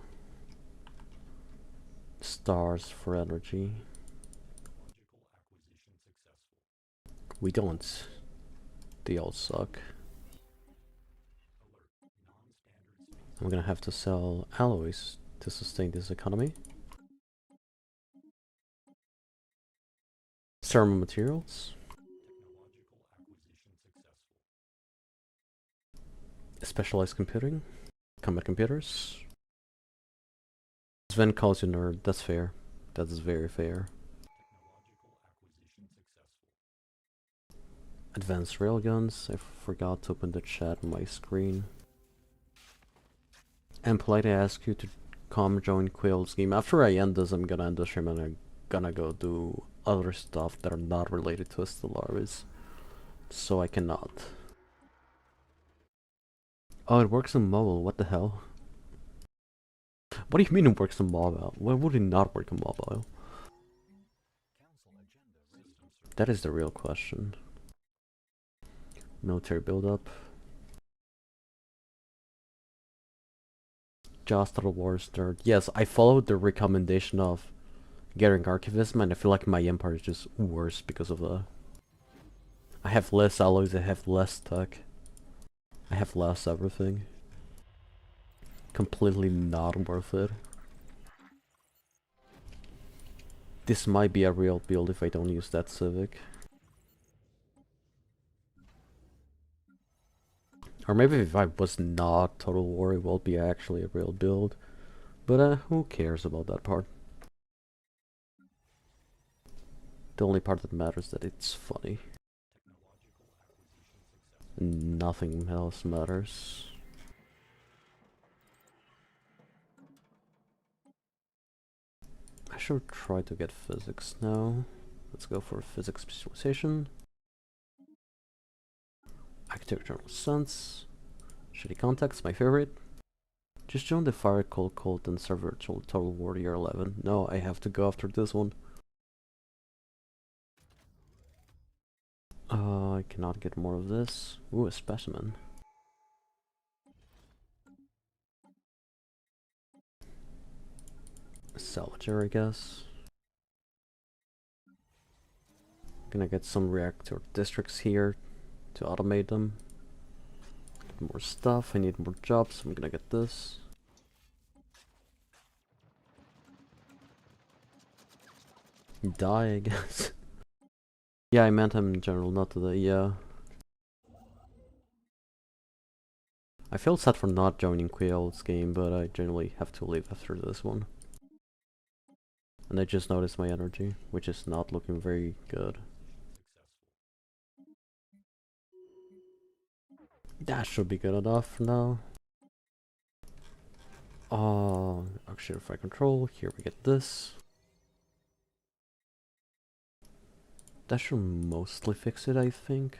stars for energy? We don't. They all suck. I'm gonna have to sell alloys to sustain this economy. Thermal materials. Specialized computing. Combat computers. Sven calls you nerd. That's fair. That is very fair. Advanced railguns. I forgot to open the chat on my screen. And politely ask you to come join Quill's game. After I end this, I'm gonna end the stream and I'm gonna go do other stuff that are not related to Stellaris. So I cannot. Oh, it works on mobile, what the hell? What do you mean it works on mobile? Why would it not work on mobile? That is the real question. Military buildup. Just the wars third. Yes, I followed the recommendation of getting archivism, and I feel like my empire is just worse because of that. I have less alloys, I have less tech. I have less everything. Completely not worth it. This might be a real build if I don't use that civic. Or maybe if I was not Total War, it will be actually a real build. But who cares about that part? The only part that matters is that it's funny. Nothing else matters. I should try to get physics now. Let's go for physics specialization. Architectural sense. Shitty contacts, my favorite. Just join the Fire Cold Cult and serve virtual Total War Year 11. No, I have to go after this one. I cannot get more of this. Ooh, a specimen. Salvager, I guess. Gonna get some reactor districts here to automate them. Get more stuff, I need more jobs, I'm gonna get this. Die, I guess. Yeah, I meant him in general, not today, yeah. I feel sad for not joining Quill's game, but I generally have to leave after this one. And I just noticed my energy, which is not looking very good. That should be good enough for now. Actually, if I control, here we get this. That should mostly fix it, I think.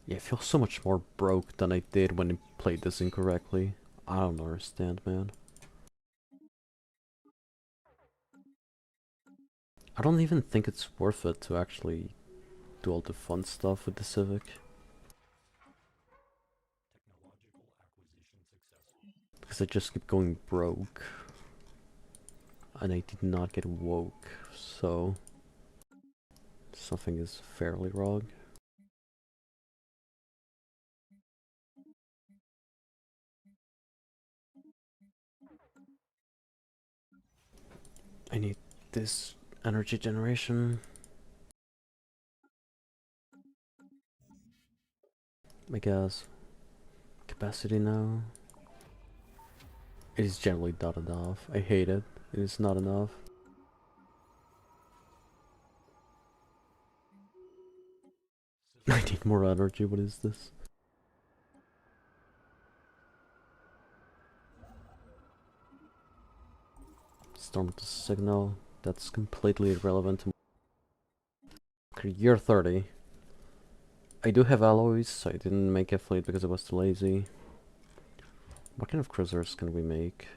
Yeah, I feel so much more broke than I did when I played this incorrectly. I don't understand, man. I don't even think it's worth it to actually do all the fun stuff with the Civic. Because I just keep going broke. And I did not get woke, so something is fairly wrong. I need this energy generation. I guess capacity now. It is generally not enough. I hate it. It is not enough. I need more energy. What is this? Storm the signal. That's completely irrelevant to okay, year 30. I do have alloys. I didn't make a fleet because I was too lazy. What kind of cruisers can we make?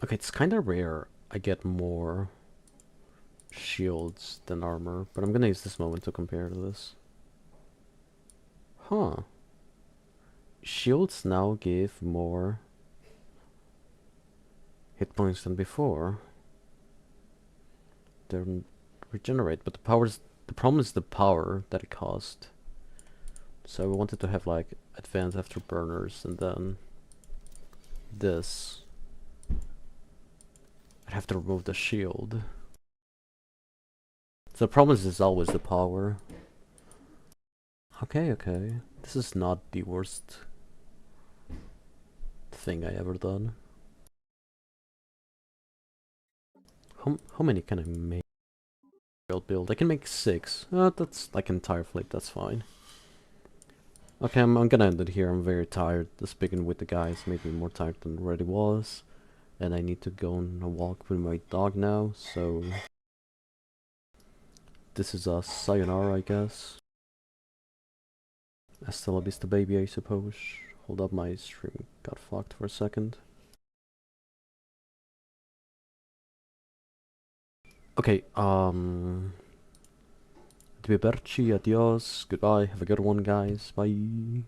Okay, it's kind of rare I get more shields than armor, but I'm gonna use this moment to compare to this. Huh. Shields now give more hit points than before. They don't regenerate, but the problem is the power that it cost. So we wanted to have like advanced afterburners and then this. I'd have to remove the shield. So the problem is always the power. Okay, okay. This is not the worst thing I ever done. How many can I make? Build. I can make 6. That's like entire fleet. That's fine. Okay, I'm gonna end it here. I'm very tired. Speaking with the guys made me more tired than already was, and I need to go on a walk with my dog now. So this is a sayonara, I guess. Hasta la vista, baby, I suppose. Hold up, my stream got fucked for a second. Okay, arrivederci, adios, goodbye, have a good one, guys, bye.